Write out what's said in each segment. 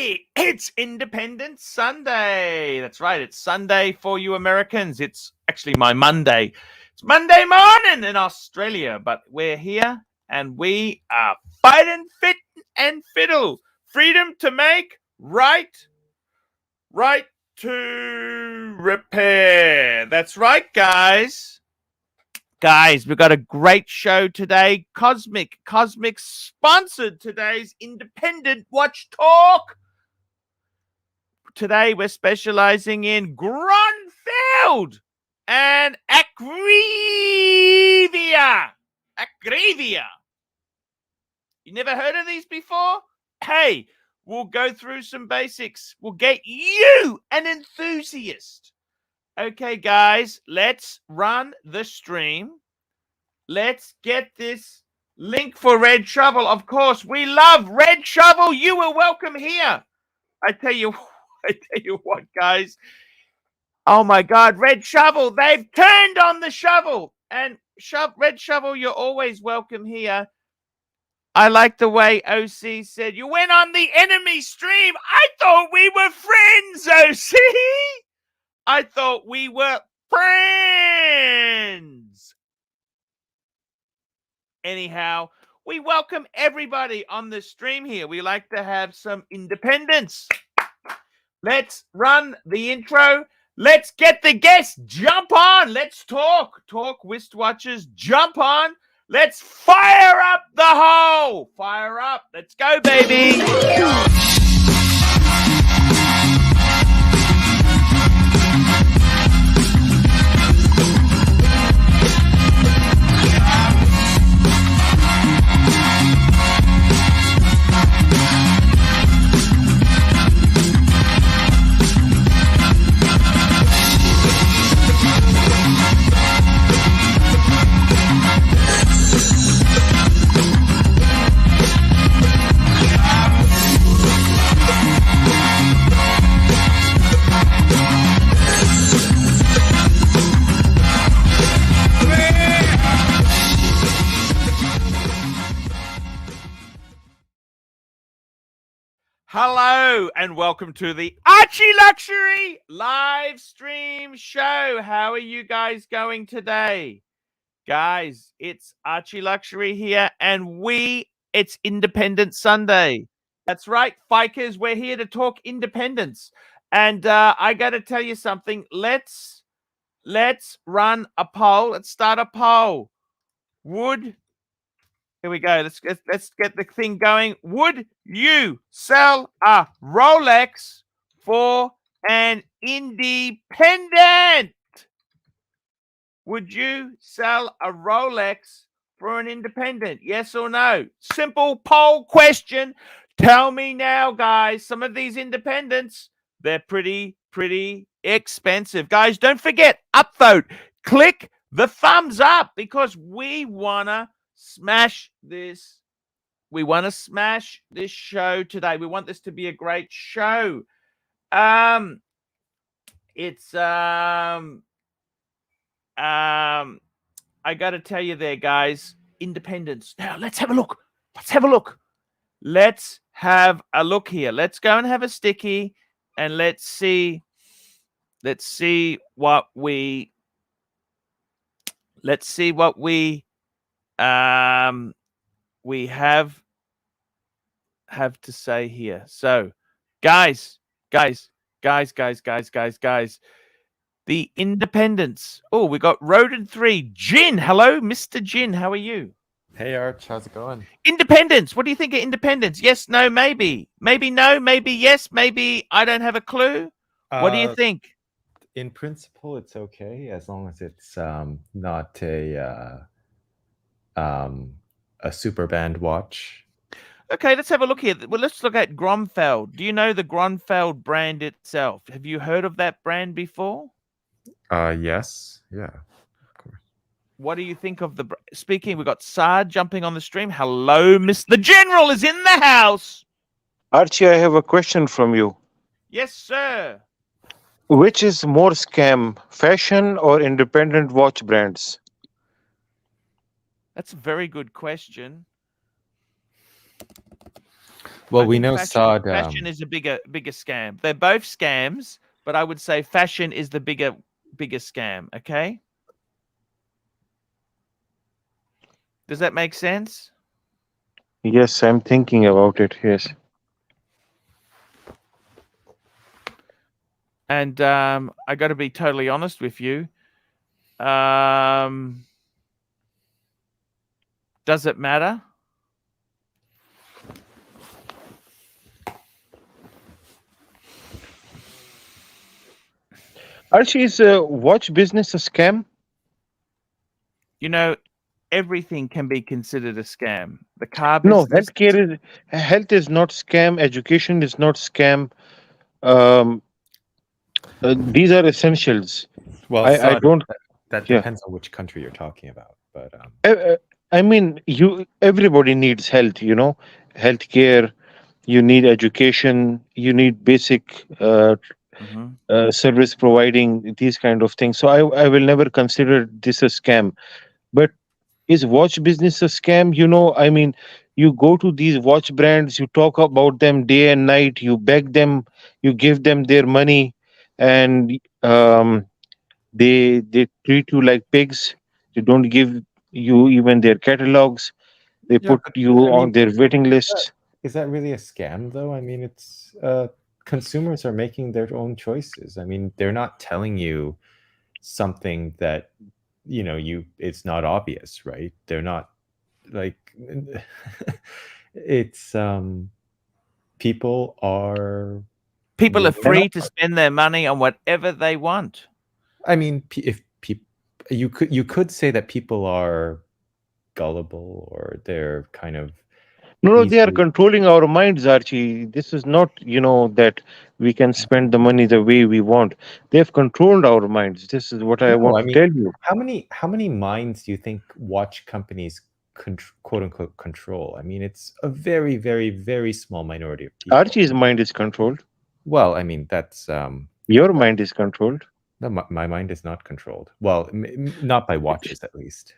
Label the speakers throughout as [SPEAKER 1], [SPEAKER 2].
[SPEAKER 1] Hey, it's Independence Sunday. That's right. It's Sunday for you Americans. It's actually my Monday. It's Monday morning in Australia, but we're here and we are fighting fit and fiddle. Freedom to make, right to repair. That's right, guys. Guys, we've got a great show today. Cosmic sponsored today's Independent Watch Talk. Today we're specializing in Grönefeld and Akrivia. Acrivia. You never heard of these before? Hey, we'll go through some basics. We'll get you an enthusiast. Okay, guys, let's run the stream. Let's get this link for Red Shovel. Of course, we love Red Shovel. You are welcome here. I tell you what, guys. Oh my God, Red Shovel, they've turned on the shovel. And Red Shovel, you're always welcome here. I like the way OC said, you went on the enemy stream. I thought we were friends, OC. I thought we were friends. Anyhow, we welcome everybody on the stream here. We like to have some independence. Let's run the intro. Let's get the guests. Jump on. Let's talk. Talk, wristwatches. Jump on. Let's fire up the hole. Fire up. Let's go, baby. Hello and welcome to the ArchieLuxury live stream show. How are you guys going today? Guys, it's ArchieLuxury here and it's Independence Sunday. That's right, Fikers, we're here to talk independence. And I got to tell you something. Let's run a poll. Let's start a poll. Here we go. Let's get the thing going. Would you sell a Rolex for an independent? Would you sell a Rolex for an independent? Yes or no? Simple poll question. Tell me now, guys. Some of these independents, they're pretty expensive. Guys, don't forget, upvote. Click the thumbs up because we want to smash this. We want to smash this show today. We want this to be a great show. I got to tell you there, guys, independence. Now, let's have a look. Let's have a look here. Let's go and have a sticky and let's see what we have to say here. So, guys, the independence. Oh, we got Rodent 3. Jin, hello, Mr. Jin. How are you?
[SPEAKER 2] Hey, Arch. How's it going?
[SPEAKER 1] Independence. What do you think of independence? Yes, no, maybe. Maybe no, maybe yes, maybe I don't have a clue. What do you think?
[SPEAKER 2] In principle, it's okay as long as it's not a super band watch.
[SPEAKER 1] Okay, let's have a look here. Well, let's look at Grunfeld. Do you know the Grunfeld brand itself? Have you heard of that brand before?
[SPEAKER 2] Yes. Yeah, of course.
[SPEAKER 1] What do you think of the... Speaking, we've got Saad jumping on the stream. Hello, Mr. General is in the house.
[SPEAKER 3] Archie, I have a question from you.
[SPEAKER 1] Yes, sir.
[SPEAKER 3] Which is more scam, fashion or independent watch brands?
[SPEAKER 1] That's a very good question.
[SPEAKER 2] Well,
[SPEAKER 1] I
[SPEAKER 2] we
[SPEAKER 1] think
[SPEAKER 2] know Saad.
[SPEAKER 1] fashion is a bigger scam. They're both scams, but I would say fashion is the bigger scam. Okay, does that make sense?
[SPEAKER 3] Yes, I'm thinking about it. Yes.
[SPEAKER 1] And I got to be totally honest with you. Does it matter?
[SPEAKER 3] Archie, is watch business a scam?
[SPEAKER 1] You know, everything can be considered a scam. The car
[SPEAKER 3] No,
[SPEAKER 1] business.
[SPEAKER 3] health is not scam. Education is not scam. Um, these are essentials.
[SPEAKER 2] Well,
[SPEAKER 3] I
[SPEAKER 2] Saad,
[SPEAKER 3] don't.
[SPEAKER 2] that
[SPEAKER 3] Yeah.
[SPEAKER 2] depends on which country you're talking about. But
[SPEAKER 3] I mean, everybody needs health. Healthcare. You need education. You need basic
[SPEAKER 1] Mhm.
[SPEAKER 3] service providing. These kind of things. So I will never consider this a scam. But is watch business a scam? I mean, you go to these watch brands, you talk about them day and night, you beg them, you give them their money, and they treat you like pigs. They don't give you even their catalogs. They
[SPEAKER 2] yeah,
[SPEAKER 3] put
[SPEAKER 2] but
[SPEAKER 3] you
[SPEAKER 2] I
[SPEAKER 3] on
[SPEAKER 2] mean,
[SPEAKER 3] their waiting
[SPEAKER 2] is that,
[SPEAKER 3] lists.
[SPEAKER 2] is that really a scam, though? I mean, it's consumers are making their own choices. I mean, they're not telling you something that it's not obvious, right? They're not like it's people are
[SPEAKER 1] People are
[SPEAKER 2] willing.
[SPEAKER 3] And
[SPEAKER 1] free to spend their money on whatever they want.
[SPEAKER 2] I mean, if people, you could say that people are gullible or they're kind of
[SPEAKER 3] no, they are
[SPEAKER 2] easily.
[SPEAKER 3] controlling our minds, Archie. This is not, that we can spend the money the way we want. They've controlled our minds. This is what I
[SPEAKER 2] No,
[SPEAKER 3] want
[SPEAKER 2] I
[SPEAKER 3] to
[SPEAKER 2] mean,
[SPEAKER 3] tell you.
[SPEAKER 2] how many minds do you think watch companies quote unquote control? I mean, it's a very, very, very small minority of people.
[SPEAKER 3] Archie's mind is controlled.
[SPEAKER 2] Well, I mean, that's
[SPEAKER 3] Your mind is controlled.
[SPEAKER 2] no, my mind is not controlled. Well, not by watches, at least.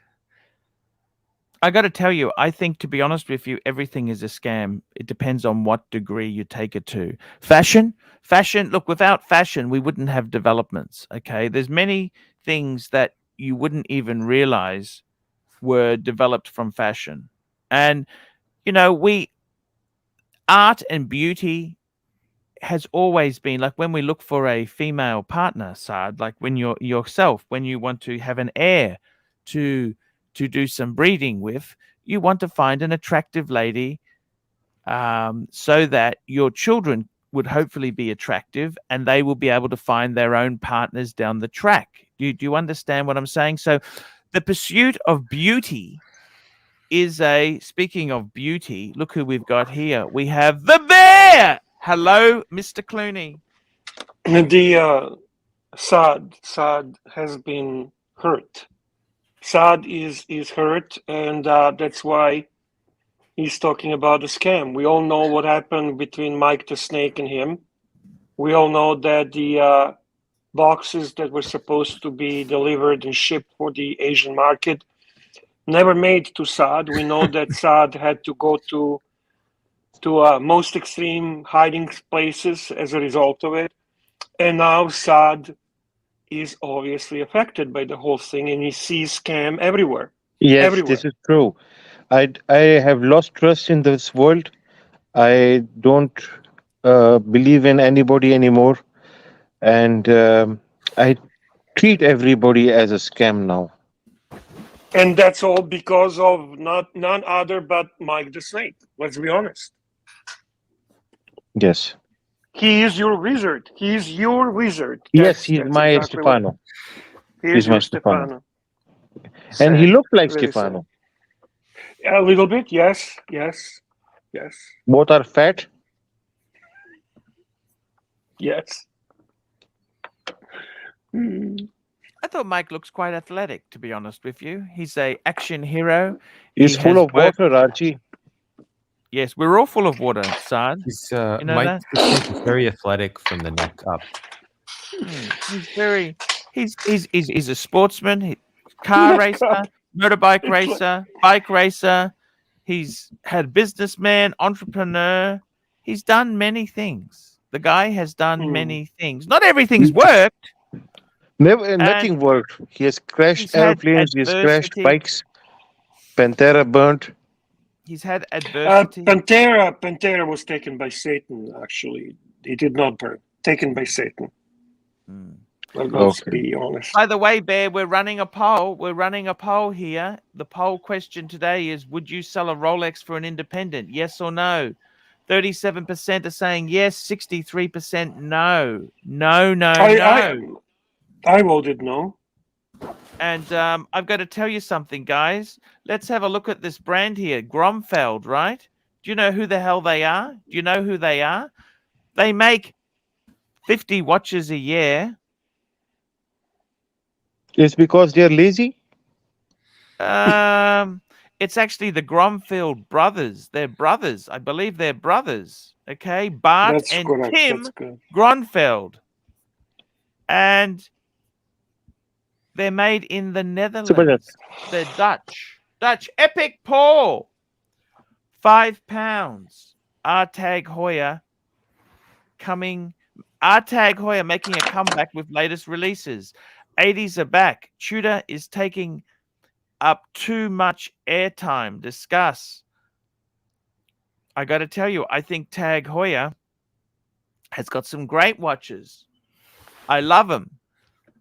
[SPEAKER 1] I got to tell you, I think, to be honest with you, everything is a scam. It depends on what degree you take it to. Fashion. Look, without fashion, we wouldn't have developments. Okay, there's many things that you wouldn't even realize were developed from fashion, and we art and beauty has always been like when we look for a female partner, Saad, like when you're yourself, when you want to have an heir to do some breeding with, you want to find an attractive lady, so that your children would hopefully be attractive and they will be able to find their own partners down the track. Do you understand what I'm saying? So the pursuit of beauty is speaking of beauty, look who we've got here. We have the bear. Hello, Mr. Clooney.
[SPEAKER 4] The Saad has been hurt. Saad is hurt, and that's why he's talking about the scam. We all know what happened between Mike the Snake and him. We all know that the boxes that were supposed to be delivered and shipped for the Asian market never made to Saad. We know that Saad had to go to most extreme hiding places as a result of it. And now Saad is obviously affected by the whole thing, and he sees scam everywhere.
[SPEAKER 3] Yes,
[SPEAKER 4] Everywhere.
[SPEAKER 3] this is true. I have lost trust in this world. I don't believe in anybody anymore, and I treat everybody as a scam now.
[SPEAKER 4] And that's all because of none other but Mike the Snake. Let's be honest.
[SPEAKER 3] Yes,
[SPEAKER 4] He is your wizard. He is your wizard.
[SPEAKER 3] yes, he's
[SPEAKER 4] That's
[SPEAKER 3] my
[SPEAKER 4] exactly what
[SPEAKER 3] Stefano.
[SPEAKER 4] he is.
[SPEAKER 3] He's my
[SPEAKER 4] Your
[SPEAKER 3] Stefano,
[SPEAKER 4] Stefano.
[SPEAKER 3] and he
[SPEAKER 4] Sad.
[SPEAKER 3] looks like
[SPEAKER 4] Very sad.
[SPEAKER 3] Stefano.
[SPEAKER 4] A little bit, yes, yes, yes,
[SPEAKER 3] Both are fat.
[SPEAKER 4] yes. Hmm.
[SPEAKER 1] I thought Mike looks quite athletic, to be honest with you. He's a action hero.
[SPEAKER 3] He's
[SPEAKER 1] He
[SPEAKER 3] full
[SPEAKER 1] has
[SPEAKER 3] of water, Archie.
[SPEAKER 1] Yes, we're all full of water, Saad.
[SPEAKER 2] He's
[SPEAKER 1] You know
[SPEAKER 2] Mike
[SPEAKER 1] that?
[SPEAKER 2] is very athletic from the neck up.
[SPEAKER 1] He's very. He's a sportsman, car racer, motorbike
[SPEAKER 4] It's like,
[SPEAKER 1] racer, bike racer. He's had businessman, entrepreneur. He's done many things. The guy has done many things. Not everything's worked.
[SPEAKER 3] Never, nothing worked. He has crashed
[SPEAKER 1] He's had
[SPEAKER 3] airplanes. He has crashed
[SPEAKER 1] adversity.
[SPEAKER 3] bikes. Pantera burnt.
[SPEAKER 1] He's had adversity.
[SPEAKER 4] Pantera was taken by Satan. Actually, it did not burn. Taken by Satan. Let's be honest.
[SPEAKER 1] By the way, Bear, we're running a poll. We're running a poll here. The poll question today is: would you sell a Rolex for an independent? Yes or no? 37% are saying yes. 63% no. No.
[SPEAKER 4] I voted no.
[SPEAKER 1] And I've got to tell you something, guys. Let's have a look at this brand here, Grunfeld, right? Do you know who the hell they are? Do you know who they are? They make 50 watches a year.
[SPEAKER 3] It's because they're lazy.
[SPEAKER 1] It's actually the Grunfeld brothers. They're brothers. I believe they're brothers. Okay, Bart
[SPEAKER 4] That's
[SPEAKER 1] and
[SPEAKER 4] correct.
[SPEAKER 1] Tim
[SPEAKER 4] That's good.
[SPEAKER 1] Grönefeld. And they're made in the Netherlands. They're Dutch. Epic Paul. £5. Tag Heuer coming. Tag Heuer making a comeback with latest releases. 80s are back. Tudor is taking up too much airtime. Discuss. I got to tell you, I think Tag Heuer has got some great watches. I love them.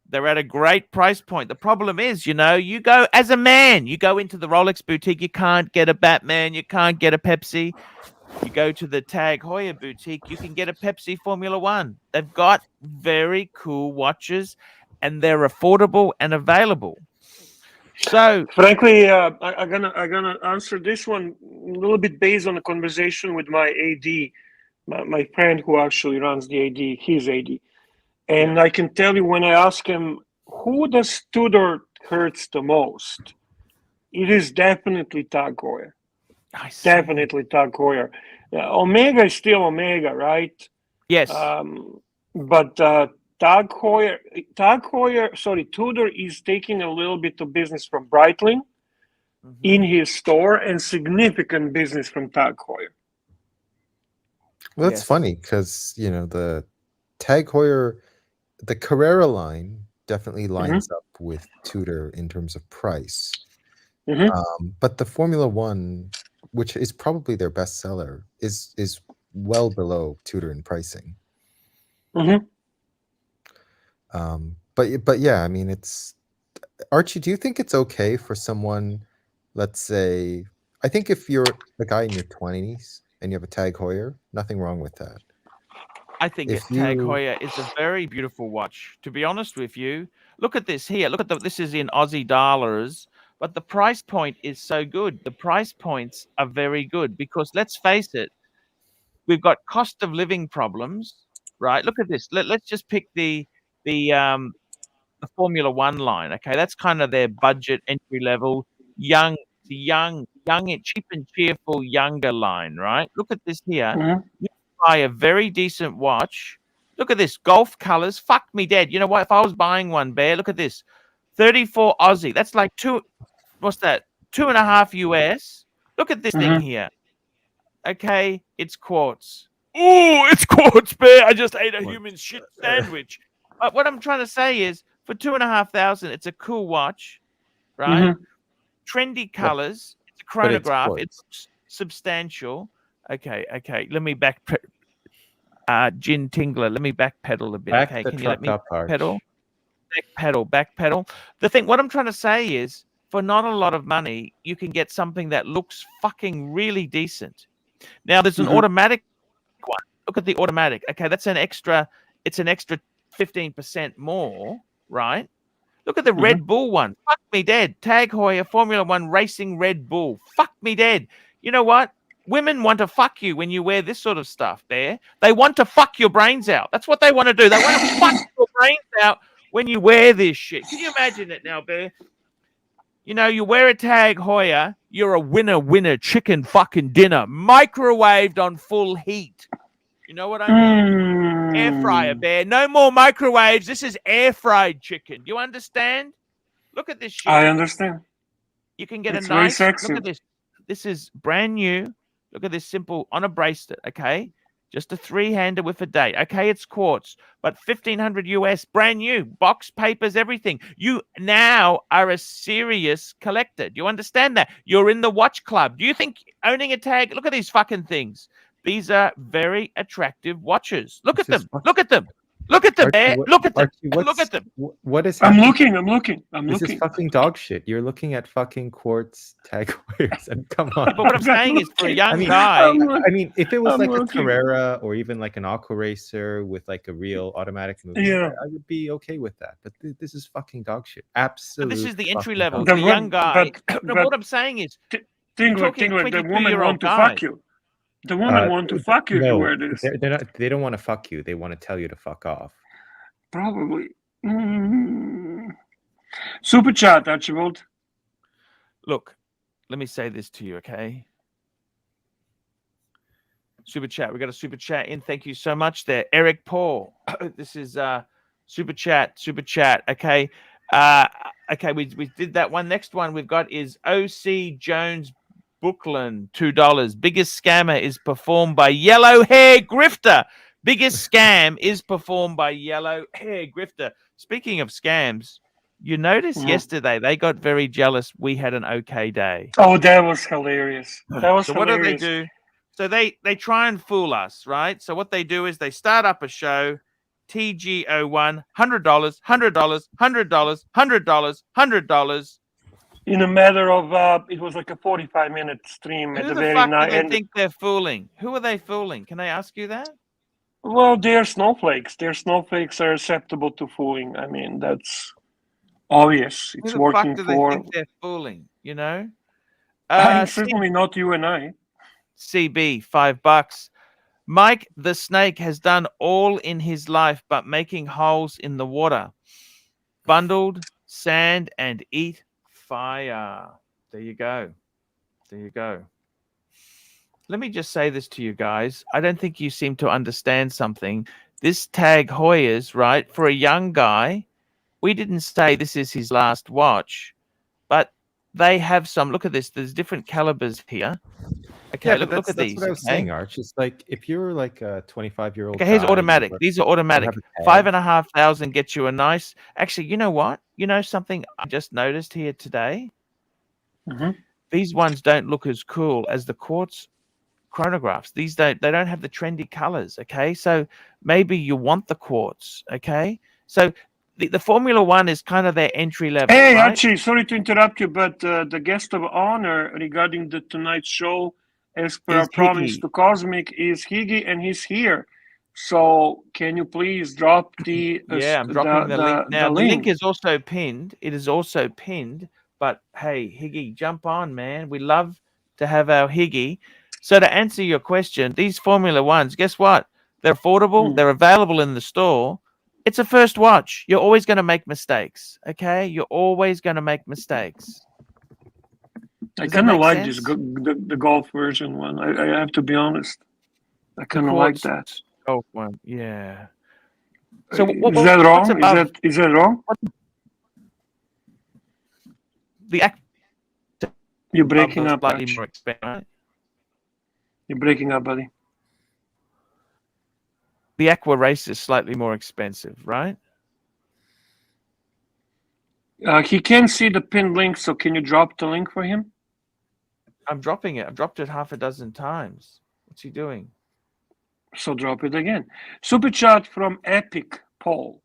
[SPEAKER 1] They're at a great price point. The problem is, you know, you go as a man, you go into the Rolex boutique, you can't get a Batman, you can't get a Pepsi. You go to the Tag Heuer boutique, you can get a Pepsi Formula One. They've got very cool watches and they're affordable and available. So
[SPEAKER 4] frankly, I'm gonna answer this one a little bit based on a conversation with my AD, my friend who actually runs the AD, his AD. And I can tell you, when I ask him, who does Tudor hurts the most? It is definitely Tag Heuer. Definitely Tag Heuer. Omega is still Omega, right?
[SPEAKER 1] yes,
[SPEAKER 4] But Tag Heuer, Tudor is taking a little bit of business from Breitling in his store and significant business from Tag Heuer.
[SPEAKER 2] Well, that's funny because, you know, the Tag Heuer, the Carrera line definitely lines up with Tudor in terms of price. But the Formula One, which is probably their best seller, is well below Tudor in pricing. But yeah, I mean, it's Archie. Do you think it's okay for someone, let's say, I think if you're a guy in your 20s and you have a Tag Heuer, nothing wrong with that.
[SPEAKER 1] I think Tag Heuer is a very beautiful watch. To be honest with you, look at this here. Look at this is in Aussie dollars, but the price point is so good. The price points are very good because let's face it, we've got cost of living problems, right? Look at this. Let's just pick the Formula One line. Okay, that's kind of their budget entry level, young, cheap and cheerful younger line, right? Look at this here. Buy a very decent watch. Look at this, golf colors. Fuck me dead. You know what? If I was buying one, Bear, look at this, 34 Aussie. That's like what's that? 2.5 US. Look at this thing here. Okay, it's quartz. Oh, it's quartz, Bear. I just ate a human shit sandwich. But what I'm trying to say is, for $2,500, it's a cool watch, right? Trendy colors. It's a chronograph. It's substantial. Okay. Let me Gin Tingler. Let me backpedal a bit. Okay, can you let me backpedal? What I'm trying to say is, for not a lot of money, you can get something that looks fucking really decent. Now, there's an automatic one. Look at the automatic. Okay, that's an extra. It's an extra 15% more, right? Look at the Red Bull one. Fuck me dead. Tag Heuer Formula One Racing Red Bull. Fuck me dead. You know what? Women want to fuck you when you wear this sort of stuff, Bear. They want to fuck your brains out. That's what they want to do. They want to fuck your brains out when you wear this shit. Can you imagine it now, Bear? You know, you wear a Tag Heuer, you're a winner, chicken fucking dinner, microwaved on full heat. You know what I mean? Air fryer, Bear. No more microwaves. This is air fried chicken. Do you understand? Look at this shit.
[SPEAKER 4] I understand.
[SPEAKER 1] You can get
[SPEAKER 4] It's
[SPEAKER 1] a nice.
[SPEAKER 4] very sexy.
[SPEAKER 1] Look at this. This is brand new. Look at this simple on a bracelet. Okay, Just a 3-hander with a date. Okay, it's quartz, but 1,500 US, brand new, box, papers, everything. You now are a serious collector. Do you understand that? You're in the watch club. Do you think owning a tag? Look at these fucking things. These are very attractive watches. Look at
[SPEAKER 2] This is
[SPEAKER 1] them. Look at them. Look at them.
[SPEAKER 2] Archie,
[SPEAKER 1] Look at them.
[SPEAKER 2] Archie,
[SPEAKER 1] Look at them.
[SPEAKER 2] what is
[SPEAKER 4] I'm
[SPEAKER 2] happening?
[SPEAKER 4] looking.
[SPEAKER 2] This is fucking dog shit. You're looking at fucking quartz tag wires, and come on.
[SPEAKER 1] But what I'm saying is, for a young
[SPEAKER 2] I mean,
[SPEAKER 1] guy,
[SPEAKER 2] I mean, if it was
[SPEAKER 4] I'm
[SPEAKER 2] like
[SPEAKER 4] looking.
[SPEAKER 2] a Carrera or even like an Aqua Racer with like a real automatic movement,
[SPEAKER 4] Yeah.
[SPEAKER 2] I would be okay with that. But this is fucking dog shit.
[SPEAKER 1] but
[SPEAKER 2] Absolutely.
[SPEAKER 1] this is the entry
[SPEAKER 2] fucking
[SPEAKER 1] level.
[SPEAKER 2] dog
[SPEAKER 1] The
[SPEAKER 2] shit.
[SPEAKER 1] young guy. No,
[SPEAKER 4] but
[SPEAKER 1] what I'm saying is,
[SPEAKER 4] Tingler,
[SPEAKER 1] talking
[SPEAKER 4] the woman
[SPEAKER 1] 22-year-old
[SPEAKER 4] want to
[SPEAKER 1] guy.
[SPEAKER 4] fuck you. The woman want to fuck you if you
[SPEAKER 2] No,
[SPEAKER 4] wear this.
[SPEAKER 2] they're not. They don't want to fuck you. They want to tell you to fuck off.
[SPEAKER 4] Probably. Super chat, Archibald.
[SPEAKER 1] Look, let me say this to you, okay? Super chat. We got a super chat in. Thank you so much there. Eric Paul. This is super chat. Okay. Okay, we did that one. Next one we've got is OC Jones Brooklyn, $2. Biggest scammer is performed by Yellow Hair Grifter. Biggest scam is performed by Yellow Hair Grifter. Speaking of scams, you noticed yesterday they got very jealous we had an okay day.
[SPEAKER 4] Oh, that was hilarious. That was
[SPEAKER 1] So
[SPEAKER 4] hilarious.
[SPEAKER 1] what do they do? So they try and fool us, right? So what they do is they start up a show, TG01, $100, $100, $100, $100, $100.
[SPEAKER 4] In a matter of, it was like a 45-minute stream at
[SPEAKER 1] Who
[SPEAKER 4] the
[SPEAKER 1] the
[SPEAKER 4] very
[SPEAKER 1] fuck do
[SPEAKER 4] night.
[SPEAKER 1] they think they're fooling? Who are they fooling? Can I ask you that?
[SPEAKER 4] Well, they're snowflakes. Their snakes are susceptible to fooling. I mean, that's obvious.
[SPEAKER 1] Who
[SPEAKER 4] It's
[SPEAKER 1] the
[SPEAKER 4] working
[SPEAKER 1] fuck do
[SPEAKER 4] for.
[SPEAKER 1] they think they're fooling? You know?
[SPEAKER 4] Certainly not you and I.
[SPEAKER 1] CB, $5. Mike the Snake has done all in his life but making holes in the water. Bundled sand and eat fire. There you go. There you go. Let me just say this to you guys. I don't think you seem to understand something. This tag Heuer's, right, for a young guy, we didn't say this is his last watch, but they have some. Look at this. There's different calibers here. Okay,
[SPEAKER 2] Yeah,
[SPEAKER 1] look at
[SPEAKER 2] that's
[SPEAKER 1] these.
[SPEAKER 2] what I was saying, Arch. It's like if you're like a 25-year-old.
[SPEAKER 1] Okay, here's automatic. These are automatic. 5,500 gets you a nice. Actually, you know what? You know something I just noticed here today?
[SPEAKER 4] Mm-hmm.
[SPEAKER 1] These ones don't look as cool as the quartz chronographs. They don't have the trendy colors. Okay, so maybe you want the quartz. Okay, so the Formula One is kind of their entry level.
[SPEAKER 4] Hey,
[SPEAKER 1] right?
[SPEAKER 4] Archie, sorry to interrupt you, but the guest of honor regarding the tonight's show, as per our promise
[SPEAKER 1] Higgy.
[SPEAKER 4] to Cosmic, is Higgy, and he's here. So can you please drop the
[SPEAKER 1] Yeah, I'm dropping the link now. The link is also pinned. It is also pinned. But hey, Higgy, jump on, man. We love to have our Higgy. So to answer your question, these Formula Ones, guess what? They're affordable. They're available in the store. It's a first watch. You're always going to make mistakes. Okay, you're always going to make mistakes.
[SPEAKER 4] I kind of like this the golf version one. I have to be honest. I kind of like that.
[SPEAKER 1] Golf one, yeah. So
[SPEAKER 4] is that wrong? Is that wrong? You're breaking up.
[SPEAKER 1] Slightly more expensive, right?
[SPEAKER 4] You're breaking up, buddy.
[SPEAKER 1] The Aqua Race is slightly more expensive, right?
[SPEAKER 4] He can't see the pinned link, so can you drop the link for him?
[SPEAKER 1] I'm dropping it. I've dropped it half a dozen times. What's he doing?
[SPEAKER 4] So drop it again. Super chat from Epic Paul.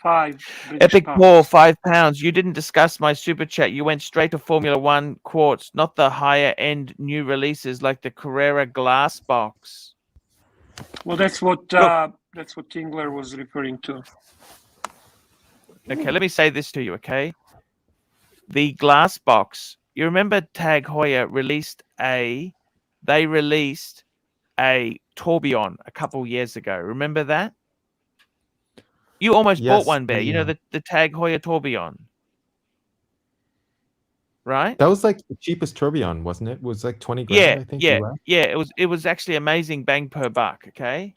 [SPEAKER 4] £5.
[SPEAKER 1] Epic Paul, £5. You didn't discuss my super chat. You went straight to Formula One quartz, not the higher end new releases like the Carrera glass box.
[SPEAKER 4] Well, that's what Tingler was referring to.
[SPEAKER 1] Okay, let me say this to you, okay? The glass box. You remember Tag Heuer released a tourbillon a couple years ago. Remember that? You almost bought one, Bear. You know the Tag Heuer tourbillon, right?
[SPEAKER 2] That was like the cheapest tourbillon, wasn't it? It was like 20 grand, I think.
[SPEAKER 1] Yeah. It was actually amazing, bang per buck. Okay,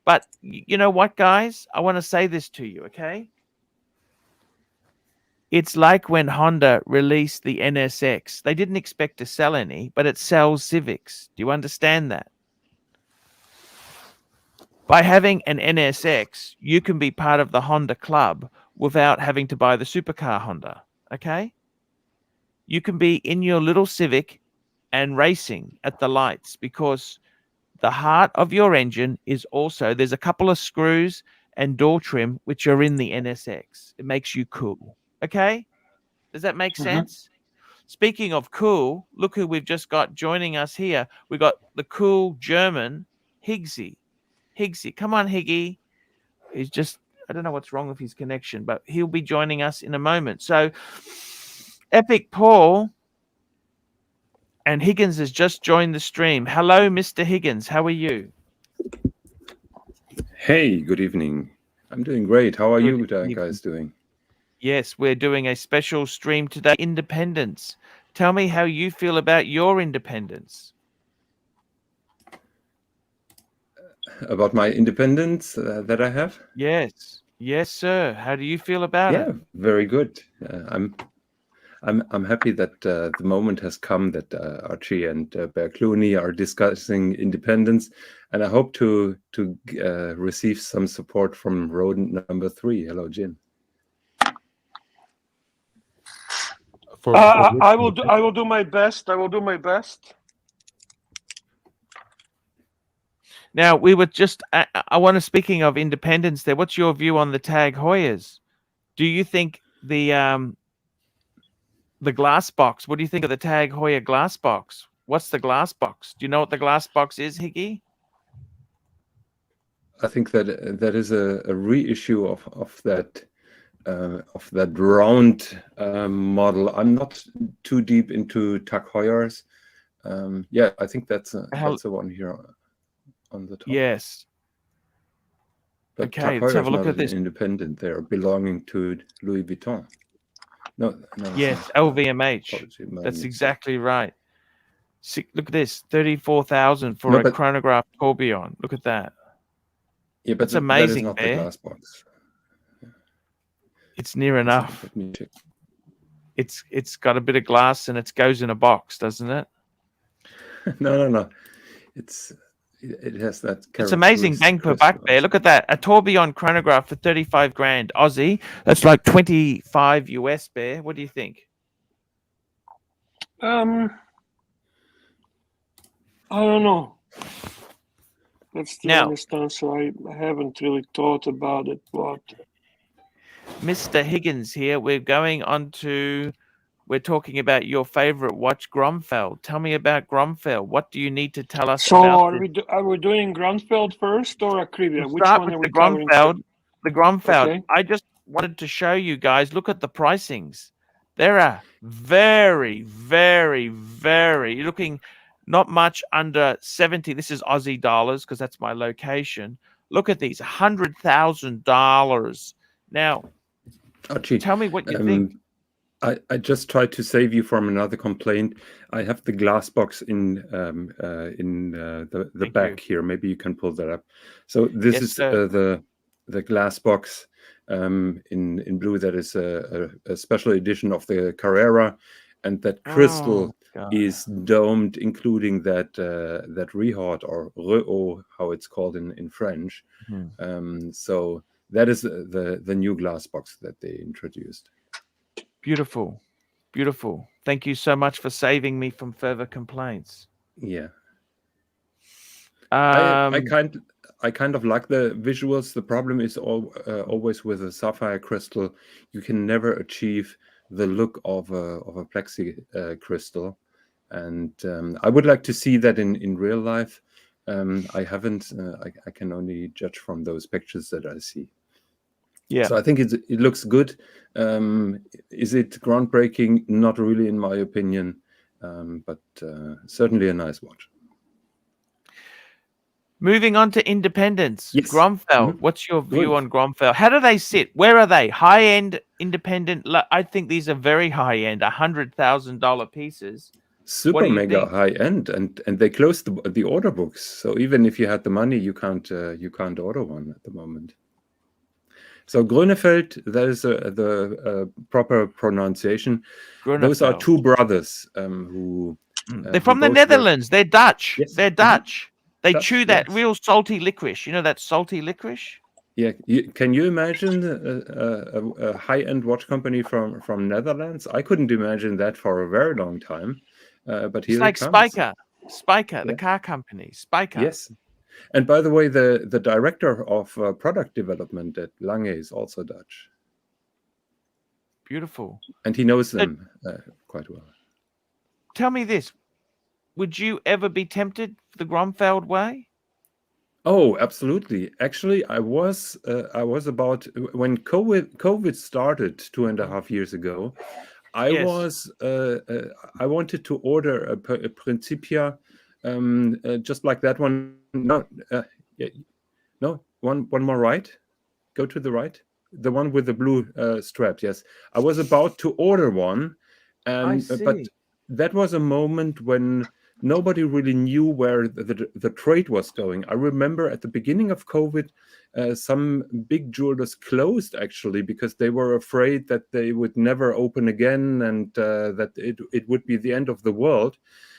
[SPEAKER 1] but you know what, guys? I want to say this to you. Okay, it's like when Honda released the NSX. They didn't expect to sell any, but it sells Civics. Do you understand that? By having an NSX, you can be part of the Honda club without having to buy the supercar Honda. Okay? You can be in your little Civic and racing at the lights because the heart of your engine is also, there's a couple of screws and door trim which are in the NSX. It makes you cool. Okay? Does that make sense? Speaking of cool, look who we've just got joining us here. We got the cool German Higgsy. Higgsy, come on, Higgy. He's just, I don't know what's wrong with his connection, but he'll be joining us in a moment. So, Epic Paul and Higgins has just joined the stream. Hello, Mr. Higgins. How are you?
[SPEAKER 5] Hey, good evening. I'm doing great. How are
[SPEAKER 1] Good
[SPEAKER 5] you
[SPEAKER 1] evening.
[SPEAKER 5] guys doing?
[SPEAKER 1] Yes, we're doing a special stream today, Independence. Tell me how you feel about your independence.
[SPEAKER 5] About my independence that I have?
[SPEAKER 1] Yes. Yes, sir. How do you feel about it?
[SPEAKER 5] Yeah, very good. I'm happy that the moment has come that Archie and Bear Clooney are discussing independence, and I hope to receive some support from rodent number 3. Hello, Jin.
[SPEAKER 4] I will do my best. I will do my best.
[SPEAKER 1] Now, we were just, I want to, speaking of independence there, what's your view on the Tag Heuers? Do you think the glass box, what do you think of the Tag Heuer glass box? What's the glass box? Do you know what the glass box is, Higgy?
[SPEAKER 5] I think that that is a reissue of that round model. I'm not too deep into Tag Heuers. Yeah, I think that's the one here on the top.
[SPEAKER 1] Yes.
[SPEAKER 5] But
[SPEAKER 1] Okay,
[SPEAKER 5] Tag
[SPEAKER 1] let's
[SPEAKER 5] Heuer
[SPEAKER 1] have a
[SPEAKER 5] is
[SPEAKER 1] look
[SPEAKER 5] not
[SPEAKER 1] at this.
[SPEAKER 5] independent. They're belonging to Louis Vuitton. No.
[SPEAKER 1] Yes, LVMH. That's exactly right. See, look at this, 34,000 for a chronograph tourbillon. Look at that.
[SPEAKER 5] Yeah, but
[SPEAKER 1] that's amazing.
[SPEAKER 5] That is not the glass box.
[SPEAKER 1] It's near enough.
[SPEAKER 5] Let me check.
[SPEAKER 1] It's got a bit of glass and it goes in a box, doesn't it?
[SPEAKER 5] No. It has that.
[SPEAKER 1] It's amazing bang per buck there. Look at that. A tourbillon chronograph for 35 grand Aussie. That's like 25 US, Bear. What do you think?
[SPEAKER 4] I don't know. That's the honest answer. I haven't really thought about it, but
[SPEAKER 1] Mr. Higgins here. We're talking about your favorite watch, Grunfeld. Tell me about Grunfeld. What do you need to tell us about this?
[SPEAKER 4] Are we doing Grunfeld first or Acrivia?
[SPEAKER 1] We'll
[SPEAKER 4] Which
[SPEAKER 1] start
[SPEAKER 4] one
[SPEAKER 1] with
[SPEAKER 4] are we
[SPEAKER 1] the
[SPEAKER 4] covering?
[SPEAKER 1] Grunfeld. The Grunfeld.
[SPEAKER 4] Okay.
[SPEAKER 1] I just wanted to show you guys. Look at the pricings. There are very, very, very looking not much under 70. This is Aussie dollars because that's my location. Look at these, $100,000. Now,
[SPEAKER 5] Archie,
[SPEAKER 1] tell me what you think.
[SPEAKER 5] I just tried to save you from another complaint. I have the glass box in the back here. Maybe you can pull that up. So this is the glass box in blue. That is a special edition of the Carrera, and that crystal is domed, including that rehaut or rehaut, how it's called in French. So that is the new glass box that they introduced.
[SPEAKER 1] Beautiful. Beautiful. Thank you so much for saving me from further complaints.
[SPEAKER 5] Yeah. I kind of like the visuals. The problem is always with a sapphire crystal, you can never achieve the look of a plexi crystal. And I would like to see that in real life. I haven't. I can only judge from those pictures that I see.
[SPEAKER 1] Yeah.
[SPEAKER 5] So I think it looks good. Is it groundbreaking? Not really, in my opinion, but certainly a nice watch.
[SPEAKER 1] Moving on to independence.
[SPEAKER 5] Yes.
[SPEAKER 1] Grunfeld. What's your view on Grunfeld? How do they sit? Where are they? High-end, independent? I think these are very high-end, $100,000 pieces.
[SPEAKER 5] Super mega high-end, and they closed the order books. So even if you had the money, you can't order one at the moment. So Grönefeld, that is the proper pronunciation.
[SPEAKER 1] Grönefeld.
[SPEAKER 5] Those are two brothers who...
[SPEAKER 1] they're from the Netherlands. They're Dutch.
[SPEAKER 5] Yes.
[SPEAKER 1] They're Dutch. They
[SPEAKER 5] Dutch,
[SPEAKER 1] chew that
[SPEAKER 5] yes.
[SPEAKER 1] real salty licorice. You know that salty licorice?
[SPEAKER 5] Yeah, can you imagine a high-end watch company from Netherlands? I couldn't imagine that for a very long time, but
[SPEAKER 1] It's
[SPEAKER 5] here
[SPEAKER 1] like
[SPEAKER 5] it comes.
[SPEAKER 1] Spiker, the
[SPEAKER 5] Yeah.
[SPEAKER 1] car company, Spiker.
[SPEAKER 5] Yes, and by the way, the director of product development at Lange is also Dutch,
[SPEAKER 1] Beautiful.
[SPEAKER 5] and he knows them quite well.
[SPEAKER 1] Tell me this: would you ever be tempted the Grunfeld way?
[SPEAKER 5] Oh, absolutely. Actually, I was about when COVID started 2.5 years ago. I
[SPEAKER 1] Yes.
[SPEAKER 5] was I wanted to order a Principia, just like that one. No, yeah, no, one more right. Go to the right. The one with the blue strap. Yes, I was about to order one, and but
[SPEAKER 1] see.
[SPEAKER 5] that was a moment when nobody really knew where the trade was going. I remember at the beginning of COVID, some big jewelers closed actually because they were afraid that they would never open again and that it would be the end of the world.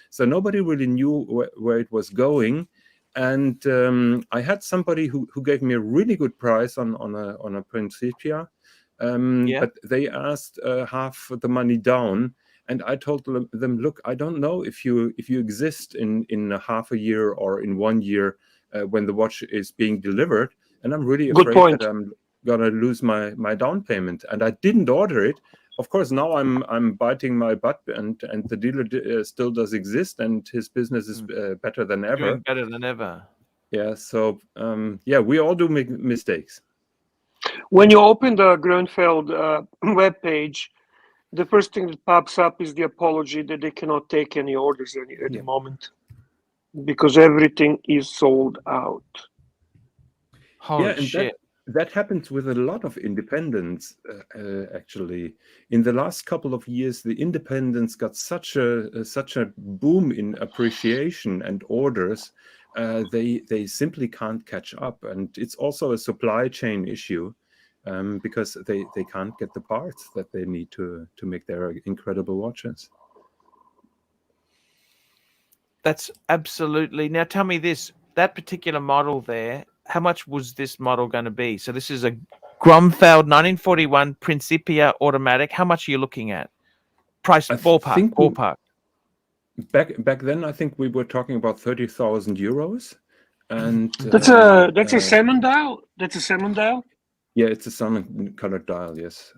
[SPEAKER 5] So nobody really knew where it was going. And I had somebody who gave me a really good price on a Principia,
[SPEAKER 1] Yeah.
[SPEAKER 5] but they asked half the money down. And I told them, look, I don't know if you exist in a half a year or in 1 year when the watch is being delivered, and I'm really
[SPEAKER 4] Good
[SPEAKER 5] afraid
[SPEAKER 4] point.
[SPEAKER 5] that I'm gonna lose my down payment. And I didn't order it. Of course, now I'm biting my butt, and the dealer still does exist, and his business is better than ever.
[SPEAKER 1] Doing better than ever.
[SPEAKER 5] Yeah. So yeah, we all do make mistakes.
[SPEAKER 4] When you open the Grönefeld web page, the first thing that pops up is the apology that they cannot take any orders at the moment because everything is sold out.
[SPEAKER 1] Holy
[SPEAKER 5] Yeah, and
[SPEAKER 1] shit.
[SPEAKER 5] that happens with a lot of independents. Actually, in the last couple of years, the independents got such a boom in appreciation and orders. They simply can't catch up, and it's also a supply chain issue. Because they can't get the parts that they need to make their incredible watches.
[SPEAKER 1] That's absolutely. Now tell me this: that particular model there, how much was this model going to be? So this is a Grunfeld 1941 Principia automatic. How much are you looking at? Price ballpark.
[SPEAKER 5] Back then, I think we were talking about 30,000 euros, and
[SPEAKER 4] that's a salmon dial. That's a salmon dial.
[SPEAKER 5] Yeah, it's a salmon-colored dial. Yes.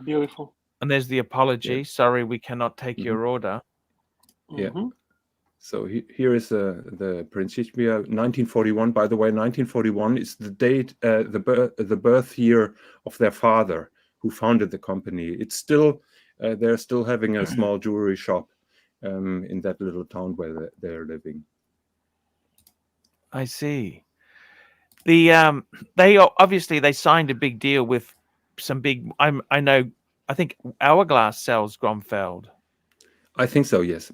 [SPEAKER 4] Beautiful.
[SPEAKER 1] And there's the apology.
[SPEAKER 5] Yeah.
[SPEAKER 1] Sorry, we cannot take your order.
[SPEAKER 5] Yeah. So here is the Principia 1941. By the way, 1941 is the date, the birth year of their father, who founded the company. It's still they're still having a small jewelry shop in that little town where they're living.
[SPEAKER 1] I see. They obviously they signed a big deal with some big. I think Hourglass sells Grunfeld.
[SPEAKER 5] I think so. Yes.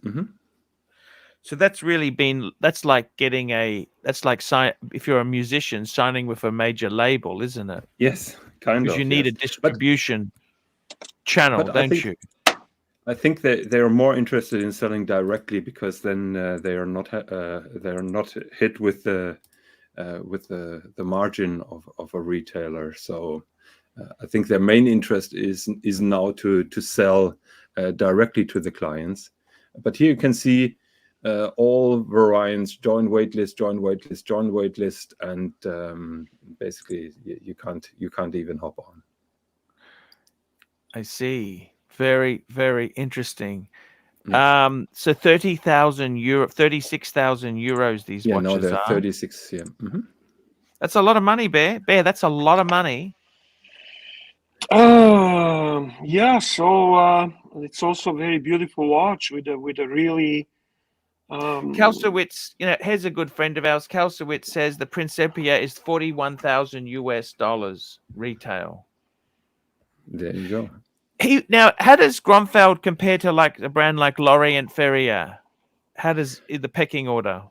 [SPEAKER 1] So that's really been like if you're a musician signing with a major label, isn't it?
[SPEAKER 5] Yes, kind of.
[SPEAKER 1] Because you need a distribution channel, don't you?
[SPEAKER 5] I think that they are more interested in selling directly because then they are not hit with the margin of a retailer. So I think their main interest is now to sell directly to the clients. But here you can see all variants: joint waitlist, and basically you can't even hop on.
[SPEAKER 1] I see. Very, very interesting. So 30,000 euro, 36,000 euros. These watches
[SPEAKER 5] no, they're
[SPEAKER 1] are
[SPEAKER 5] 36. Yeah.
[SPEAKER 1] That's a lot of money, Bear. That's a lot of money.
[SPEAKER 4] Yeah. So it's also a very beautiful watch with a really.
[SPEAKER 1] Kalsowitz, here's a good friend of ours. Kalsowitz says the Principia is $41,000 retail.
[SPEAKER 5] There you go.
[SPEAKER 1] Now, how does Grunfeld compare to like a brand like Lorient Ferrier? How does the pecking order?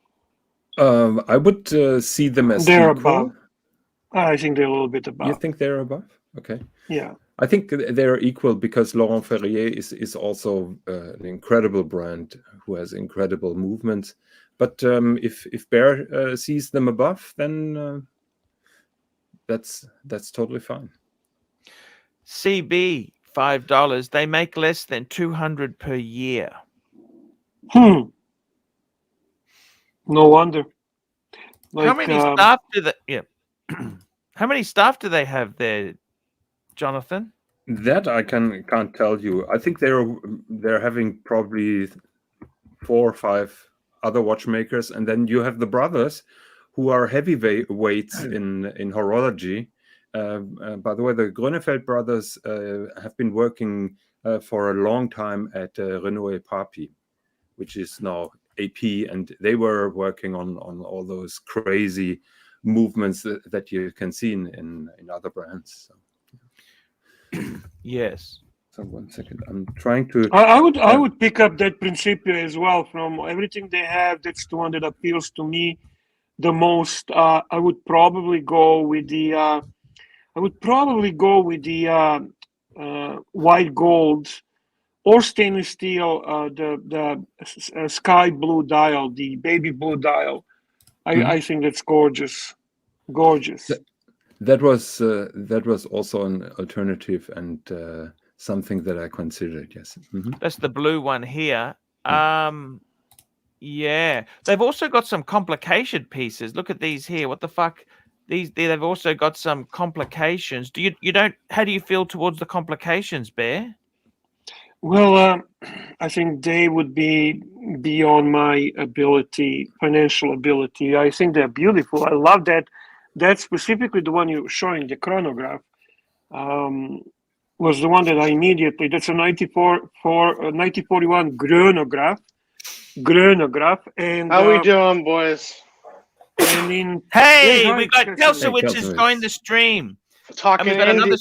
[SPEAKER 5] I would see them as
[SPEAKER 4] they're
[SPEAKER 5] equal.
[SPEAKER 4] above. I think they're a little bit above.
[SPEAKER 5] You think they're above? Okay.
[SPEAKER 4] Yeah.
[SPEAKER 5] I think they're equal because Laurent Ferrier is also an incredible brand who has incredible movements. But if Bear sees them above, then that's totally fine.
[SPEAKER 1] CB $5. They make less than 200 per year.
[SPEAKER 4] No wonder.
[SPEAKER 1] How many staff do they? Yeah. How many staff do they have there, Jonathan?
[SPEAKER 5] That I can't tell you. I think they're having probably 4 or 5 other watchmakers, and then you have the brothers who are heavyweights in horology. By the way, the Grönefeld brothers have been working for a long time at Renault Papi, which is now AP, and they were working on all those crazy movements that you can see in other brands. So.
[SPEAKER 1] Yes.
[SPEAKER 5] So 1 second, I'm trying to.
[SPEAKER 4] I would pick up that Principia as well. From everything they have, that's the one that appeals to me the most. I would probably go with the. White gold or stainless steel. The sky blue dial, the baby blue dial. I think that's gorgeous. Gorgeous.
[SPEAKER 5] That was also an alternative and something that I considered. Yes,
[SPEAKER 1] That's the blue one here. Yeah, they've also got some complication pieces. Look at these here. What the fuck? They've also got some complications. How do you feel towards the complications, Bear?
[SPEAKER 4] Well, I think they would be beyond my financial ability. I think they're beautiful. I love that. That's specifically the one you were showing, the chronograph, was the one that I immediately. That's a 1941 Grönograph. And
[SPEAKER 6] how we doing, boys?
[SPEAKER 4] And
[SPEAKER 1] hey, we got Kelsowitz has joined the stream.
[SPEAKER 6] Talking
[SPEAKER 1] and we got another.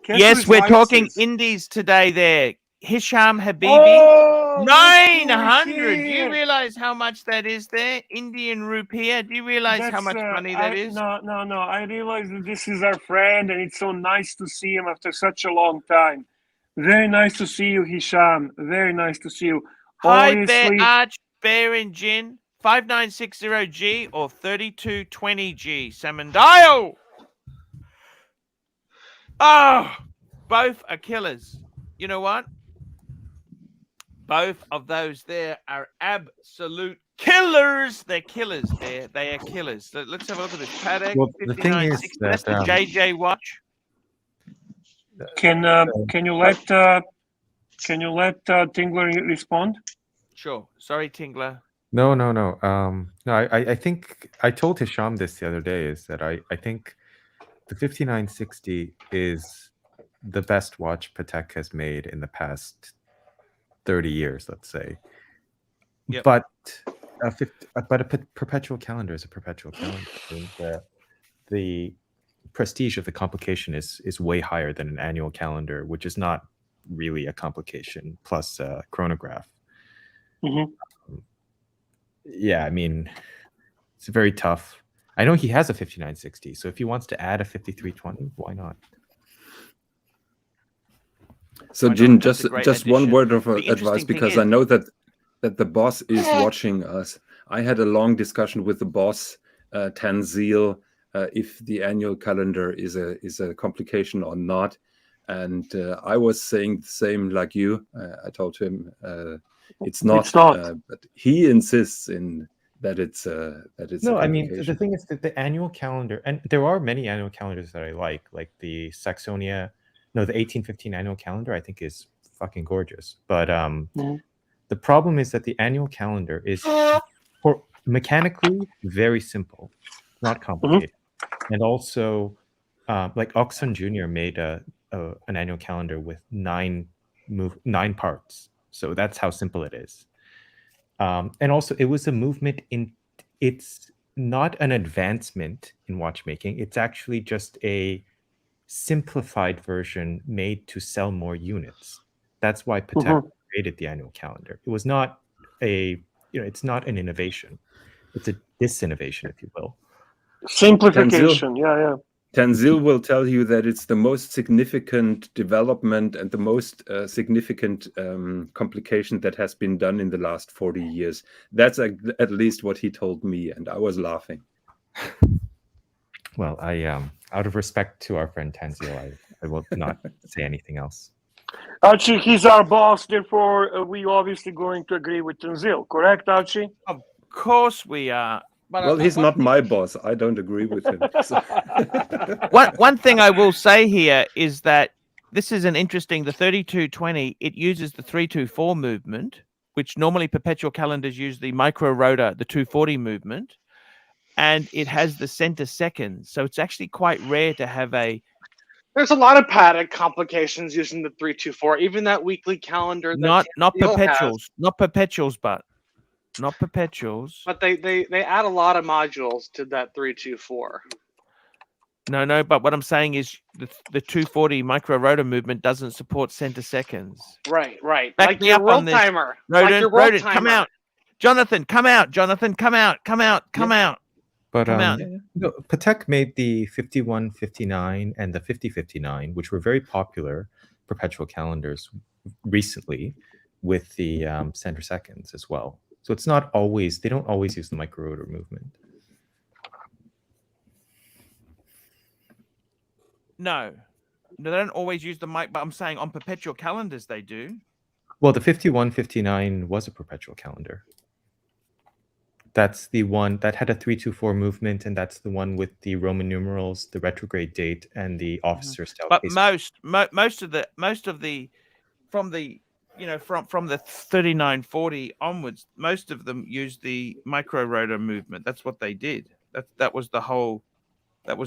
[SPEAKER 1] Yes, we're talking indies today. There, Hisham Habibi, 900. Do you realize how much that is there? Indian rupiah. Do you realize how much money that is?
[SPEAKER 4] No. I realize that this is our friend, and it's so nice to see him after such a long time. Very nice to see you, Hisham. Very nice to see you.
[SPEAKER 1] Hi, Bear, Arch, Bear and Gin, 5960G or 3220G. Salmon dial. Oh, both are killers. You know what? Both of those there are absolute killers. They're killers there. They are killers. So let's have a look at this Patek.
[SPEAKER 2] Well, the thing is
[SPEAKER 1] that's the JJ watch.
[SPEAKER 4] Can you let Tingler respond?
[SPEAKER 1] Sure. Sorry, Tingler.
[SPEAKER 2] No. No, I think I told Hisham this the other day, is that I think the 5960 is the best watch Patek has made in the past 30 years, let's say. Yep. But a perpetual calendar is a perpetual calendar. And, the prestige of the complication is way higher than an annual calendar, which is not really a complication, plus a chronograph. Yeah, I mean, it's very tough. I know he has a 5960, so if he wants to add a 5320, why not?
[SPEAKER 5] So, Jin, just one word of advice, because I know that the boss is watching us. I had a long discussion with the boss, Tanzil, if the annual calendar is a complication or not, and I was saying the same like you. I told him it's not. But he insists in that it's
[SPEAKER 2] no. I mean, the thing is that the annual calendar, and there are many annual calendars that I like the Saxonia. No, the 1815 annual calendar I think is fucking gorgeous. But the problem is that the annual calendar is mechanically very simple, not complicated, and also like Oxon Jr. made an annual calendar with 9 parts. So that's how simple it is. And also, it was a movement it's not an advancement in watchmaking. It's actually just a simplified version made to sell more units. That's why Patek created the annual calendar. It was not it's not an innovation. It's a disinnovation, if you will.
[SPEAKER 4] Simplification, yeah.
[SPEAKER 5] Tanzil will tell you that it's the most significant development and the most significant complication that has been done in the last 40 years. That's at least what he told me, and I was laughing.
[SPEAKER 2] Well, I out of respect to our friend Tanzil, I will not say anything else.
[SPEAKER 4] Archie, he's our boss, therefore we obviously going to agree with Tanzil, correct, Archie?
[SPEAKER 1] Of course we are. But
[SPEAKER 5] Well, he's not my boss. I don't agree with him. So.
[SPEAKER 1] One thing I will say here is that this is an interesting, the 3220, it uses the 324 movement, which normally perpetual calendars use the micro rotor, the 240 movement, and it has the center seconds. So it's actually quite rare to have a...
[SPEAKER 6] There's a lot of Patek complications using the 324, even that weekly calendar. That
[SPEAKER 1] Not perpetuals, not perpetuals, but not perpetuals.
[SPEAKER 6] But they add a lot of modules to that 324.
[SPEAKER 1] No, but what I'm saying is the 240 micro rotor movement doesn't support center seconds.
[SPEAKER 6] Right.
[SPEAKER 1] Back
[SPEAKER 6] Like
[SPEAKER 1] me
[SPEAKER 6] your
[SPEAKER 1] up
[SPEAKER 6] world
[SPEAKER 1] on this.
[SPEAKER 6] timer.
[SPEAKER 1] Rodent,
[SPEAKER 6] Like your world
[SPEAKER 1] Rodent,
[SPEAKER 6] timer.
[SPEAKER 1] come out. Jonathan, come out. Jonathan, come out. Come out.
[SPEAKER 2] But
[SPEAKER 1] Come out.
[SPEAKER 2] no, Patek made the 5159 and the 5059, which were very popular perpetual calendars recently, with the center seconds as well. So it's not always, they don't always use the micro rotor movement.
[SPEAKER 1] No, they don't always use the mic, but I'm saying on perpetual calendars they do.
[SPEAKER 2] Well, the 5159 was a perpetual calendar. That's the one that had a 324 movement, and that's the one with the Roman numerals, the retrograde date, and the officer style.
[SPEAKER 1] But most of the from the 3940 onwards, most of them use the micro rotor movement. That's what they did. That was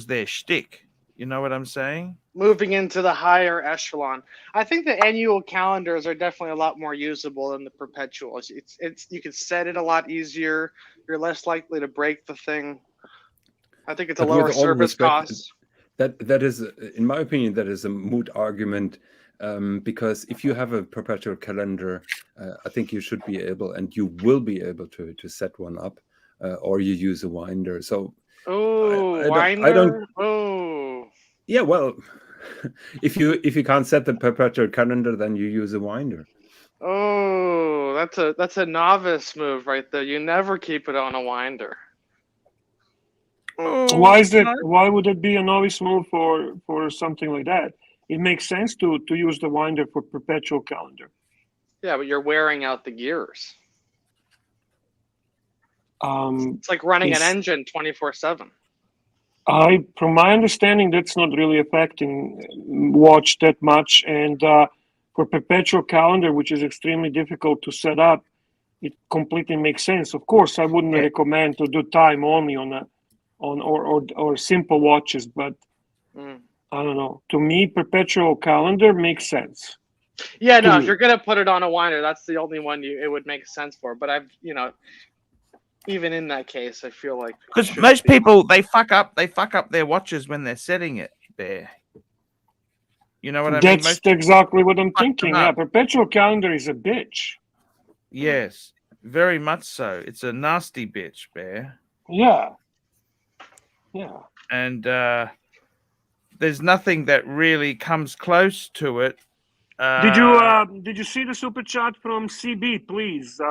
[SPEAKER 1] their shtick. You know what I'm saying?
[SPEAKER 6] Moving into the higher echelon, I think the annual calendars are definitely a lot more usable than the perpetuals. It's you can set it a lot easier. You're less likely to break the thing. I think it's a lower service cost.
[SPEAKER 5] That is, in my opinion, that is a moot argument, because if you have a perpetual calendar, I think you should be able, and you will be able to set one up, or you use a winder. So.
[SPEAKER 6] Winder.
[SPEAKER 5] Yeah, well, if you can't set the perpetual calendar, then you use a winder.
[SPEAKER 6] Oh, that's a novice move right there. You never keep it on a winder.
[SPEAKER 4] Why is that? Why would it be a novice move for something like that? It makes sense to use the winder for perpetual calendar.
[SPEAKER 6] Yeah, but you're wearing out the gears. It's like running an engine 24/7.
[SPEAKER 4] From my understanding, that's not really affecting watch that much. And for perpetual calendar, which is extremely difficult to set up, it completely makes sense. Of course, I wouldn't recommend to do time only or simple watches, but I don't know. To me, perpetual calendar makes sense.
[SPEAKER 6] Yeah, no, if you're gonna put it on a winder, that's the only one it would make sense for. But even in that case, I feel like
[SPEAKER 1] because most people they fuck up their watches when they're setting it there. You know what I mean?
[SPEAKER 4] That's exactly what I'm thinking. Yeah, perpetual calendar is a bitch.
[SPEAKER 1] Yes, very much so. It's a nasty bitch, Bear.
[SPEAKER 4] Yeah.
[SPEAKER 1] And there's nothing that really comes close to it.
[SPEAKER 4] Did you see the super chat from CB, please?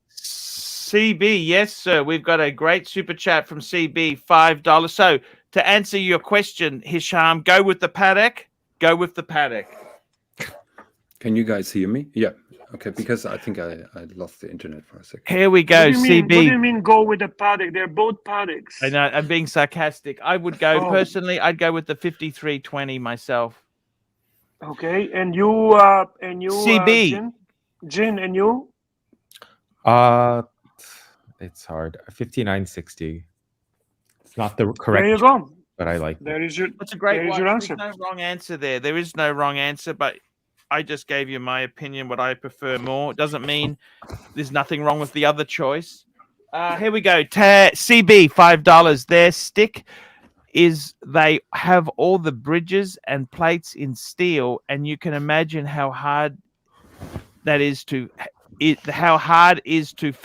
[SPEAKER 1] CB, yes, sir. We've got a great super chat from CB, $5. So to answer your question, Hisham, go with the Patek. Go with the Patek.
[SPEAKER 5] Can you guys hear me? Yeah. Okay, because I think I lost the internet for a second.
[SPEAKER 1] Here we go, CB.
[SPEAKER 4] What do you mean go with the Patek? They're both Pateks.
[SPEAKER 1] I know, I'm being sarcastic. I would go, personally, I'd go with the 5320 myself.
[SPEAKER 4] Okay, and you
[SPEAKER 1] CB.
[SPEAKER 4] Jin, and you?
[SPEAKER 2] It's hard. 5960. It's not the correct.
[SPEAKER 4] There you go.
[SPEAKER 2] But I like.
[SPEAKER 1] That's a great one.
[SPEAKER 4] There's
[SPEAKER 1] no wrong answer there. There is no wrong answer, but I just gave you my opinion, what I prefer more. It doesn't mean there's nothing wrong with the other choice. Here we go. CB, $5. Their stick is they have all the bridges and plates in steel, and you can imagine how hard that is to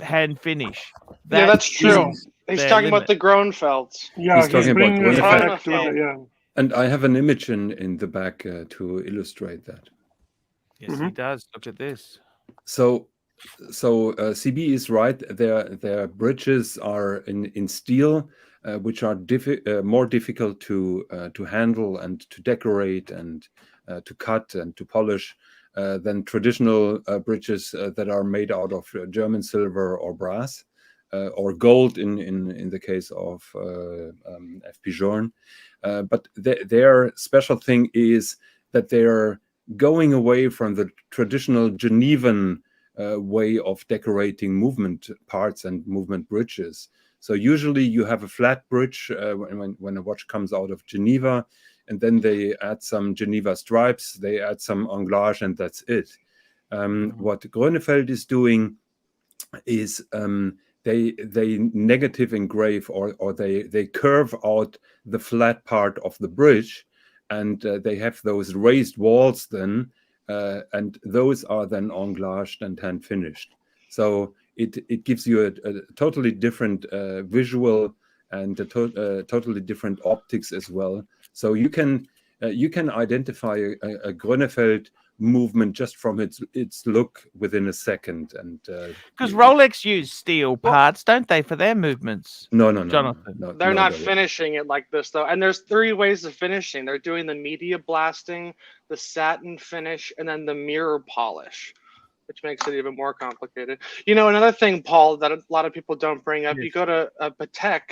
[SPEAKER 1] hand finish.
[SPEAKER 6] That's true. He's talking about the Grönfelds.
[SPEAKER 4] Yeah,
[SPEAKER 5] he's talking about
[SPEAKER 4] Grönefeld.
[SPEAKER 5] And I have an image in the back to illustrate that.
[SPEAKER 1] Yes, he does. Look at this.
[SPEAKER 5] So CB is right. Their bridges are in steel, which are more difficult to handle and to decorate and to cut and to polish than traditional bridges that are made out of German silver or brass or gold in the case of FP Journe. But their special thing is that they're going away from the traditional Genevan way of decorating movement parts and movement bridges. So usually you have a flat bridge when a watch comes out of Geneva, and then they add some Geneva stripes, they add some anglage, and that's it. What Grönefeld is doing is they negative engrave or they curve out the flat part of the bridge, and they have those raised walls then, and those are then englaged and hand finished. So it gives you a totally different visual and a totally different optics as well. So you can identify a Grönefeld movement just from its look within a second. And
[SPEAKER 1] because Rolex use steel parts, don't they, for their movements?
[SPEAKER 5] No,
[SPEAKER 1] Jonathan.
[SPEAKER 5] no,
[SPEAKER 6] They're not finishing it like this though. And there's 3 ways of finishing. They're doing the media blasting, the satin finish, and then the mirror polish, which makes it even more complicated. You know, another thing, Paul, that a lot of people don't bring up, you go to a Patek,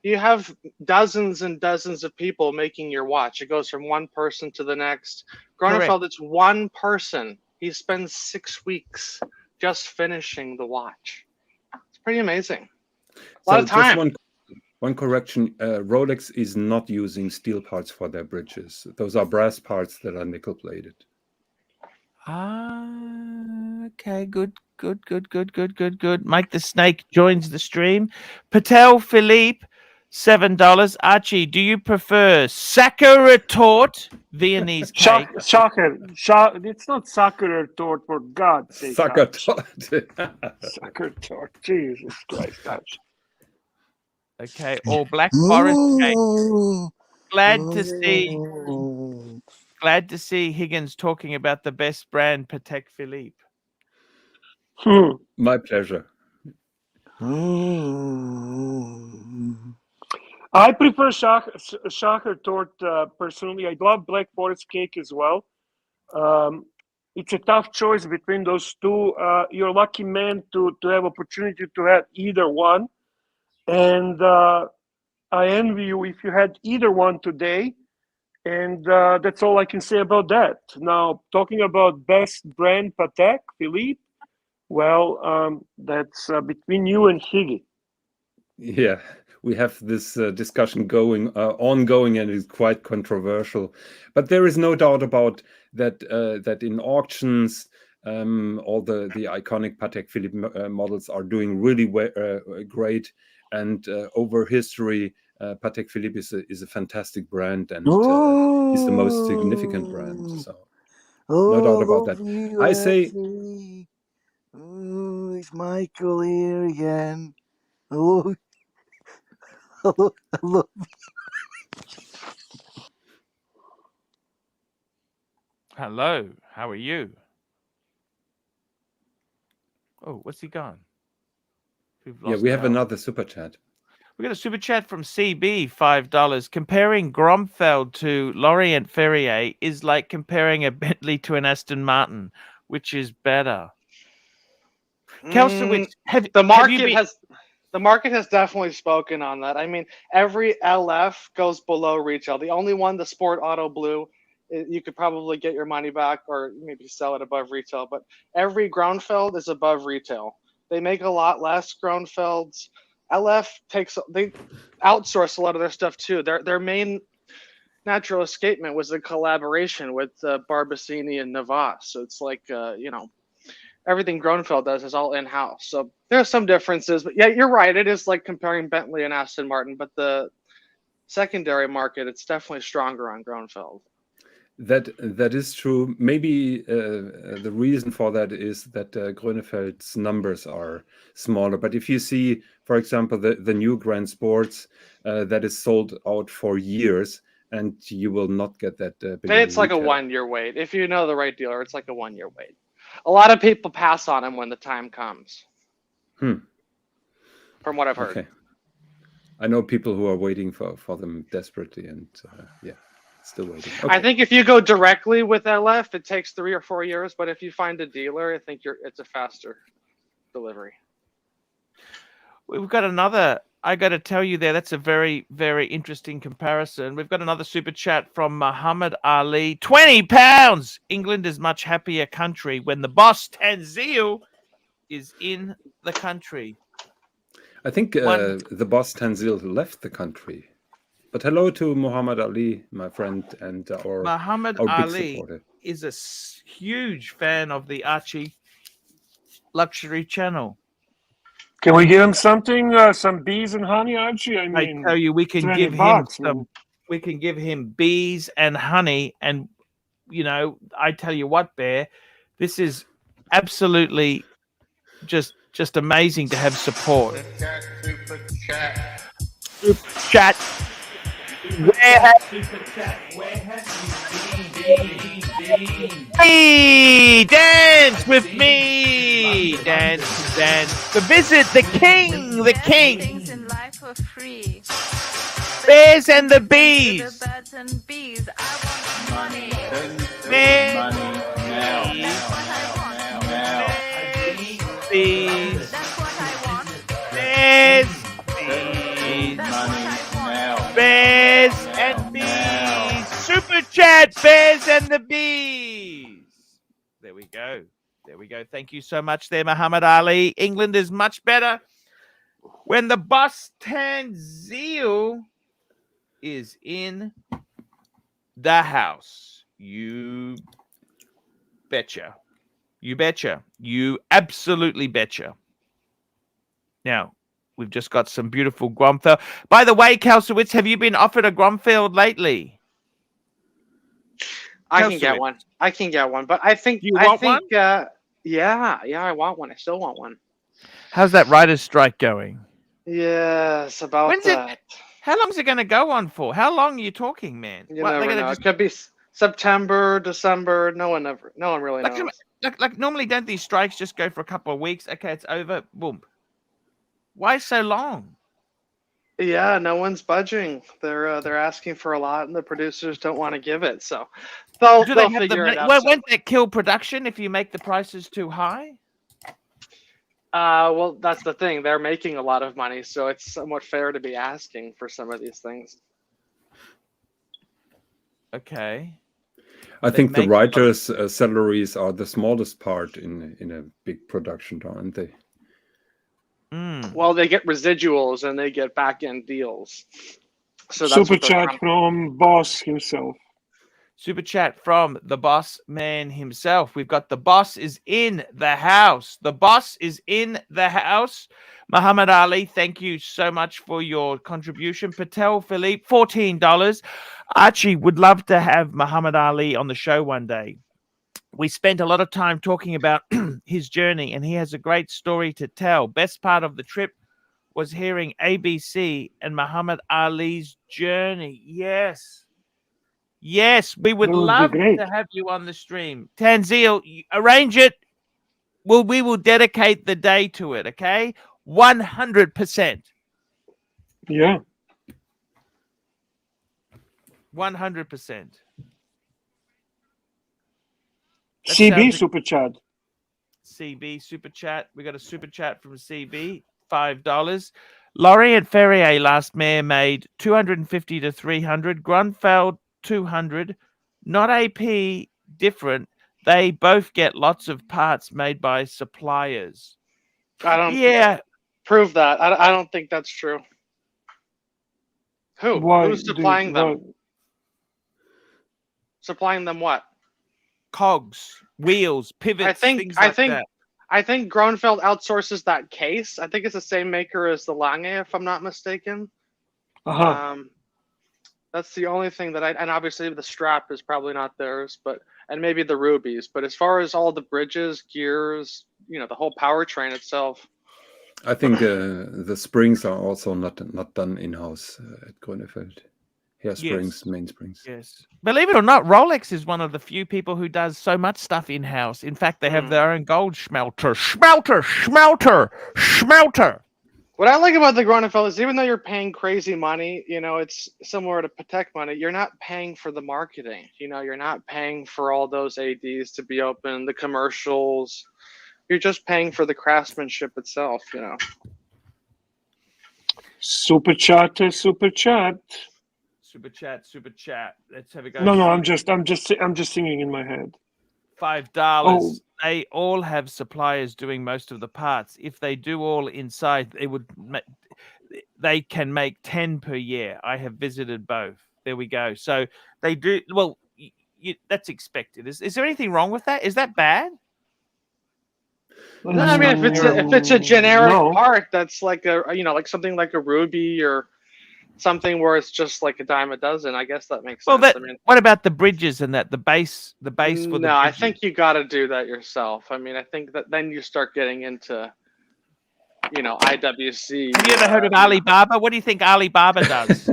[SPEAKER 6] you have dozens and dozens of people making your watch. It goes from one person to the next. Grönefeld, it's one person. He spends 6 weeks just finishing the watch. It's pretty amazing. A lot of time.
[SPEAKER 5] Just one correction. Rolex is not using steel parts for their bridges. Those are brass parts that are nickel plated.
[SPEAKER 1] Okay, good. Mike the Snake joins the stream. Patek Philippe, $7. Archie, do you prefer sacre retort, Viennese cake?
[SPEAKER 4] Shocker. It's not sacre retort, for God's sake.
[SPEAKER 5] Sacre tort.
[SPEAKER 4] Sacre retort. Jesus Christ. Archie.
[SPEAKER 1] Okay, or black forest cake. Glad to see Higgins talking about the best brand, Patek Philippe.
[SPEAKER 5] My pleasure.
[SPEAKER 4] I prefer Schacher Tort personally. I love Black Forest Cake as well. It's a tough choice between those two. You're a lucky man to have opportunity to have either one. And I envy you if you had either one today. And that's all I can say about that. Now, talking about best brand Patek Philippe, well, that's between you and Higgy.
[SPEAKER 5] Yeah, we have this discussion ongoing, and it's quite controversial. But there is no doubt about that. That in auctions, all the iconic Patek Philippe models are doing really great, and over history, Patek Philippe is a fantastic brand, and is the most significant brand. So no doubt about that. I say.
[SPEAKER 7] Oh, it's Michael here again. Oh, hello.
[SPEAKER 1] Hello, how are you? Oh, what's he gone?
[SPEAKER 5] We have another super chat.
[SPEAKER 1] We got a super chat from CB, $5. Comparing Grunfeld to Laurent Ferrier is like comparing a Bentley to an Aston Martin. Which is better? Kelsowitz,
[SPEAKER 6] the market has definitely spoken on that. I mean, every LF goes below retail. The only one, the Sport Auto Blue, you could probably get your money back or maybe sell it above retail. But every Grönefeld is above retail. They make a lot less Grönfelds. LF they outsource a lot of their stuff too. Their main natural escapement was the collaboration with Barbacini and Navas. So it's like everything Grönefeld does is all in-house. So there are some differences, but yeah, you're right. It is like comparing Bentley and Aston Martin, but the secondary market, it's definitely stronger on Grönefeld.
[SPEAKER 5] That is true. Maybe the reason for that is that Grönefeld's numbers are smaller. But if you see, for example, the new Grand Sports that is sold out for years, and you will not get that.
[SPEAKER 6] It's like a 1-year wait. If you know the right dealer, it's like a 1-year wait. A lot of people pass on them when the time comes. From what I've heard.
[SPEAKER 5] Okay. I know people who are waiting for them desperately, and still waiting. Okay.
[SPEAKER 6] I think if you go directly with LF, it takes 3 or 4 years. But if you find a dealer, I think it's a faster delivery.
[SPEAKER 1] We've got another. I got to tell you there, that's a very, very interesting comparison. We've got another super chat from Muhammad Ali. £20. England is much happier country when the boss Tanzil is in the country.
[SPEAKER 5] I think the boss Tanzil left the country. But hello to Muhammad Ali, my friend, and our
[SPEAKER 1] Muhammad
[SPEAKER 5] big
[SPEAKER 1] Ali
[SPEAKER 5] supporter.
[SPEAKER 1] is a huge fan of the ArchieLuxury channel.
[SPEAKER 4] Can we give him something? Some bees and honey, Archie? I mean,
[SPEAKER 1] I tell you, we can give him some. We can give him bees and honey, and I tell you what, Bear, this is absolutely just amazing to have support. Super chat. Where have you been? Dance with me. Dance. To visit the king.
[SPEAKER 8] Things in life for free.
[SPEAKER 1] Bears and the bees.
[SPEAKER 8] The birds and bees. I want money.
[SPEAKER 1] Money. Bees.
[SPEAKER 8] That's what I want.
[SPEAKER 1] Bears. Bees. Bears and bees. Super chat. Bears and the bees. There we go. Thank you so much there, Muhammad Ali. England is much better when the boss Tanzil is in the house. You betcha. You absolutely betcha. Now, we've just got some beautiful Grunfeld. By the way, Kalsowitz, have you been offered a Grunfeld lately?
[SPEAKER 6] I can get one. But I think
[SPEAKER 1] you want one?
[SPEAKER 6] Yeah, I want one. I still want one.
[SPEAKER 1] How's that writer's strike going?
[SPEAKER 6] Yes, about
[SPEAKER 1] When's
[SPEAKER 6] that.
[SPEAKER 1] How long is it going to go on for? How long are you talking, man?
[SPEAKER 6] You never know. It could be September, December. No one really knows.
[SPEAKER 1] Like normally, don't these strikes just go for a couple of weeks? Okay, it's over. Boom. Why so long?
[SPEAKER 6] Yeah, no one's budging. They're asking for a lot, and the producers don't want to give it. So they'll figure it out.
[SPEAKER 1] Won't that kill production if you make the prices too high?
[SPEAKER 6] Well, that's the thing. They're making a lot of money, so it's somewhat fair to be asking for some of these things.
[SPEAKER 1] Okay.
[SPEAKER 5] I think the writers' salaries are the smallest part in a big production, aren't they?
[SPEAKER 6] Well, they get residuals and they get back-end deals. So that's
[SPEAKER 4] super chat from boss himself.
[SPEAKER 1] Super chat from the boss man himself. We've got the boss is in the house. The boss is in the house. Muhammad Ali, thank you so much for your contribution. Patek Philippe, $14. Archie would love to have Muhammad Ali on the show one day. We spent a lot of time talking about his journey, and he has a great story to tell. Best part of the trip was hearing ABC and Muhammad Ali's journey. Yes, we would love to have you on the stream. Tanzil, arrange it. We will dedicate the day to it, okay? 100%.
[SPEAKER 4] Yeah.
[SPEAKER 1] 100%.
[SPEAKER 4] CB super chat.
[SPEAKER 1] CB super chat. We got a super chat from CB, $5. Laurie and Ferrier last Mayor made 250 to 300. Grunfeld 200. Not AP, different. They both get lots of parts made by suppliers.
[SPEAKER 6] Prove that. I don't think that's true. Who's supplying them? Supplying them what?
[SPEAKER 1] Cogs, wheels, pivots, things like that.
[SPEAKER 6] I think Grönefeld outsources that case. I think it's the same maker as the Lange, if I'm not mistaken. That's the only thing that and obviously the strap is probably not theirs, and maybe the rubies. But as far as all the bridges, gears, the whole powertrain itself.
[SPEAKER 5] I think the springs are also not done in-house at Grönefeld. hairsprings, mainsprings.
[SPEAKER 1] Yes. Believe it or not, Rolex is one of the few people who does so much stuff in-house. In fact, they have their own gold smelter. Smelter!
[SPEAKER 6] What I like about the Grönefeld is even though you're paying crazy money, you know, it's similar to Patek money. You're not paying for the marketing. You know, you're not paying for all those ADs to be open, the commercials. You're just paying for the craftsmanship itself, you know.
[SPEAKER 4] Super chat.
[SPEAKER 1] Super chat. Let's have a go.
[SPEAKER 4] No, I'm just singing in my head.
[SPEAKER 1] $5.
[SPEAKER 4] Oh.
[SPEAKER 1] They all have suppliers doing most of the parts. If they do all inside, they can make 10 per year. I have visited both. There we go. So they do well. That's expected. Is there anything wrong with that? Is that bad?
[SPEAKER 6] No, I mean if it's a generic part that's like like something like a ruby or something where it's just like a dime a dozen, I guess that makes sense.
[SPEAKER 1] Well, what about the bridges and that the base for the bridges?
[SPEAKER 6] No, I think you got to do that yourself. I mean, I think that then you start getting into IWC.
[SPEAKER 1] Have you ever heard of Alibaba? What do you think Alibaba does?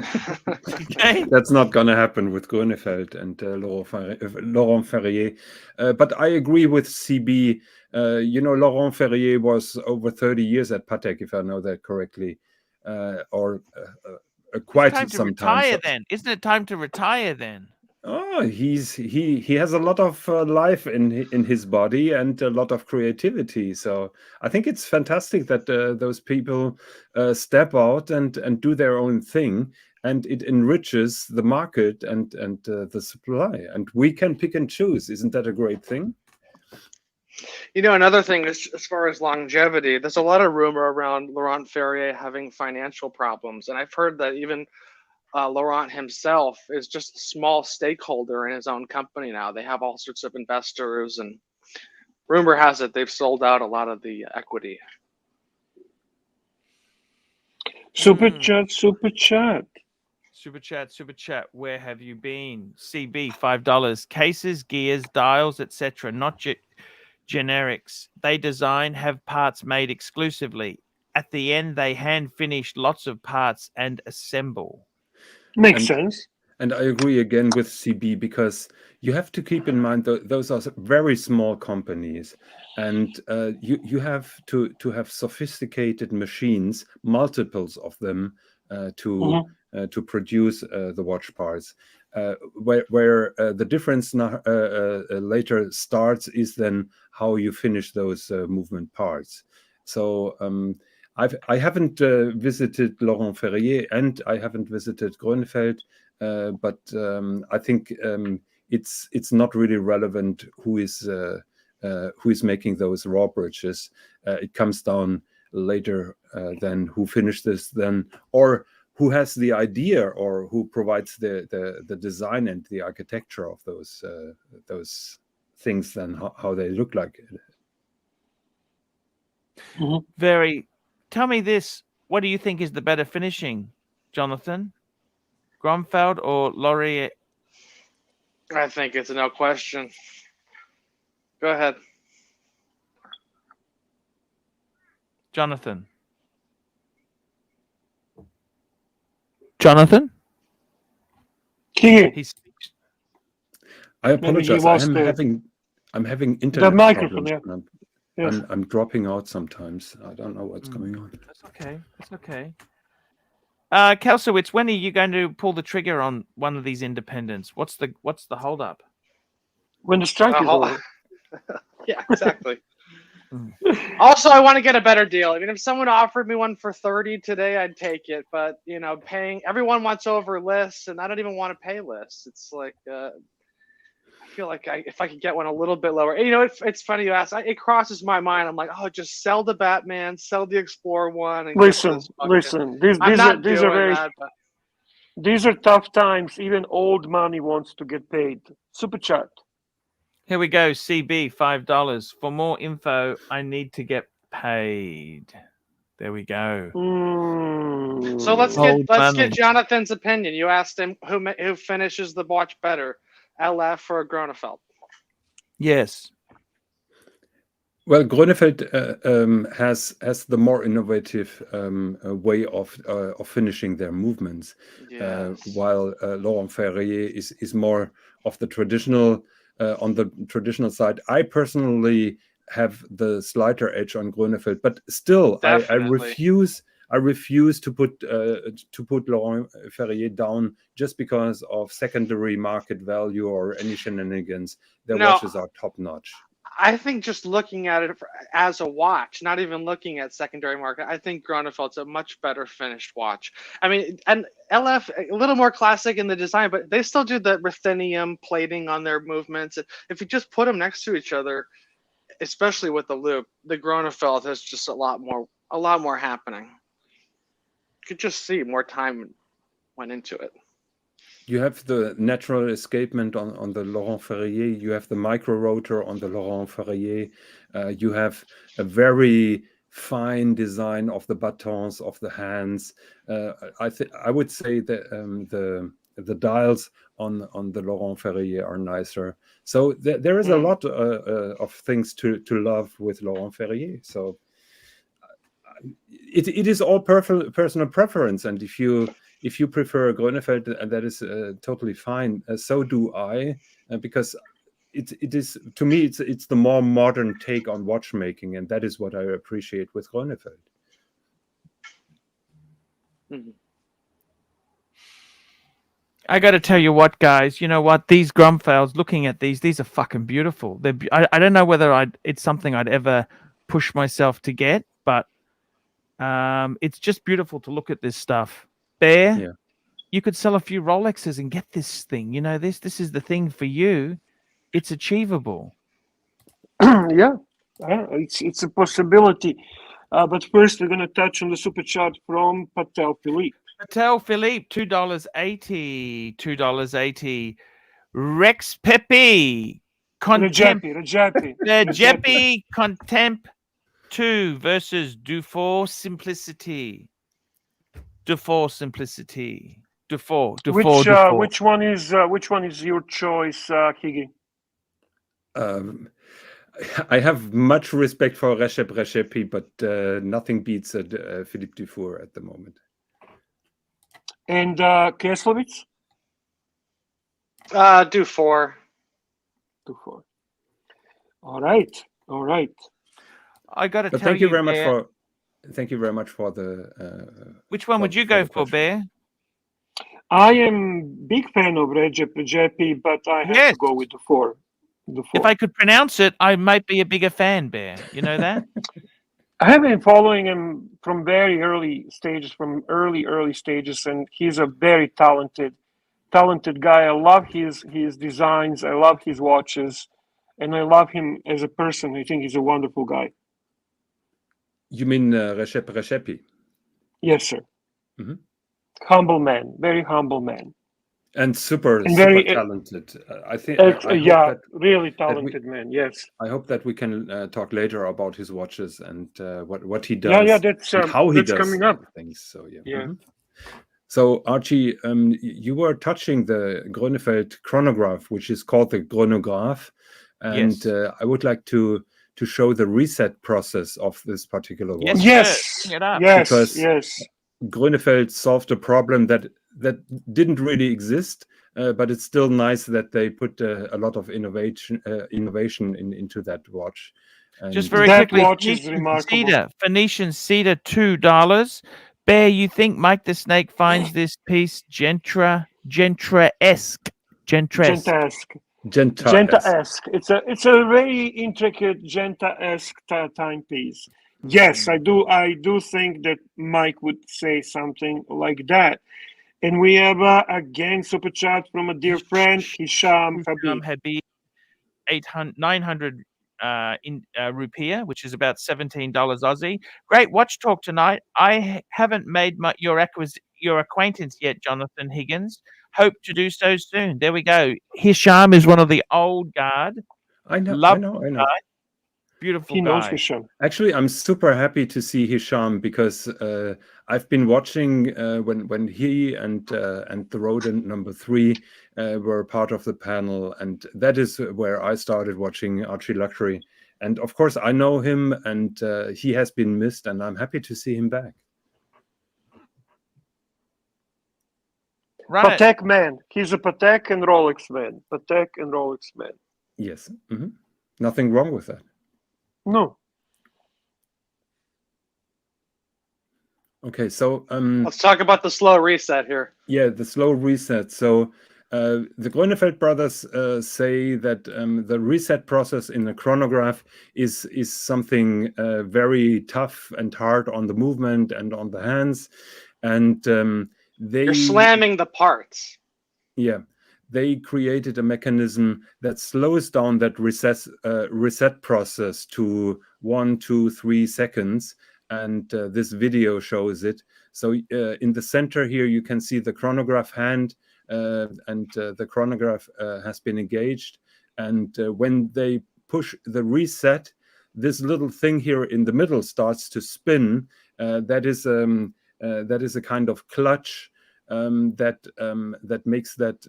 [SPEAKER 1] Okay.
[SPEAKER 5] That's not going to happen with Grönefeld and Laurent Ferrier. But I agree with CB. Laurent Ferrier was over 30 years at Patek, if I know that correctly, quite some time.
[SPEAKER 1] Then isn't it time to retire then?
[SPEAKER 5] Oh, he has a lot of life in his body and a lot of creativity. So I think it's fantastic that those people step out and do their own thing, and it enriches the market and the supply. And we can pick and choose. Isn't that a great thing?
[SPEAKER 6] Another thing is, as far as longevity, there's a lot of rumor around Laurent Ferrier having financial problems, and I've heard that even Laurent himself is just a small stakeholder in his own company now. They have all sorts of investors, and rumor has it they've sold out a lot of the equity.
[SPEAKER 4] Super chat.
[SPEAKER 1] Where have you been? CB, $5. Cases, gears, dials, etc. Not generics. They design, have parts made exclusively. At the end, they hand finish lots of parts and assemble.
[SPEAKER 4] Makes sense.
[SPEAKER 5] And I agree again with CB, because you have to keep in mind that those are very small companies, and you have to have sophisticated machines, multiples of them, to produce the watch parts. Where the difference later starts is then how you finish those movement parts. So I haven't visited Laurent Ferrier and I haven't visited Grönefeld, but I think it's not really relevant who is making those raw bridges. It comes down later than who finished this then, or who has the idea, or who provides the design and the architecture of those things, then how they look like.
[SPEAKER 1] Tell me this: what do you think is the better finishing, Jonathan? Grunfeld or Laurier?
[SPEAKER 6] I think it's a no question. Go ahead,
[SPEAKER 1] Jonathan.
[SPEAKER 4] Here.
[SPEAKER 5] I apologize. I'm having internet
[SPEAKER 4] the microphone.
[SPEAKER 5] problems.
[SPEAKER 4] Yeah. Yes.
[SPEAKER 5] I'm dropping out sometimes. I don't know what's going on.
[SPEAKER 1] That's okay. Kelsowitz, when are you going to pull the trigger on one of these independents? What's the holdup?
[SPEAKER 4] When the strike is over.
[SPEAKER 6] Yeah, exactly. Also, I want to get a better deal. I mean, if someone offered me one for 30 today, I'd take it. But everyone wants over lists, and I don't even want to pay lists. It's like I feel like if I could get one a little bit lower. It's funny you ask. It crosses my mind. I'm like, just sell the Batman, sell the Explorer one. And
[SPEAKER 4] listen. These are tough times. Even old money wants to get paid. Super chat.
[SPEAKER 1] Here we go. CB, $5. For more info, I need to get paid. There we go.
[SPEAKER 6] So let's get Jonathan's opinion. You asked him who finishes the watch better, LF or Grönefeld?
[SPEAKER 1] Yes.
[SPEAKER 5] Well, Grönefeld has the more innovative way of finishing their movements, while Laurent Ferrier is more of the traditional on the traditional side. I personally have the slighter edge on Grönefeld, but still, I refuse. I refuse to put Laurent Ferrier down just because of secondary market value or any shenanigans. Their watches are top notch.
[SPEAKER 6] I think just looking at it as a watch, not even looking at secondary market, I think Gronefeld's a much better finished watch. I mean, and LF, a little more classic in the design, but they still do the ruthenium plating on their movements. If you just put them next to each other, especially with the loop, the Grönefeld has just a lot more happening. You could just see more time went into it.
[SPEAKER 5] You have the natural escapement on the Laurent Ferrier. You have the micro rotor on the Laurent Ferrier. You have a very fine design of the buttons of the hands. I would say that the dials on the Laurent Ferrier are nicer. So there is a lot of things to love with Laurent Ferrier. So it is all personal preference, and if you prefer Grönefeld, that is totally fine. So do I, because it is, to me, it's the more modern take on watchmaking, and that is what I appreciate with Grönefeld.
[SPEAKER 1] I got to tell you what, guys. You know what? These Grunfelds, looking at these are fucking beautiful. I don't know whether it's something I'd ever push myself to get, but it's just beautiful to look at this stuff. Bear, you could sell a few Rolexes and get this thing. You know, this is the thing for you. It's achievable.
[SPEAKER 4] Yeah, it's a possibility. But first, we're going to touch on the super chat from Patek Philippe.
[SPEAKER 1] Patek Philippe, $2.80. $2.80. Rex Pepe. Regepi Contempt 2 versus Dufour Simplicity. Dufour Simplicity. Dufour.
[SPEAKER 4] Which one is your choice, Higgy?
[SPEAKER 5] I have much respect for Regepi, but nothing beats Philippe Dufour at the moment.
[SPEAKER 4] And Keslovitz?
[SPEAKER 6] Dufour.
[SPEAKER 4] All right.
[SPEAKER 1] I got to tell you,
[SPEAKER 5] thank you very much for the.
[SPEAKER 1] Which one would you go for, Bear?
[SPEAKER 4] I am big fan of Regepi, but I have to go with Dufour.
[SPEAKER 1] If I could pronounce it, I might be a bigger fan, Bear. You know that?
[SPEAKER 4] I have been following him from very early stages, and he's a very talented guy. I love his designs. I love his watches, and I love him as a person. I think he's a wonderful guy.
[SPEAKER 5] You mean Regepi?
[SPEAKER 4] Yes, sir.
[SPEAKER 5] Mm-hmm.
[SPEAKER 4] Humble man, very humble man.
[SPEAKER 5] And super
[SPEAKER 4] very
[SPEAKER 5] talented. I think.
[SPEAKER 4] Really talented man. Yes.
[SPEAKER 5] I hope that we can talk later about his watches and what he does.
[SPEAKER 4] Yeah, that's
[SPEAKER 5] how he does
[SPEAKER 4] coming up.
[SPEAKER 5] Things. So yeah.
[SPEAKER 4] Mm-hmm.
[SPEAKER 5] So Archie, you were touching the Grönefeld chronograph, which is called the chronograph, and I would like to show the reset process of this particular watch.
[SPEAKER 4] Yes. Yes.
[SPEAKER 5] Grönefeld solved a problem that didn't really exist, but it's still nice that they put a lot of innovation into that watch. And
[SPEAKER 1] just very
[SPEAKER 4] that
[SPEAKER 1] quickly,
[SPEAKER 4] watch is remarkable.
[SPEAKER 1] Phoenician Cedar, $2. Bear, you think Mike the Snake finds this piece Genta-esque?
[SPEAKER 4] It's a very intricate Genta-esque timepiece. Yes, I do think that Mike would say something like that. And we have again super chat from a dear friend, Hisham Habib.
[SPEAKER 1] 900 rupiah, which is about $17 Aussie. Great watch talk tonight. I haven't made your acquaintance yet, Jonathan Higgins. Hope to do so soon. There we go. Hisham is one of the old guard.
[SPEAKER 5] I know.
[SPEAKER 1] Beautiful
[SPEAKER 4] he knows
[SPEAKER 1] guy.
[SPEAKER 4] Hisham.
[SPEAKER 5] Actually, I'm super happy to see Hisham because I've been watching when he and the Rodent number 3 were part of the panel, and that is where I started watching ArchieLuxury. And of course, I know him, and he has been missed, and I'm happy to see him back.
[SPEAKER 1] Run it.
[SPEAKER 4] Patek man. He's a Patek and Rolex man. Patek and Rolex man.
[SPEAKER 5] Yes. Nothing wrong with that.
[SPEAKER 4] No.
[SPEAKER 5] Okay, so
[SPEAKER 6] Let's talk about the slow reset here.
[SPEAKER 5] yeah, the slow reset. So the Grönefeld brothers say that the reset process in a chronograph is something very tough and hard on the movement and on the hands, and
[SPEAKER 6] You're slamming the parts.
[SPEAKER 5] Yeah, they created a mechanism that slows down that reset process to 1, 2, 3 seconds. And this video shows it. So in the center here, you can see the chronograph hand, and the chronograph has been engaged. And when they push the reset, this little thing here in the middle starts to spin. That is a kind of clutch that makes that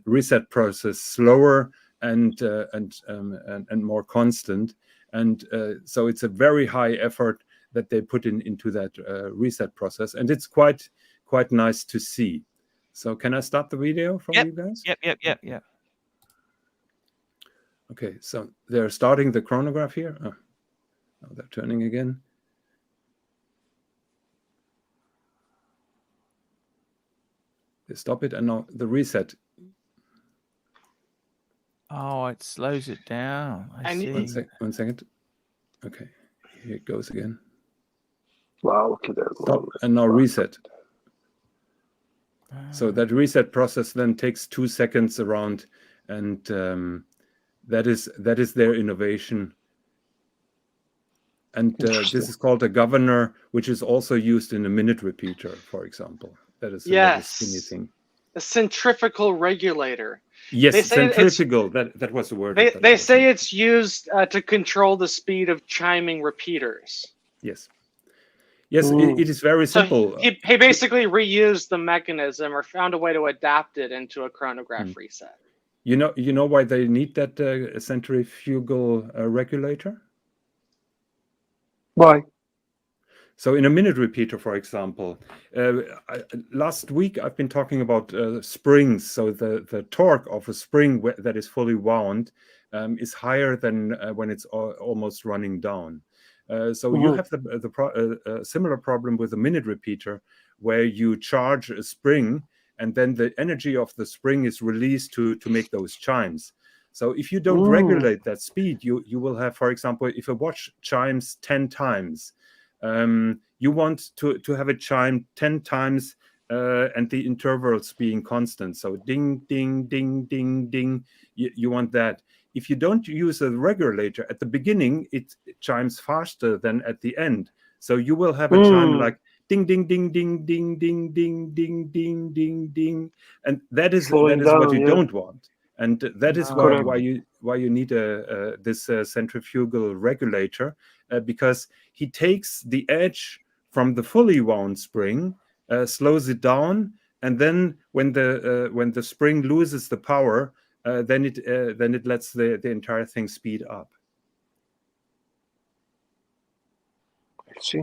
[SPEAKER 5] reset process slower and more constant. And so it's a very high effort that they put into that reset process, and it's quite nice to see. So can I stop the video from you guys?
[SPEAKER 1] Yep.
[SPEAKER 5] Okay, so they're starting the chronograph here. Oh, now they're turning again. They stop it, and now the reset.
[SPEAKER 1] Oh, it slows it down. I see.
[SPEAKER 5] 1 second. Okay, here it goes again.
[SPEAKER 4] Wow, okay, there.
[SPEAKER 5] Stop, and now reset. So that reset process then takes 2 seconds around, and that is their innovation. And this is called a governor, which is also used in a minute repeater, for example. That is a skinny thing.
[SPEAKER 6] A centrifugal regulator.
[SPEAKER 5] Yes, centrifugal. That was the word.
[SPEAKER 6] They say it's used to control the speed of chiming repeaters.
[SPEAKER 5] Yes. Yes, it is very simple.
[SPEAKER 6] So he basically reused the mechanism or found a way to adapt it into a chronograph reset.
[SPEAKER 5] You know why they need that centrifugal regulator?
[SPEAKER 4] Why?
[SPEAKER 5] So in a minute repeater, for example, last week I've been talking about springs. So the torque of a spring that is fully wound is higher than when it's almost running down. So you have the similar problem with a minute repeater, where you charge a spring and then the energy of the spring is released to make those chimes. So if you don't regulate that speed, you will have, for example, if a watch chimes 10 times, you want to have it chime 10 times and the intervals being constant. So ding, ding, ding, ding, ding. You want that. If you don't use a regulator at the beginning, it chimes faster than at the end. So you will have a chime like ding, ding, ding, ding, ding, ding, ding, ding, ding, ding, ding. And that is what you don't want. And that is why you need this centrifugal regulator, because he takes the edge from the fully wound spring, slows it down, and then when the spring loses the power, then it lets the entire thing speed up.
[SPEAKER 4] I see.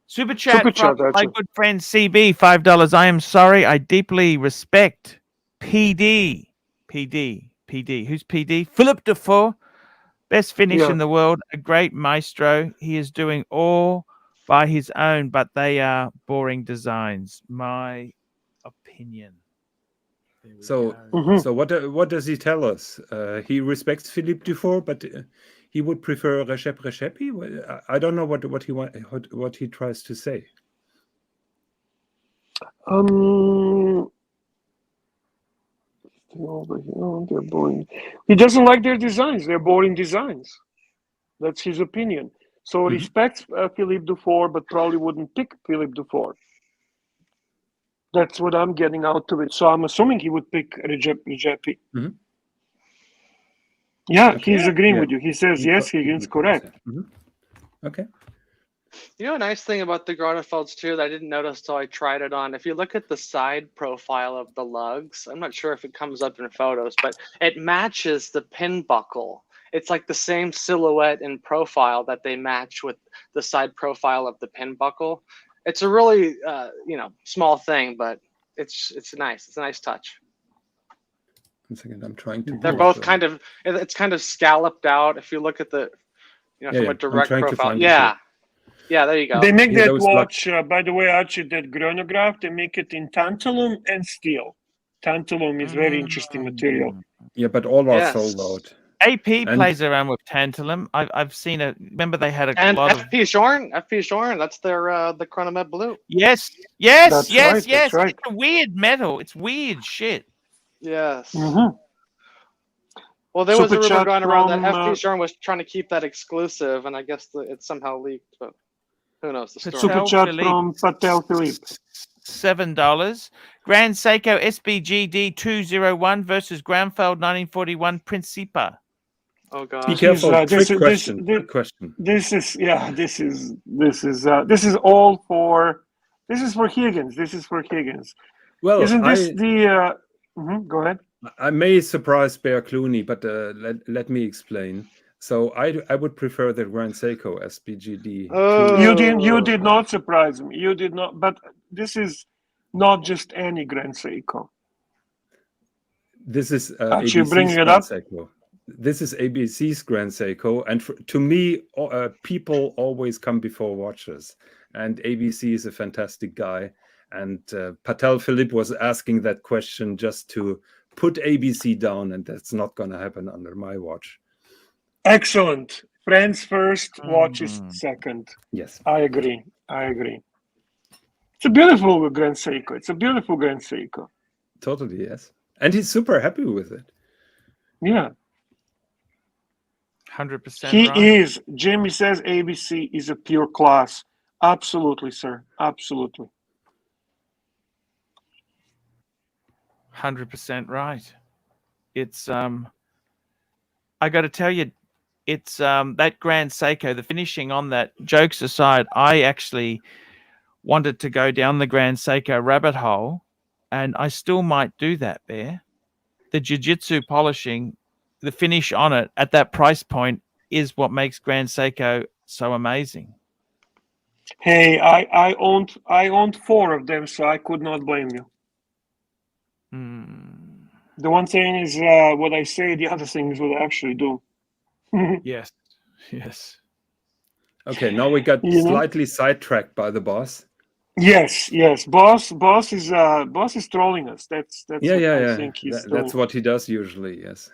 [SPEAKER 1] Super chat from my good friend CB, $5. I am sorry. I deeply respect PD. Who's PD? Philippe Dufour, best finish in the world, a great maestro. He is doing all by his own, but they are boring designs. My opinion.
[SPEAKER 5] So what does he tell us? He respects Philippe Dufour, but he would prefer Recepi. I don't know what he tries to say.
[SPEAKER 4] They're boring. He doesn't like their designs. They're boring designs. That's his opinion. So respects Philippe Dufour, but probably wouldn't pick Philippe Dufour. That's what I'm getting out of it. So I'm assuming he would pick Recepi. Yeah, he's agreeing with you. He says yes, Higgins, correct.
[SPEAKER 5] Okay.
[SPEAKER 6] You know, a nice thing about the Gronefelds too that I didn't notice till I tried it on. If you look at the side profile of the lugs, I'm not sure if it comes up in photos, but it matches the pin buckle. It's like the same silhouette and profile that they match with the side profile of the pin buckle. It's a really, small thing, but it's nice. It's a nice touch.
[SPEAKER 5] 1 second, I'm trying to.
[SPEAKER 6] They're both it's kind of scalloped out. If you look at the, from a direct profile. Yeah. Yeah, there you go.
[SPEAKER 4] They make that watch, by the way, Archie, that chronograph, they make it in tantalum and steel. Tantalum is very interesting material.
[SPEAKER 5] Yeah, but all are sold out.
[SPEAKER 1] AP plays around with tantalum. I've seen it. Remember they had a lot of
[SPEAKER 6] FP Shorn. That's their the Chronomet Blue.
[SPEAKER 1] Yes.
[SPEAKER 4] That's right.
[SPEAKER 1] It's a weird metal. It's weird shit.
[SPEAKER 6] Yes.
[SPEAKER 4] Mm-hmm.
[SPEAKER 6] Well, there was a rumor going around that FP Shorn was trying to keep that exclusive, and I guess it somehow leaked. But who knows the story?
[SPEAKER 4] Super chat from Patek Philippe.
[SPEAKER 1] $7. Grand Seiko SBGD 201 versus Grönefeld 1941 Principa.
[SPEAKER 6] Oh God!
[SPEAKER 5] Be careful. Question.
[SPEAKER 4] This is all for. This is for Higgins.
[SPEAKER 5] Well,
[SPEAKER 4] isn't this the? Go ahead.
[SPEAKER 5] I may surprise Bear Clooney, but let me explain. So I would prefer the Grand Seiko SBGD.
[SPEAKER 4] You did not surprise me. You did not. But this is not just any Grand Seiko.
[SPEAKER 5] This is
[SPEAKER 4] Actually, bringing it up.
[SPEAKER 5] Seiko. This is ABC's Grand Seiko, and to me, people always come before watches. And ABC is a fantastic guy. And Patek Philippe was asking that question just to put ABC down, and that's not going to happen under my watch.
[SPEAKER 4] Excellent. Friends first, watches second.
[SPEAKER 5] Yes.
[SPEAKER 4] I agree. It's a beautiful Grand Seiko.
[SPEAKER 5] Totally, yes. And he's super happy with it.
[SPEAKER 4] Yeah.
[SPEAKER 1] 100%
[SPEAKER 4] He
[SPEAKER 1] right.
[SPEAKER 4] is. Jimmy says ABC is a pure class. Absolutely, sir. Absolutely.
[SPEAKER 1] 100% right. It's I got to tell you, it's that Grand Seiko, the finishing on that. Jokes aside, I actually wanted to go down the Grand Seiko rabbit hole, and I still might do that, Bear. The jiu-jitsu polishing, the finish on it at that price point is what makes Grand Seiko so amazing.
[SPEAKER 4] Hey, I owned 4 of them, so I could not blame you. The one thing is what I say, the other thing is what I actually do.
[SPEAKER 1] Yes.
[SPEAKER 5] Okay, now we got slightly sidetracked by the boss.
[SPEAKER 4] Yes. Boss is trolling us. That's what I think he's doing.
[SPEAKER 5] That's what he does usually. Yes.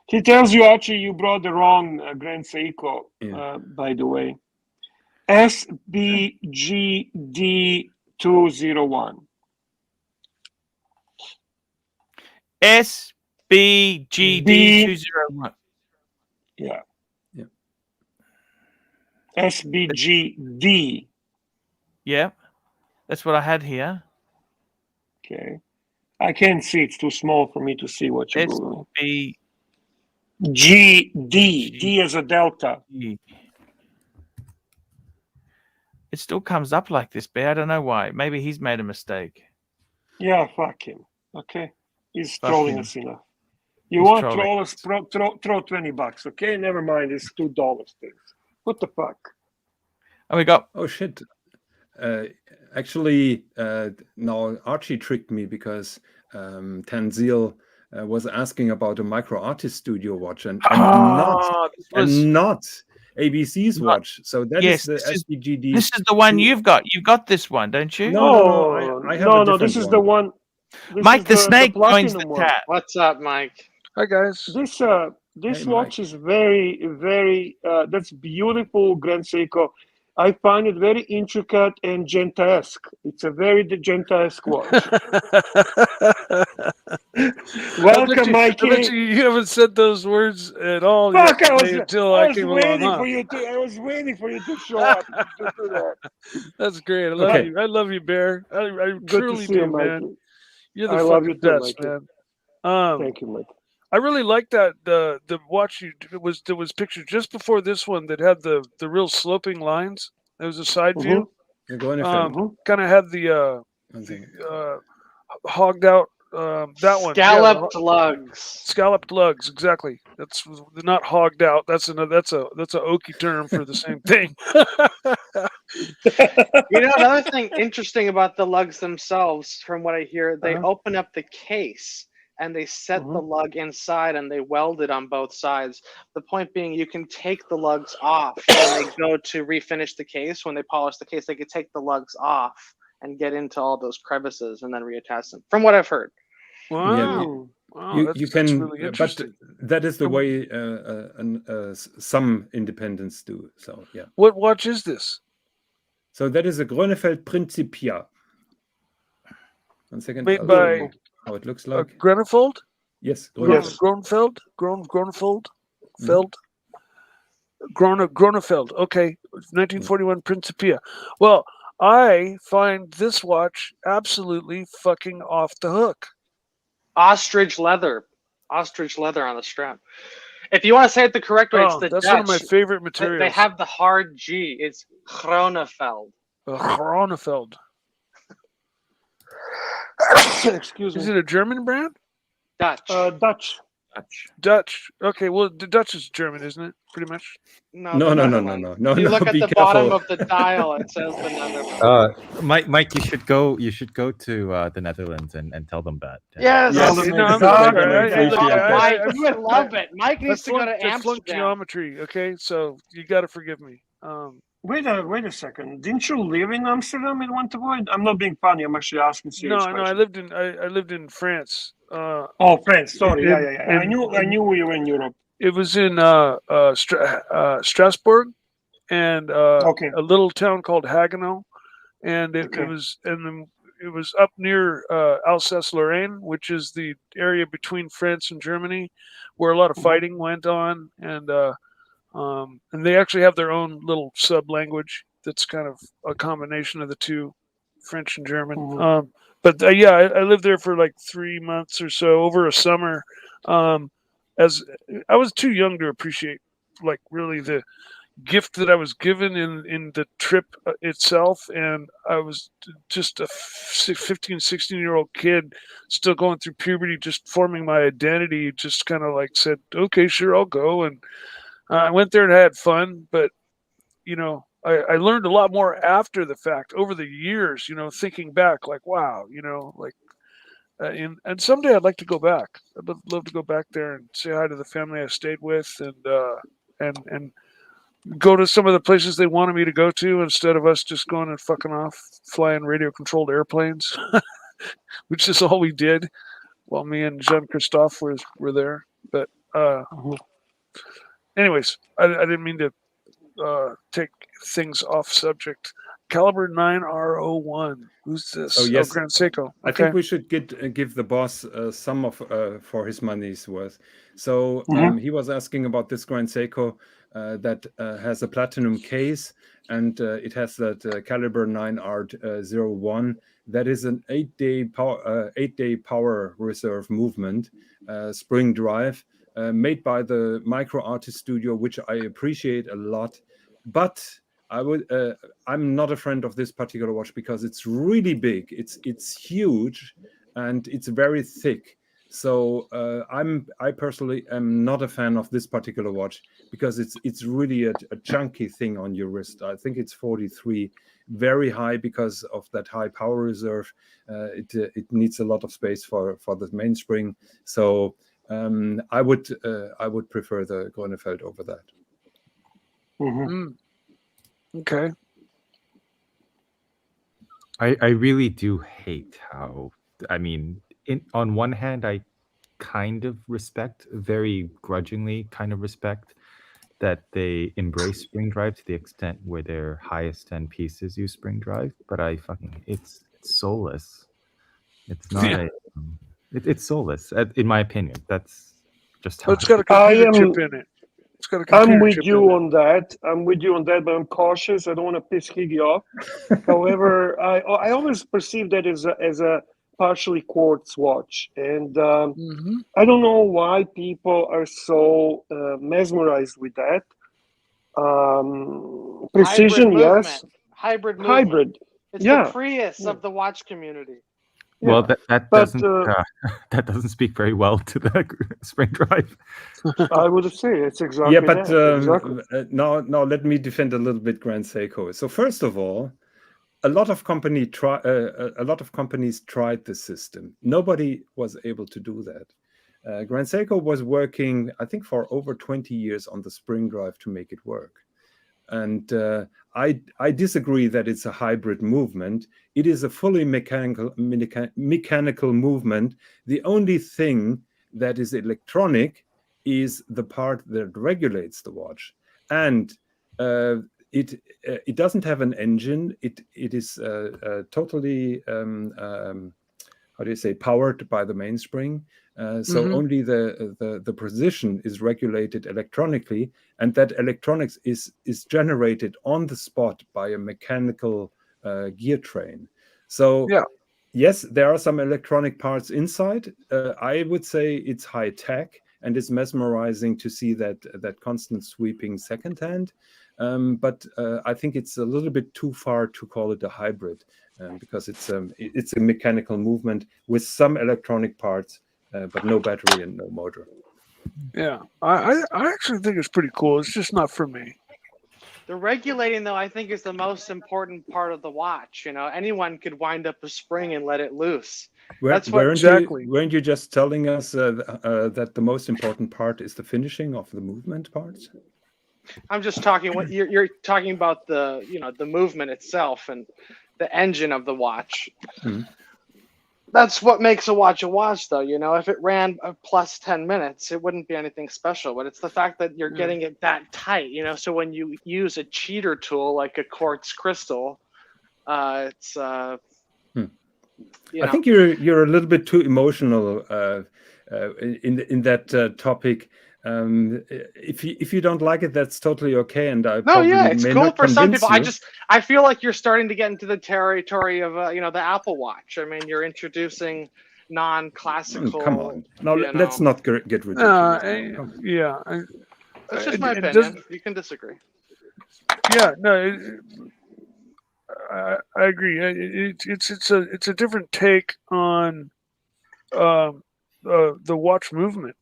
[SPEAKER 4] He tells you, Archie, you brought the wrong Grand Seiko. By the way, SBGD 201.
[SPEAKER 1] SBGD 201.
[SPEAKER 4] Yeah. SBGD.
[SPEAKER 1] Yeah, that's what I had here.
[SPEAKER 4] Okay. I can't see. It's too small for me to see what you're doing. GD. D as a delta.
[SPEAKER 1] It still comes up like this, Bear. I don't know why. Maybe he's made a mistake.
[SPEAKER 4] Yeah, fuck him. Okay. He's trolling us enough. You want to troll us? Throw $20, okay? Never mind. It's $2 things. What the fuck?
[SPEAKER 1] And we got.
[SPEAKER 5] Oh shit! Actually, now Archie tricked me because Tanzil was asking about a micro artist studio watch and not ABC's watch. So that is the SBGD.
[SPEAKER 1] This is the one you've got. You've got this one, don't you?
[SPEAKER 5] No. I have
[SPEAKER 4] no. This is
[SPEAKER 5] one.
[SPEAKER 4] the one.
[SPEAKER 1] Mike the Snake joins the chat.
[SPEAKER 6] What's up, Mike?
[SPEAKER 9] Hi guys.
[SPEAKER 4] This watch is very, very. That's beautiful, Grand Seiko. I find it very intricate and gentesque. It's a very gentesque watch. Welcome, Mikey.
[SPEAKER 9] I bet you haven't said those words at all
[SPEAKER 4] Fuck,
[SPEAKER 9] until I came along.
[SPEAKER 4] I was waiting for you to show up to do that.
[SPEAKER 9] That's great. I love you, Bear. I truly do, man. You're the fucking best, man.
[SPEAKER 4] Thank you, Mike.
[SPEAKER 9] I really like that the watch there was pictured just before this one that had the real sloping lines. There was a side view.
[SPEAKER 5] The Grönefeld.
[SPEAKER 9] Kind of had the hogged out that one.
[SPEAKER 6] Scalloped lugs.
[SPEAKER 9] Scalloped lugs, exactly. That's not hogged out. That's an Okie term for the same thing.
[SPEAKER 6] You know, another thing interesting about the lugs themselves, from what I hear, they open up the case and they set the lug inside and they weld it on both sides. The point being, you can take the lugs off when they go to refinish the case. When they polish the case, they could take the lugs off and get into all those crevices and then reattach them, from what I've heard.
[SPEAKER 9] Wow.
[SPEAKER 5] You can,
[SPEAKER 9] really
[SPEAKER 5] but that is the way some independents do. So yeah.
[SPEAKER 9] What watch is this?
[SPEAKER 5] So that is a Grönefeld Principia. 1 second.
[SPEAKER 9] Made
[SPEAKER 5] I'll
[SPEAKER 9] by
[SPEAKER 5] show you how it looks like.
[SPEAKER 9] Grönefeld?
[SPEAKER 5] Yes.
[SPEAKER 9] Grunfeld? Grunfeld? Feld? Grönefeld. Okay. 1941 Principia. Well, I find this watch absolutely fucking off the hook.
[SPEAKER 6] Ostrich leather on the strap. If you want to say it the correct way, it's the
[SPEAKER 9] that's
[SPEAKER 6] Dutch.
[SPEAKER 9] one of my favorite materials.
[SPEAKER 6] They have the hard G. It's Grönefeld.
[SPEAKER 9] Grönefeld.
[SPEAKER 4] Excuse me.
[SPEAKER 9] Is it a German brand?
[SPEAKER 6] Dutch.
[SPEAKER 9] Dutch. Okay, well, the Dutch is German, isn't it? Pretty much.
[SPEAKER 5] No. You
[SPEAKER 6] look at
[SPEAKER 5] be
[SPEAKER 6] the
[SPEAKER 5] careful.
[SPEAKER 6] bottom of the dial. It says the Netherlands.
[SPEAKER 2] Mike, you should go to the Netherlands and tell them that.
[SPEAKER 6] Yes. Mike, you would love it. Mike needs to go to Amsterdam.
[SPEAKER 9] Geometry. Okay, so you got to forgive me.
[SPEAKER 4] Wait a second. Didn't you live in Amsterdam at one point? I'm not being funny. I'm actually asking serious
[SPEAKER 9] No, I lived in France.
[SPEAKER 4] France. Sorry. I knew we were in Europe.
[SPEAKER 9] It was in Strasbourg and a little town called Haguenau, and it was up near Alsace-Lorraine, which is the area between France and Germany, where a lot of fighting went on, and they actually have their own little sub-language that's kind of a combination of the two, French and German. But I lived there for like 3 months or so over a summer. As I was too young to appreciate like really the gift that I was given in the trip itself, and I was just a 15, 16-year-old kid still going through puberty, just forming my identity. Just kind of like said, okay, sure, I'll go, and I went there and had fun. But I learned a lot more after the fact, over the years, thinking back, like, wow, and someday I'd like to go back. I'd love to go back there and say hi to the family I stayed with, and go to some of the places they wanted me to go to instead of us just going and fucking off flying radio-controlled airplanes, which is all we did while me and Jean-Christophe were there. But anyways, I didn't mean to take things off subject. Caliber 9R01. Who's this?
[SPEAKER 5] Oh, yes.
[SPEAKER 9] Grand Seiko.
[SPEAKER 5] I think we should give the boss some of for his money's worth. So he was asking about this Grand Seiko that has a platinum case, and it has that Caliber 9R01. That is an 8-day power reserve movement, spring drive, made by the Micro Artist Studio, which I appreciate a lot. But I'm not a friend of this particular watch because it's really big. It's huge, and it's very thick. So I personally am not a fan of this particular watch because it's really a chunky thing on your wrist. I think it's 43, very high because of that high power reserve. It needs a lot of space for the mainspring. So I would prefer the Grönefeld over that.
[SPEAKER 9] Okay.
[SPEAKER 2] I really do hate how, I mean, on one hand, I kind of respect, very grudgingly kind of respect, that they embrace spring drive to the extent where their highest end pieces use spring drive, but it's soulless. It's not it's soulless, in my opinion. That's just how
[SPEAKER 9] it's got a computer chip in it.
[SPEAKER 4] I'm with you on that. But I'm cautious. I don't want to piss Higgy off. However, I always perceive that as a partially quartz watch, and I don't know why people are so mesmerized with that. Precision, yes.
[SPEAKER 6] Hybrid movement.
[SPEAKER 4] Hybrid.
[SPEAKER 6] It's
[SPEAKER 4] Yeah.
[SPEAKER 6] the Prius of the watch community.
[SPEAKER 2] Well,
[SPEAKER 4] Yeah.
[SPEAKER 2] that
[SPEAKER 4] But,
[SPEAKER 2] doesn't that doesn't speak very well to the spring drive.
[SPEAKER 4] I would say it's exactly
[SPEAKER 5] Yeah, but
[SPEAKER 4] that. Exactly.
[SPEAKER 5] now let me defend a little bit Grand Seiko. So first of all, a lot of companies tried the system. Nobody was able to do that. Grand Seiko was working, I think, for over 20 years on the spring drive to make it work. And I disagree that it's a hybrid movement. It is a fully mechanical movement. The only thing that is electronic is the part that regulates the watch, and it doesn't have an engine. It is totally how do you say, powered by the mainspring. So only the position is regulated electronically, and that electronics is generated on the spot by a mechanical gear train. So yes, there are some electronic parts inside. I would say it's high tech, and it's mesmerizing to see that constant sweeping second hand. But I think it's a little bit too far to call it a hybrid, because it's a mechanical movement with some electronic parts, but no battery and no motor.
[SPEAKER 9] Yeah, I actually think it's pretty cool. It's just not for me.
[SPEAKER 6] The regulating, though, I think is the most important part of the watch. You know, anyone could wind up a spring and let it loose. That's what
[SPEAKER 5] Weren't you just telling us that the most important part is the finishing of the movement parts?
[SPEAKER 6] I'm just talking what you're talking about, the the movement itself and the engine of the watch. That's what makes a watch, though. You know, if it ran plus 10 minutes, it wouldn't be anything special. But it's the fact that you're getting it that tight. You know, so when you use a cheater tool like a quartz crystal, it's.
[SPEAKER 5] I think you're a little bit too emotional in that topic. If you don't like it, that's totally okay, and I
[SPEAKER 6] it's cool for some people. I feel like you're starting to get into the territory of the Apple Watch. I mean, you're introducing non-classical.
[SPEAKER 5] Come on, now let's not get ridiculous.
[SPEAKER 6] That's just my opinion. You can disagree.
[SPEAKER 9] Yeah, no, I agree. It's a different take on the watch movement.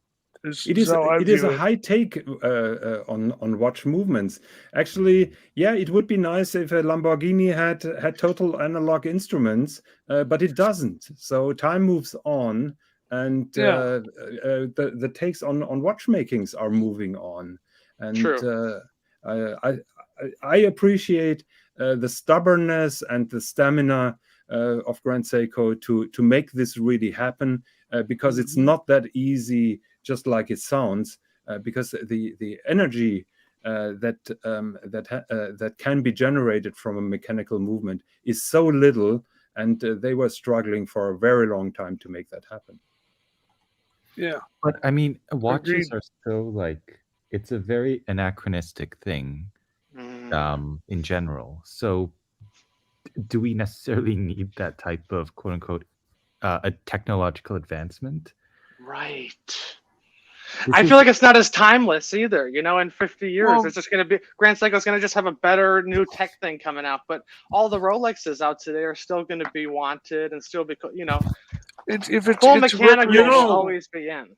[SPEAKER 5] It is a high take on watch movements. Actually, yeah, it would be nice if a Lamborghini had total analog instruments, but it doesn't. So time moves on, and the takes on watchmakings are moving on. And
[SPEAKER 6] True.
[SPEAKER 5] I appreciate the stubbornness and the stamina of Grand Seiko to make this really happen, because it's not that easy, just like it sounds, because the energy that can be generated from a mechanical movement is so little, and they were struggling for a very long time to make that happen.
[SPEAKER 9] Yeah,
[SPEAKER 2] but I mean, watches are still like, it's a very anachronistic thing, in general. So, do we necessarily need that type of quote unquote a technological advancement?
[SPEAKER 6] Right. I feel like it's not as timeless either. You know, in 50 years, it's just going to be Grand Seiko's going to just have a better new tech thing coming out. But all the Rolexes out today are still going to be wanted and still be, full mechanical will always be in.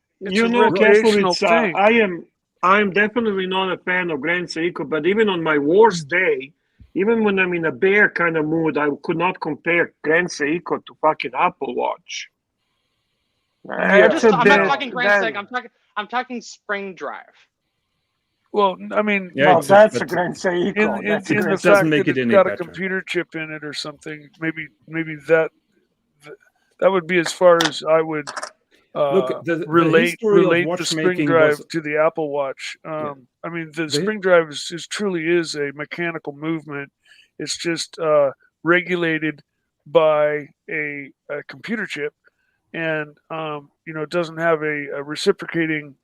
[SPEAKER 4] I'm definitely not a fan of Grand Seiko, but even on my worst day, even when I'm in a bear kind of mood, I could not compare Grand Seiko to fucking Apple Watch.
[SPEAKER 6] I'm not talking Grand Seiko. I'm talking spring drive.
[SPEAKER 9] Well, I mean,
[SPEAKER 4] that's a Grand Seiko.
[SPEAKER 9] In the fact that it's got a computer chip in it or something, maybe that would be as far as I would relate the spring drive to the Apple Watch. I mean, the spring drive truly is a mechanical movement. It's just regulated by a computer chip, and it doesn't have a reciprocating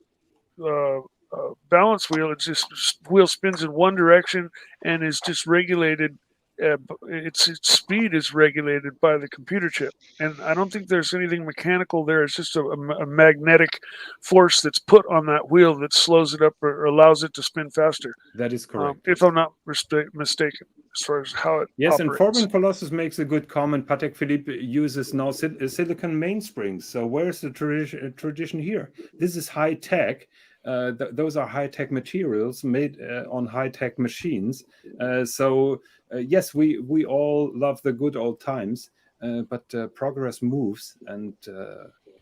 [SPEAKER 9] balance wheel. It's just wheel spins in one direction and is just regulated its speed is regulated by the computer chip, and I don't think there's anything mechanical there. It's just a magnetic force that's put on that wheel that slows it up or allows it to spin faster.
[SPEAKER 5] That is correct.
[SPEAKER 9] If I'm not mistaken, as far as how it
[SPEAKER 5] yes,
[SPEAKER 9] operates.
[SPEAKER 5] and Forbin Colossus makes a good comment. Patek Philippe uses now silicon mainsprings. So where's the tradition here? This is high tech. Those are high-tech materials made on high-tech machines. Yes, we all love the good old times, but progress moves. And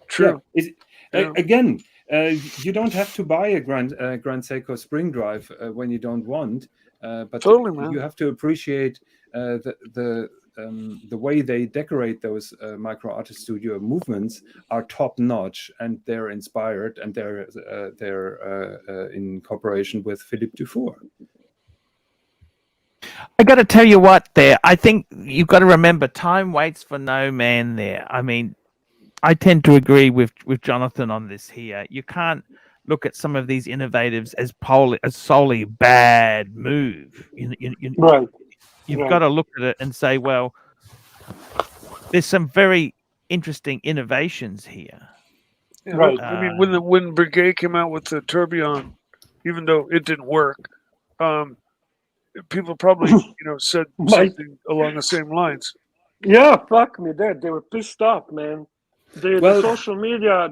[SPEAKER 9] true.
[SPEAKER 5] Yeah, again, you don't have to buy a Grand Seiko spring drive when you don't want, but
[SPEAKER 9] totally, man.
[SPEAKER 5] You have to appreciate the way they decorate those micro artist studio movements are top notch, and they're inspired, and they're in cooperation with Philippe Dufour.
[SPEAKER 1] I got to tell you what, there. I think you've got to remember, time waits for no man. There. I mean, I tend to agree with Jonathan on this here. You can't look at some of these innovatives as solely bad move.
[SPEAKER 4] Right.
[SPEAKER 1] You've got to look at it and say, well, there's some very interesting innovations here.
[SPEAKER 9] Yeah, right. I mean, when Breguet came out with the tourbillon, even though it didn't work, people probably said something along the same lines.
[SPEAKER 4] Yeah, fuck me, they were pissed off, man. The social media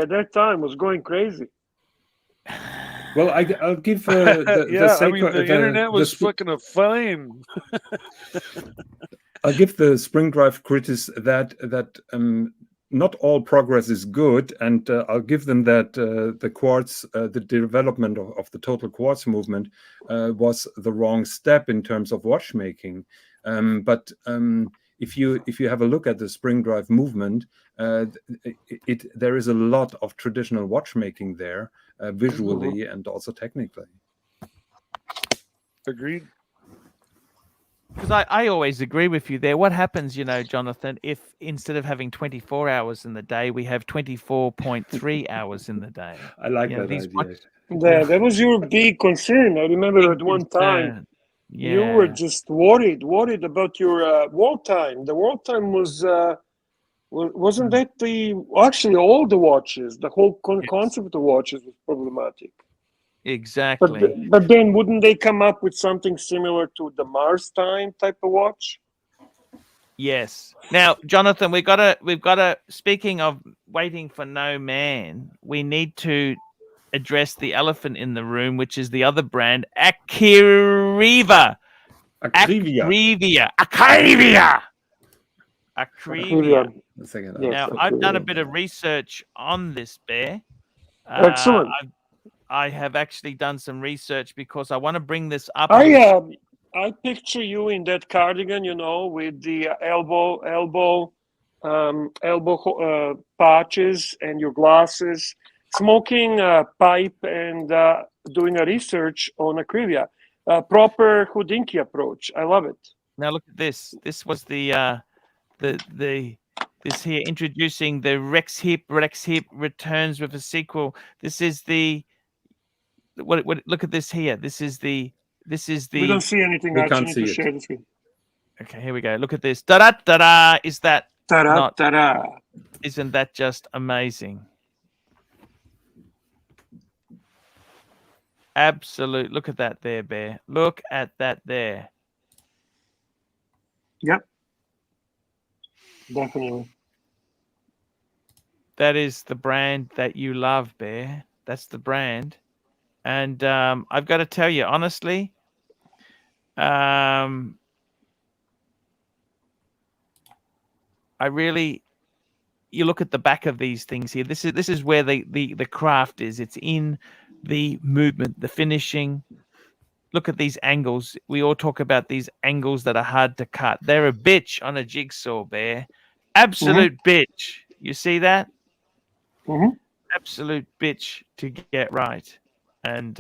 [SPEAKER 4] at that time was going crazy.
[SPEAKER 5] Well, I'll give the
[SPEAKER 9] I mean, the internet was fucking aflame.
[SPEAKER 5] I'll give the spring drive critics that not all progress is good, and I'll give them that the quartz, the development of the total quartz movement was the wrong step in terms of watchmaking. But if you have a look at the spring drive movement, there is a lot of traditional watchmaking there, visually and also technically.
[SPEAKER 9] Agreed.
[SPEAKER 1] Because I always agree with you there. What happens, Jonathan, if instead of having 24 hours in the day, we have 24.3 hours in the day?
[SPEAKER 5] I like that idea.
[SPEAKER 4] That was your big concern. I remember at one time you were just worried about your world time. The world time wasn't that actually all the watches, the whole concept of the watches was problematic.
[SPEAKER 1] Exactly.
[SPEAKER 4] But then wouldn't they come up with something similar to the Mars time type of watch?
[SPEAKER 1] Yes. Now, Jonathan, we've got to speaking of waiting for no man, we need to address the elephant in the room, which is the other brand, Acrivia. Now, I've done a bit of research on this bear.
[SPEAKER 4] Excellent.
[SPEAKER 1] I have actually done some research because I want to bring this up.
[SPEAKER 4] I picture you in that cardigan, with the elbow patches and your glasses, smoking a pipe and doing a research on Acrivia. Proper Houdinki approach. I love it.
[SPEAKER 1] Now look at this. This was this here introducing the Rex Hip returns with a sequel. This is the what look at this here. This is the
[SPEAKER 4] We don't see anything.
[SPEAKER 5] We can't see it.
[SPEAKER 4] Share the screen.
[SPEAKER 1] Okay, here we go. Look at this. Da da da. Is that
[SPEAKER 4] not?
[SPEAKER 1] Isn't that just amazing? Absolute. Look at that there, Bear. Look at that there.
[SPEAKER 4] Yep. Definitely.
[SPEAKER 1] That is the brand that you love, Bear. That's the brand. And I've got to tell you, honestly, you look at the back of these things here. This is where the craft is. It's in the movement, the finishing. Look at these angles. We all talk about these angles that are hard to cut. They're a bitch on a jigsaw, Bear. Absolute bitch. You see that? Absolute bitch to get right. And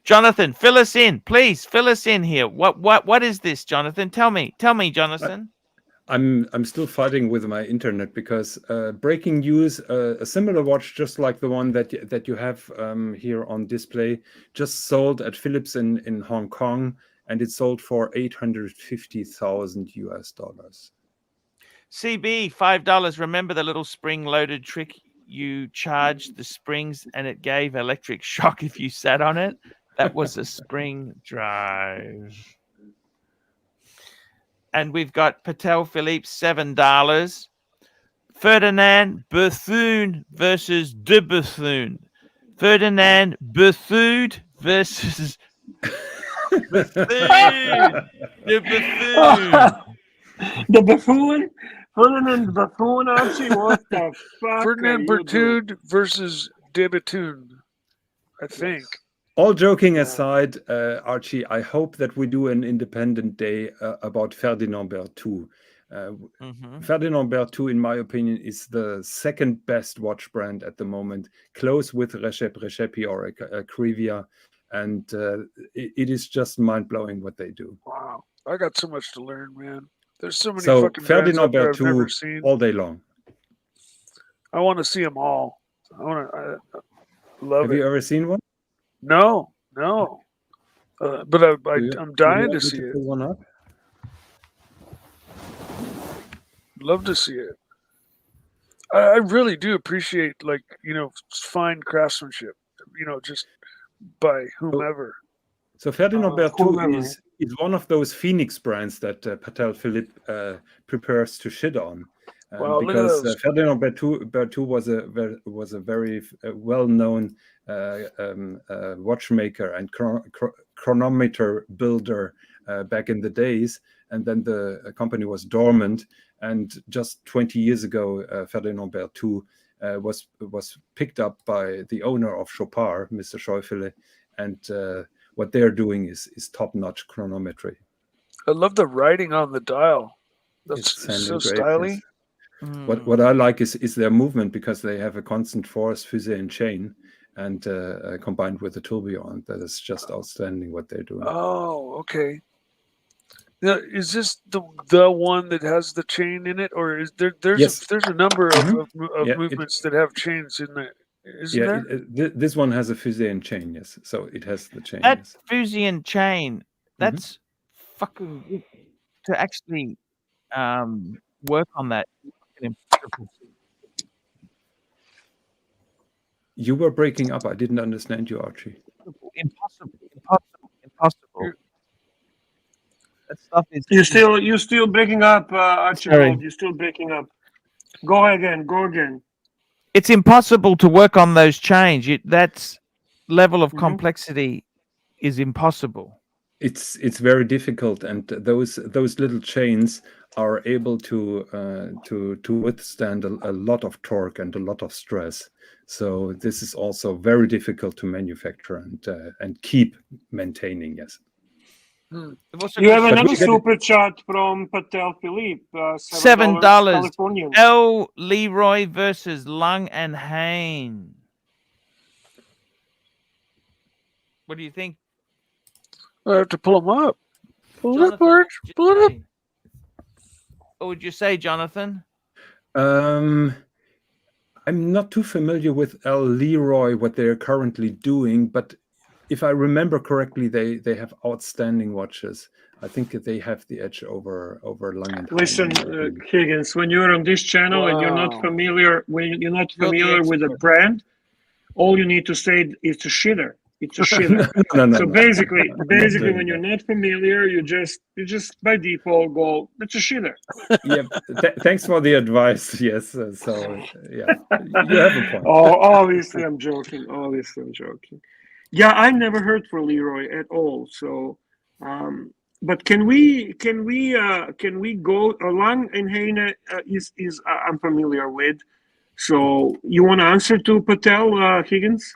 [SPEAKER 1] Jonathan, fill us in, please. Fill us in here. What is this, Jonathan? Tell me, Jonathan.
[SPEAKER 5] I'm still fighting with my internet because breaking news, a similar watch just like the one that you have here on display, just sold at Philips in Hong Kong, and it sold for $850,000.
[SPEAKER 1] CB, $5. Remember the little spring-loaded trick? You charged the springs and it gave electric shock if you sat on it. That was a spring drive. And we've got Patek Philippe, $7. Ferdinand Bethune versus de Bethune. Ferdinand Bethune versus Bethune. De Bethune.
[SPEAKER 4] The buffoon? Ferdinand Buffoon, Archie? What the fuck?
[SPEAKER 9] Ferdinand Bertude versus de Bethune, I think.
[SPEAKER 5] All joking aside, Archie, I hope that we do an independent day about Ferdinand Berthoud. Ferdinand Berthoud, in my opinion, is the second best watch brand at the moment, close with Recepi or Acrivia, and it is just mind-blowing what they do.
[SPEAKER 9] Wow, I got so much to learn, man. There's so many
[SPEAKER 5] So
[SPEAKER 9] fucking
[SPEAKER 5] Ferdinand
[SPEAKER 9] brands out there I've never
[SPEAKER 5] Berthoud
[SPEAKER 9] seen.
[SPEAKER 5] all day long.
[SPEAKER 9] I want to see them all. I love
[SPEAKER 5] Have
[SPEAKER 9] it.
[SPEAKER 5] you ever seen one?
[SPEAKER 9] No. But I'm dying to see it.
[SPEAKER 5] Pull one up?
[SPEAKER 9] Love to see it. I really do appreciate, like, fine craftsmanship, just by whomever.
[SPEAKER 5] So Ferdinand Berthoud is one of those Phoenix brands that Patek Philippe prepares to shit on.
[SPEAKER 9] Well,
[SPEAKER 5] because Ferdinand Berthoud was a very well-known watchmaker and chronometer builder back in the days, and then the company was dormant. And just 20 years ago, Ferdinand Berthoud was picked up by the owner of Chopard, Mr. Schäufele, and what they're doing is top-notch chronometry.
[SPEAKER 9] I love the writing on the dial. That's so stylish.
[SPEAKER 5] What I like is their movement, because they have a constant force, fusée and chain, and combined with the tourbillon, that is just outstanding what they're doing.
[SPEAKER 9] Oh, okay. Now, is this the one that has the chain in it, or is there's a number of movements that have chains in it? Isn't there?
[SPEAKER 5] This one has a fusée and chain, yes. So it has the chain.
[SPEAKER 1] That fusée and chain, that's fucking to actually work on that.
[SPEAKER 5] You were breaking up. I didn't understand you, Archie.
[SPEAKER 1] Impossible. That stuff is.
[SPEAKER 4] You're still breaking up, Archie. You're still breaking up. Go again.
[SPEAKER 1] It's impossible to work on those chains. That level of complexity is impossible.
[SPEAKER 5] It's very difficult, and those little chains are able to withstand a lot of torque and a lot of stress. So this is also very difficult to manufacture and keep maintaining. Yes.
[SPEAKER 4] You have another super chat from Patek Philippe.
[SPEAKER 1] $7. L. Leroy versus Lang and Hein. What do you think?
[SPEAKER 9] I have to pull them up. Pull it up, Arch. Pull it up.
[SPEAKER 1] What would you say, Jonathan?
[SPEAKER 5] I'm not too familiar with L. Leroy, what they're currently doing, but if I remember correctly, they have outstanding watches. I think that they have the edge over Lang and Hein.
[SPEAKER 4] Listen, Higgins, when you're on this channel and you're not familiar, with a brand, all you need to say is a shitter. It's a shitter. So basically, when you're not familiar, you just by default go, it's a shitter.
[SPEAKER 5] Yeah. Thanks for the advice. Yes. So yeah, you have a point.
[SPEAKER 4] Oh, obviously I'm joking. Yeah, I never heard for Leroy at all. So, but can we go? Lang and Heine is I'm familiar with. So you want to answer to Patel, Higgins?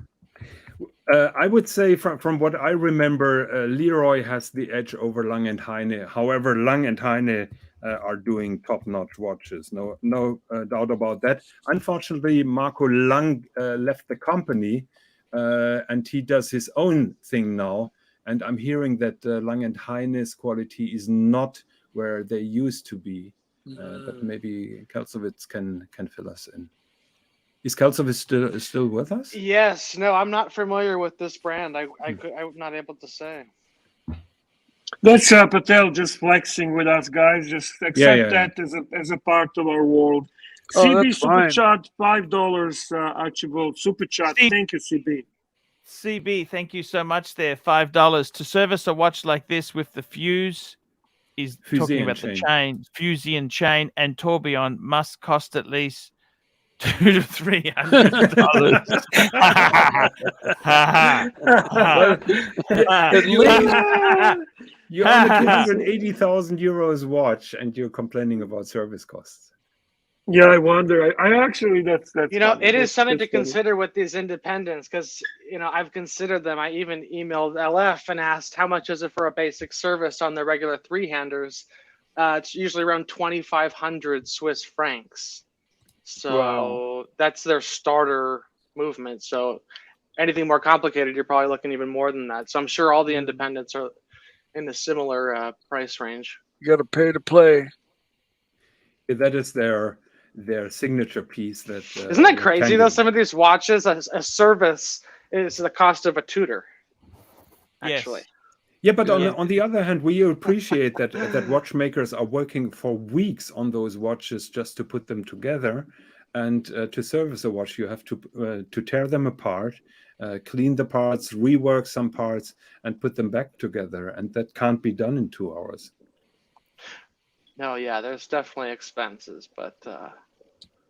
[SPEAKER 5] I would say from what I remember, Leroy has the edge over Lang and Heine. However, Lang and Heine are doing top-notch watches. No doubt about that. Unfortunately, Marco Lang left the company, and he does his own thing now. And I'm hearing that Lang and Heine's quality is not where they used to be. But maybe Kalsowitz can fill us in. Is Kalsowitz still with us?
[SPEAKER 6] Yes. No, I'm not familiar with this brand. I'm not able to say.
[SPEAKER 4] That's Patel just flexing with us, guys. Just accept that as a part of our world. CB super chat $5, Archibald super chat. Thank you, CB.
[SPEAKER 1] CB, thank you so much. There, $5 to service a watch like this with the fuse. Is talking about the chain, Fusian chain, and tourbillon must cost at least $200 to $300.
[SPEAKER 5] At least you own a 280,000 euros watch, and you're complaining about service costs.
[SPEAKER 4] Yeah, I wonder. I actually that's
[SPEAKER 6] you know, it is something to consider with these independents, because you know I've considered them. I even emailed LF and asked how much is it for a basic service on the regular three-handers. It's usually around 2,500 Swiss francs. So that's their starter movement. So anything more complicated, you're probably looking even more than that. So I'm sure all the independents are in a similar price range.
[SPEAKER 9] You got to pay to play.
[SPEAKER 5] That is their signature piece. That
[SPEAKER 6] isn't that crazy though? Some of these watches, a service is the cost of a tutor. Actually.
[SPEAKER 1] Yes.
[SPEAKER 5] Yeah, but on the other hand, we appreciate that watchmakers are working for weeks on those watches just to put them together, and to service a watch, you have to tear them apart, clean the parts, rework some parts, and put them back together, and that can't be done in 2 hours.
[SPEAKER 6] No, yeah, there's definitely expenses, but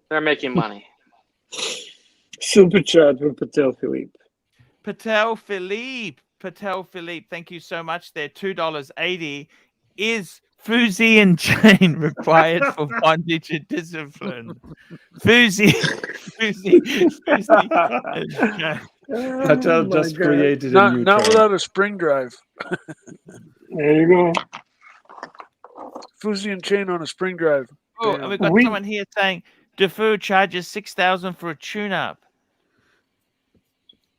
[SPEAKER 6] they're making money.
[SPEAKER 4] Super chat from Patel Philippe.
[SPEAKER 1] Patel Philippe, thank you so much. There, $2.80. Is Fusian chain required for bondage and discipline?
[SPEAKER 5] Patel just created a new
[SPEAKER 9] not
[SPEAKER 5] term.
[SPEAKER 9] without a spring drive.
[SPEAKER 4] There you go.
[SPEAKER 9] Fusian chain on a spring drive.
[SPEAKER 1] Oh, and we've got someone here saying Defoe charges $6,000 for a tune-up.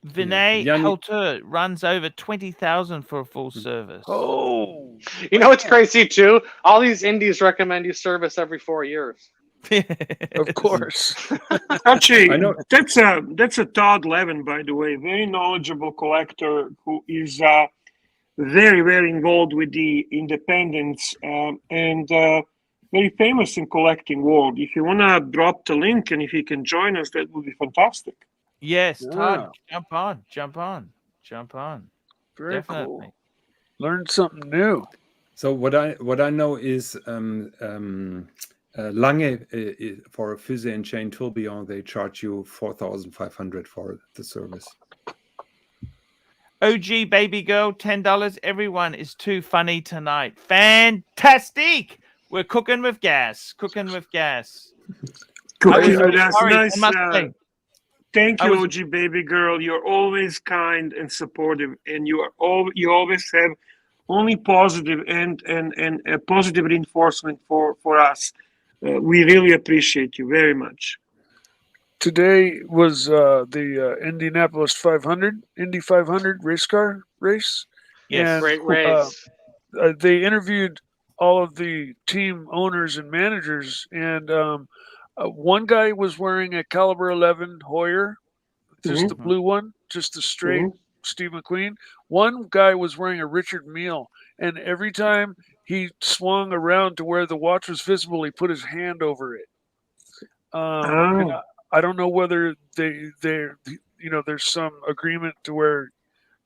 [SPEAKER 1] Vinay Halter runs over $20,000 for a full service.
[SPEAKER 6] Oh, you know what's crazy too? All these indies recommend you service every 4 years.
[SPEAKER 9] Of course.
[SPEAKER 4] Actually, I know that's a Todd Levin, by the way, very knowledgeable collector who is very, very involved with the independents and very famous in collecting world. If you want to drop the link and if he can join us, that would be fantastic.
[SPEAKER 1] Yes, Todd, jump on.
[SPEAKER 9] Very
[SPEAKER 1] Definitely.
[SPEAKER 9] cool. Learned something new.
[SPEAKER 5] So what I know is Lange for a Fusian chain tourbillon, they charge you 4,500 for the service.
[SPEAKER 1] OG baby girl, $10. Everyone is too funny tonight. Fantastic. We're cooking with gas.
[SPEAKER 4] Cooking with gas. Nice. Thank you, OG baby girl. You're always kind and supportive, and you always have only positive and a positive reinforcement for us. We really appreciate you very much.
[SPEAKER 9] Today was the Indianapolis 500, Indy 500 race car race.
[SPEAKER 6] Yes, and, great race.
[SPEAKER 9] They interviewed all of the team owners and managers, and one guy was wearing a caliber 11 Heuer, just the blue one, just the straight Steve McQueen. One guy was wearing a Richard Mille, and every time he swung around to where the watch was visible, he put his hand over it. I don't know whether they're there's some agreement to where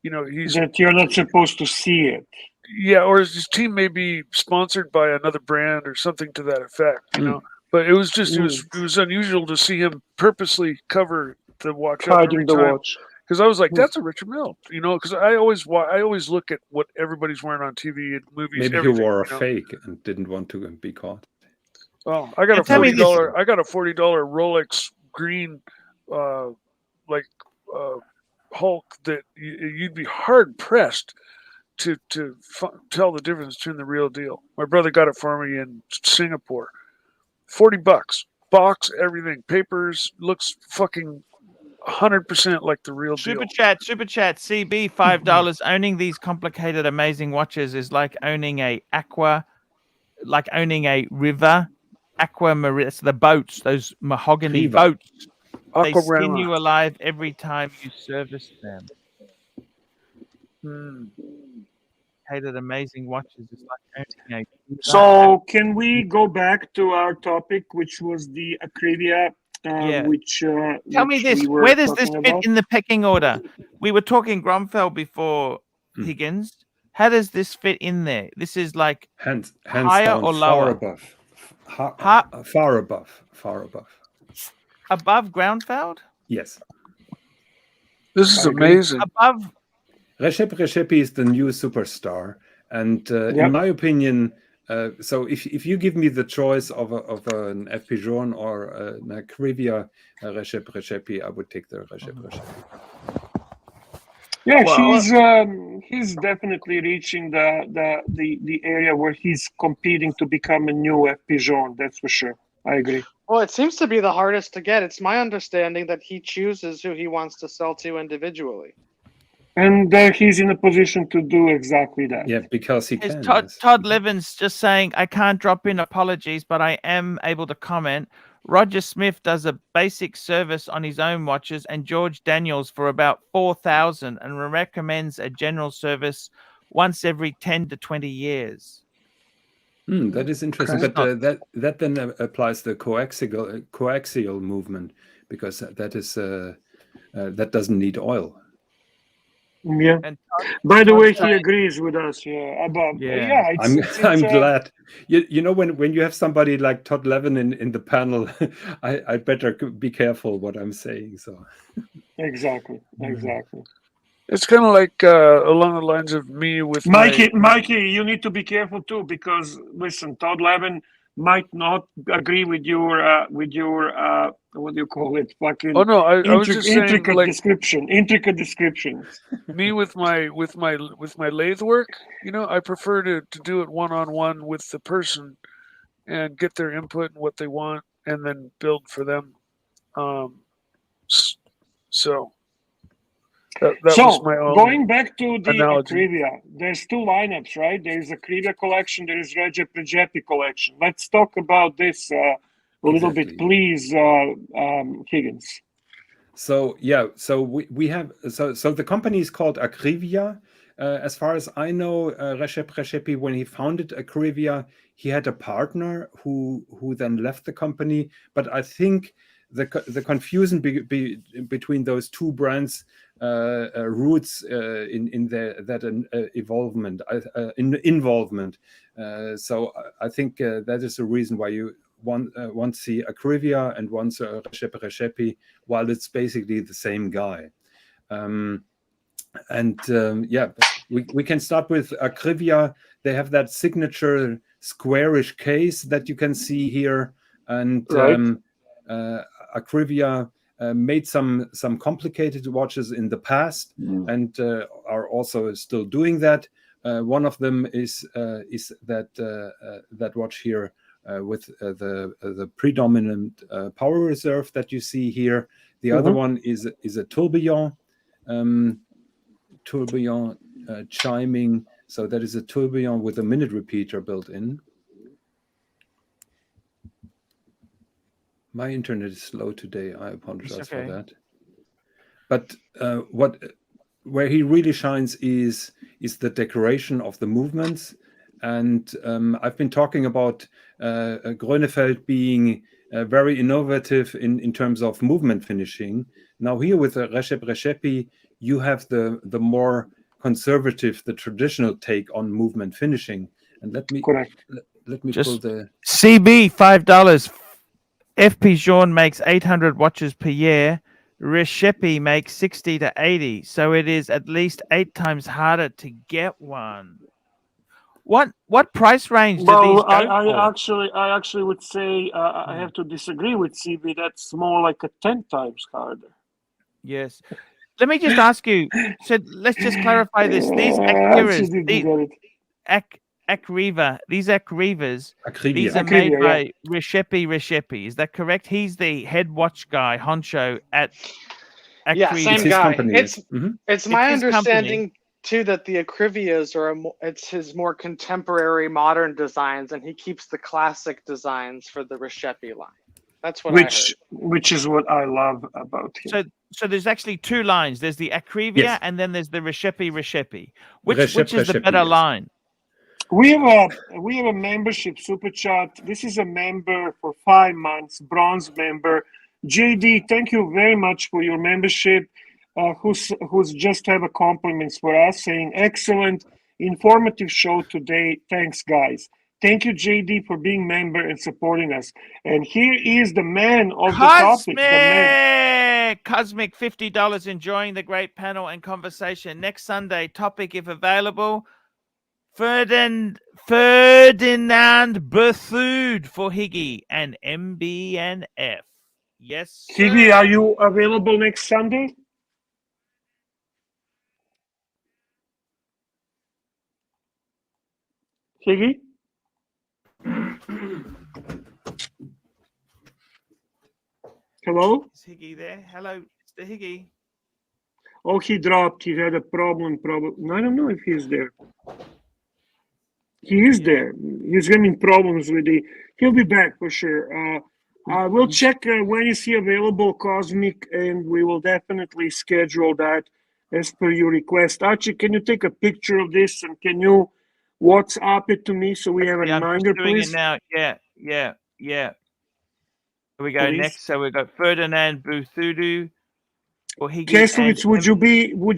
[SPEAKER 9] he's
[SPEAKER 4] that you're not supposed to see it.
[SPEAKER 9] Yeah, or his team may be sponsored by another brand or something to that effect, But it was just it was unusual to see him purposely cover the watch up every time. Because I was like, that's a Richard Mille, because I always look at what everybody's wearing on TV and movies.
[SPEAKER 5] Maybe he wore a fake and didn't want to be caught.
[SPEAKER 9] Oh, I got a $40 Rolex green Hulk that you'd be hard pressed to tell the difference between the real deal. My brother got it for me in Singapore. $40, box, everything, papers, looks fucking 100% like the real deal.
[SPEAKER 1] Super chat, CB $5. Owning these complicated, amazing watches is like owning a river aquamarine. The boats, those mahogany boats. They skin you alive every time you service them. sophisticated, amazing watches. It's like earning a
[SPEAKER 4] So can we go back to our topic, which was the Acrivia,
[SPEAKER 1] Yeah.
[SPEAKER 4] which
[SPEAKER 1] Tell me
[SPEAKER 4] which
[SPEAKER 1] this:
[SPEAKER 4] we were
[SPEAKER 1] where does this
[SPEAKER 4] talking
[SPEAKER 1] fit
[SPEAKER 4] about?
[SPEAKER 1] in the pecking order? We were talking Grunfeld before Higgins. How does this fit in there? This is like
[SPEAKER 5] hands
[SPEAKER 1] higher
[SPEAKER 5] down,
[SPEAKER 1] or
[SPEAKER 5] far
[SPEAKER 1] lower?
[SPEAKER 5] above, far above, far above.
[SPEAKER 1] Above Grunfeld?
[SPEAKER 5] Yes.
[SPEAKER 9] This is amazing.
[SPEAKER 1] Above
[SPEAKER 5] Reshep is the new superstar, and in my opinion, so if you give me the choice of an FP Journe or an Acrivia Reshep, I would take the Reshep.
[SPEAKER 4] Yeah, he's definitely reaching the area where he's competing to become a new FP Journe. That's for sure. I agree.
[SPEAKER 6] Well, it seems to be the hardest to get. It's my understanding that he chooses who he wants to sell to individually.
[SPEAKER 4] And he's in a position to do exactly that.
[SPEAKER 5] Yeah, because he can.
[SPEAKER 1] Todd Levin's just saying, I can't drop in apologies, but I am able to comment. Roger Smith does a basic service on his own watches, and George Daniels for about 4,000, and recommends a general service once every 10 to 20 years.
[SPEAKER 5] That is interesting, but that then applies the coaxial movement, because that is that doesn't need oil.
[SPEAKER 4] Yeah. By the way, he agrees with us. Yeah, above. Yeah,
[SPEAKER 5] I'm glad. You know, when you have somebody like Todd Levin in the panel, I better be careful what I'm saying. So
[SPEAKER 4] exactly.
[SPEAKER 9] It's kind of like along the lines of me with
[SPEAKER 4] Mikey. You need to be careful too, because listen, Todd Levin might not agree with your what do you call it? Fucking.
[SPEAKER 9] Oh no, I was just saying,
[SPEAKER 4] intricate
[SPEAKER 9] like,
[SPEAKER 4] intricate descriptions.
[SPEAKER 9] Me with my lathe work, you know, I prefer to do it one-on-one with the person and get their input and what they want, and then build for them. So that was my own
[SPEAKER 4] going back to the
[SPEAKER 9] analogy.
[SPEAKER 4] Acrivia, there's two lineups, right? There's Acrivia collection, there is Regepi collection. Let's talk about this a little bit, please, Higgins.
[SPEAKER 5] So so we have so the company is called Acrivia. As far as I know, Reshep, when he founded Acrivia, he had a partner who then left the company. But I think the confusion between those two brands roots in that involvement. So I think that is the reason why you one see Acrivia and one Reshep, while it's basically the same guy. We can start with Acrivia. They have that signature squarish case that you can see here, and Acrivia made some complicated watches in the past, and are also still doing that. One of them is that watch here with the predominant power reserve that you see here. The other one is a tourbillon. Chiming, so that is a tourbillon with a minute repeater built in. My internet is slow today. I apologize for that. But where he really shines is the decoration of the movements. And I've been talking about Grönefeld being very innovative in terms of movement finishing. Now here with Reshep, you have the more conservative, the traditional take on movement finishing. And let me pull the
[SPEAKER 1] CB $5. FP Journe makes 800 watches per year. Reshep makes 60 to 80, so it is at least 8 times harder to get one. What price range do these go for?
[SPEAKER 4] I actually would say I have to disagree with CB. That's more like a 10 times harder.
[SPEAKER 1] Yes. Let me just ask you. So let's just clarify this. These Acrivia, these Acrivias, these are made by Reshep. Is that correct? He's the head watch guy, honcho at Acrivia.
[SPEAKER 6] Yeah, same guy. It's my understanding too that the Acrivias it's his more contemporary modern designs, and he keeps the classic designs for the Reshep line. That's what I heard.
[SPEAKER 4] Which is what I love about him.
[SPEAKER 1] So there's actually two lines. There's the Acrivia
[SPEAKER 5] Yes.
[SPEAKER 1] and then there's the Rishepi. Which is the
[SPEAKER 5] Rishepi,
[SPEAKER 1] better
[SPEAKER 5] yes.
[SPEAKER 1] line?
[SPEAKER 4] We have a membership super chat. This is a member for 5 months, bronze member. JD, thank you very much for your membership. Who's just have a compliments for us, saying excellent, informative show today. Thanks, guys. Thank you, JD, for being member and supporting us. And here is the man of the topic. The man.
[SPEAKER 1] Cosmic $50. Enjoying the great panel and conversation. Next Sunday, topic if available. Ferdinand Berthoud for Higgy and MBNF. Yes, sir.
[SPEAKER 4] Higgy, are you available next Sunday? Higgy? Hello?
[SPEAKER 1] Is Higgy there? Hello, Mr. Higgy.
[SPEAKER 4] Oh, he dropped. He had a problem. I don't know if he's there. He is there. He's having problems with the. He'll be back for sure. We'll check when is he available, Cosmic, and we will definitely schedule that as per your request. Archie, can you take a picture of this and can you WhatsApp it to me so we have a reminder, please?
[SPEAKER 1] Doing it now. Yeah. Here we go.
[SPEAKER 4] Please.
[SPEAKER 1] Next, so we've got Ferdinand Berthoud for Higgy.
[SPEAKER 4] Keslovitz, would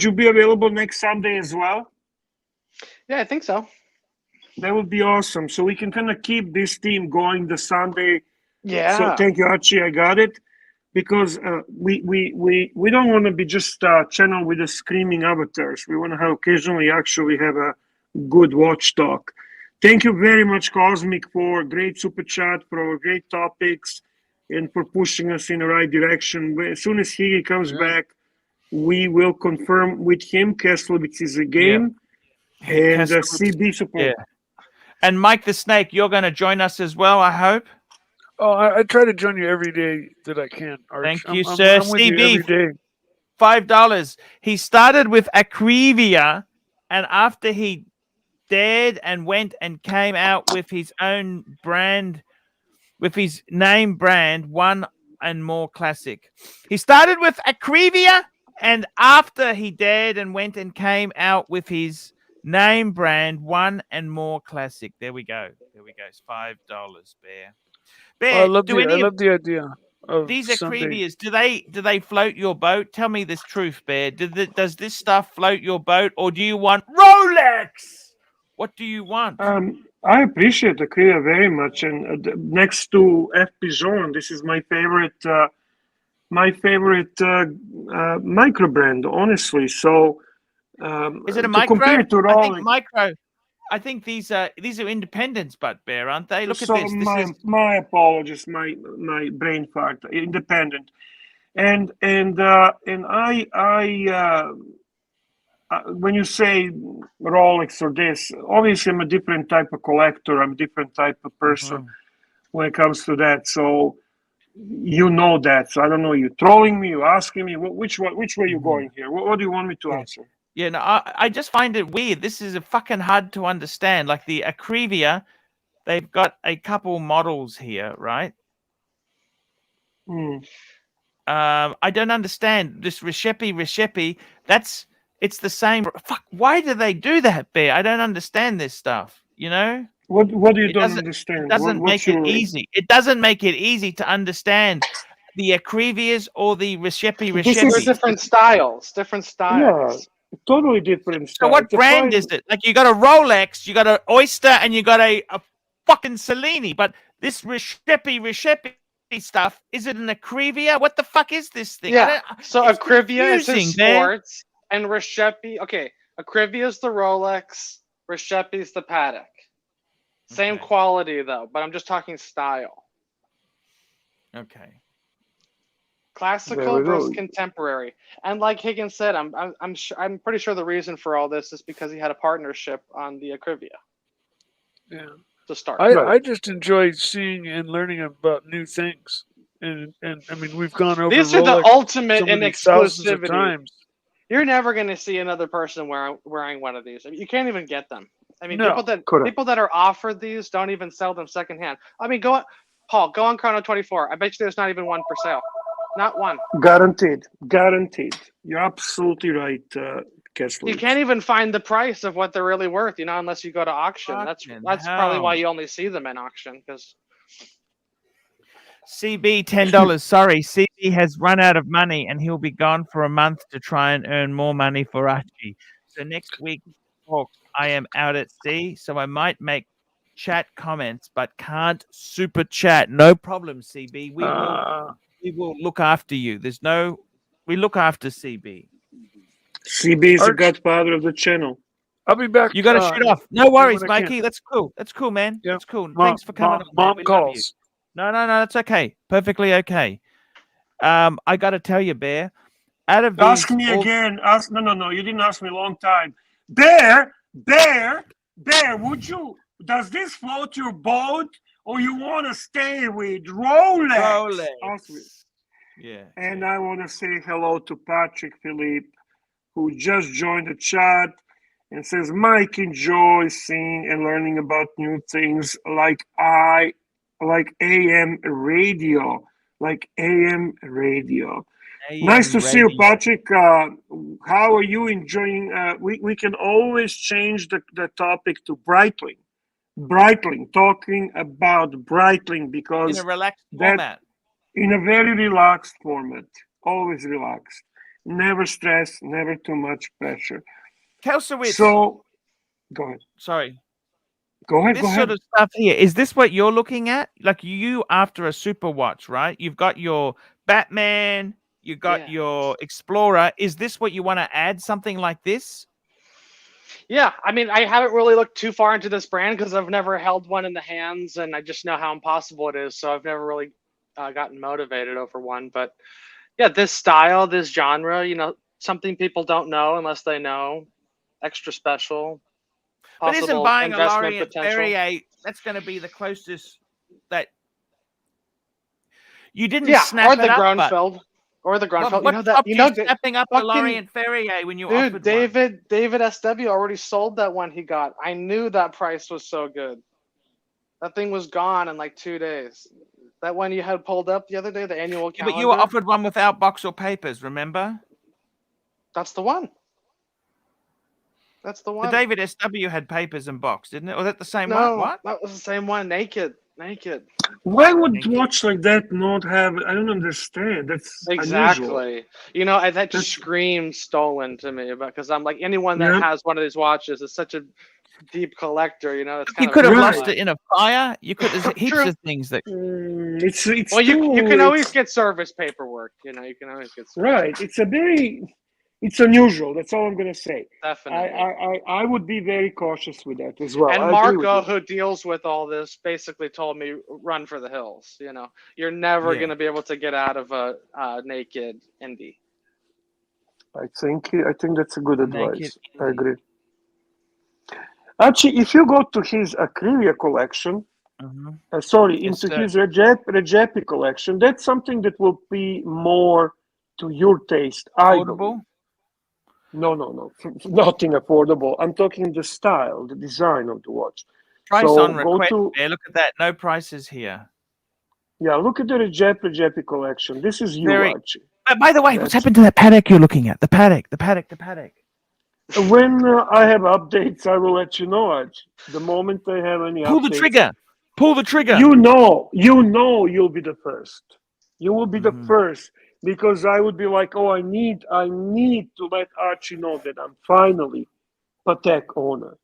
[SPEAKER 4] you be available next Sunday as well?
[SPEAKER 6] Yeah, I think so.
[SPEAKER 4] That would be awesome. So we can kind of keep this team going the Sunday.
[SPEAKER 6] Yeah.
[SPEAKER 4] So thank you, Archie. I got it. Because we don't want to be just a channel with the screaming avatars. We want to have occasionally actually have a good watch talk. Thank you very much, Cosmic, for great super chat, for our great topics, and for pushing us in the right direction. As soon as he comes back, we will confirm with him. Keslovitz is a game. And CB support.
[SPEAKER 1] Yeah. And Mike the Snake, you're going to join us as well, I hope.
[SPEAKER 9] Oh, I try to join you every day that I can, Arch.
[SPEAKER 1] Thank you, sir.
[SPEAKER 9] I'm with you every day.
[SPEAKER 1] $5. He started with Acrivia, and after he dared and went and came out with his own brand, with his name brand, One and More Classic. He started with Acrivia, and after he dared and went and came out with his name brand, One and More Classic. There we go. It's $5, Bear. Bear,
[SPEAKER 9] I love the idea of
[SPEAKER 1] these
[SPEAKER 9] Sunday.
[SPEAKER 1] Acrivias, do they float your boat? Tell me this truth, Bear. Does this stuff float your boat, or do you want Rolex? What do you want?
[SPEAKER 4] I appreciate Acrivia very much, and next to F. Pigeon, this is my favorite micro brand, honestly. So,
[SPEAKER 1] is it a
[SPEAKER 4] to
[SPEAKER 1] micro?
[SPEAKER 4] compare to Rolex,
[SPEAKER 1] I think micro. I think these are independents, but Bear, aren't they? Look
[SPEAKER 4] so
[SPEAKER 1] at this.
[SPEAKER 4] My apologies, my brain fart. Independent, and I when you say Rolex or this, obviously I'm a different type of collector. I'm a different type of person when it comes to that. So you know that. So I don't know. You trolling me? You asking me? Which way you going here? What do you want me to answer?
[SPEAKER 1] Yeah, no, I just find it weird. This is a fucking hard to understand. Like the Acrivia, they've got a couple models here, right? I don't understand this Rishepi. It's the same. Fuck, why do they do that, Bear? I don't understand this stuff. You know?
[SPEAKER 4] What do you don't understand?
[SPEAKER 1] It doesn't make it easy. It doesn't make it easy to understand the Acrivias or the Rishepi.
[SPEAKER 6] There's different styles.
[SPEAKER 4] Yeah. Totally different stuff.
[SPEAKER 1] So what brand is it? Like you got a Rolex, you got an Oyster, and you got a fucking Cellini. But this Rishepi stuff, is it an Acrivia? What the fuck is this thing?
[SPEAKER 6] Yeah. So Acrivia is the sports, and Rishepi. Okay, Acrivia is the Rolex. Rishepi is the Patek. Same quality though, but I'm just talking style.
[SPEAKER 1] Okay.
[SPEAKER 6] Classical versus contemporary, and like Higgins said, I'm pretty sure the reason for all this is because he had a partnership on the Acrivia.
[SPEAKER 9] Yeah.
[SPEAKER 6] To start.
[SPEAKER 9] I just enjoy seeing and learning about new things, and I mean we've gone over.
[SPEAKER 6] These are
[SPEAKER 9] Rolex
[SPEAKER 6] the ultimate in
[SPEAKER 9] thousands of
[SPEAKER 6] exclusivity.
[SPEAKER 9] times.
[SPEAKER 6] You're never going to see another person wearing one of these. I mean, you can't even get them. I mean,
[SPEAKER 9] No.
[SPEAKER 6] people that are offered these don't even sell them secondhand. I mean, Paul, go on Chrono24. I bet you there's not even one for sale. Not one.
[SPEAKER 4] Guaranteed. You're absolutely right, Kessler.
[SPEAKER 6] You can't even find the price of what they're really worth, unless you go to auction. That's probably why you only see them in auction, because
[SPEAKER 1] CB $10. Sorry, CB has run out of money and he'll be gone for a month to try and earn more money for Archie. So next week, I am out at sea, so I might make chat comments, but can't super chat. No problem, CB. We will look after you. We look after CB.
[SPEAKER 4] CB is the godfather of the channel.
[SPEAKER 9] I'll be back.
[SPEAKER 1] You got to shoot off. No worries, Mikey. That's cool. That's cool, man.
[SPEAKER 9] Yeah.
[SPEAKER 1] That's cool. Thanks for coming.
[SPEAKER 9] Mom calls.
[SPEAKER 1] No, that's okay. Perfectly okay. I got to tell you, Bear. Out of
[SPEAKER 4] ask me again. No. You didn't ask me a long time. Bear. Does this float your boat, or you want to stay with Rolex? Yeah. And I want to say hello to Patek Philippe, who just joined the chat and says, Mike enjoys seeing and learning about new things like AM radio. Nice to see you, Patrick. How are you enjoying? We can always change the topic to Breitling, talking about Breitling, because
[SPEAKER 1] in a relaxed format.
[SPEAKER 4] In a very relaxed format, always relaxed, never stress, never too much pressure.
[SPEAKER 1] Kelsowitz.
[SPEAKER 4] So, go ahead.
[SPEAKER 1] Sorry.
[SPEAKER 4] Go ahead.
[SPEAKER 1] This sort of stuff here, is this what you're looking at? Like you after a super watch, right? You've got your Batman, you got your Explorer. Is this what you want to add, something like this?
[SPEAKER 6] Yeah, I mean, I haven't really looked too far into this brand because I've never held one in the hands, and I just know how impossible it is. So I've never really gotten motivated over one. But yeah, this style, this genre, something people don't know unless they know. Extra special.
[SPEAKER 1] But isn't buying a Lorient Ferrier, that's going to be the closest that you didn't snap
[SPEAKER 6] it up? Grunfeld. Or the Grunfeld.
[SPEAKER 1] Snapping up the Lorient Ferrier when you offered
[SPEAKER 6] David SW already sold that one he got. I knew that price was so good. That thing was gone in like 2 days. That one you had pulled up the other day, the annual calendar.
[SPEAKER 1] But you were offered one without box or papers, remember?
[SPEAKER 6] That's the one. That's the one.
[SPEAKER 1] The David SW had papers and box, didn't it? Or was that the same one?
[SPEAKER 6] No,
[SPEAKER 1] What?
[SPEAKER 6] that was the same one. Naked.
[SPEAKER 4] Why would watch like that not have? I don't understand. That's
[SPEAKER 6] exactly.
[SPEAKER 4] Unusual.
[SPEAKER 6] That just screams stolen to me, because I'm like, anyone that has one of these watches is such a deep collector. It's
[SPEAKER 1] you could have lost it in a fire. You could. There's heaps of things that.
[SPEAKER 4] It's
[SPEAKER 6] well, you can always get service paperwork. You can always get.
[SPEAKER 4] Right. It's unusual. That's all I'm going to say.
[SPEAKER 6] Definitely.
[SPEAKER 4] I would be very cautious with that as well.
[SPEAKER 6] And Marco, who deals with all this, basically told me, run for the hills. You're never going to be able to get out of a naked indie.
[SPEAKER 4] I think that's a good advice. I agree. Actually, if you go to his Acrivia collection, into his Regepi collection, that's something that will be more to your taste.
[SPEAKER 1] Affordable?
[SPEAKER 4] No. Nothing affordable. I'm talking the style, the design of the watch.
[SPEAKER 1] Price on request. Look at that. No prices here.
[SPEAKER 4] Yeah, look at the Regepi collection. This is Archie.
[SPEAKER 1] By the way, what's happened to that Patek you're looking at? The Patek.
[SPEAKER 4] When I have updates, I will let you know, Archie. The moment I have any
[SPEAKER 1] Pull
[SPEAKER 4] updates.
[SPEAKER 1] Pull the trigger.
[SPEAKER 4] You know you'll be the first. You will be the first. Because I would be like, I need to let Archie know that I'm finally Patek owner.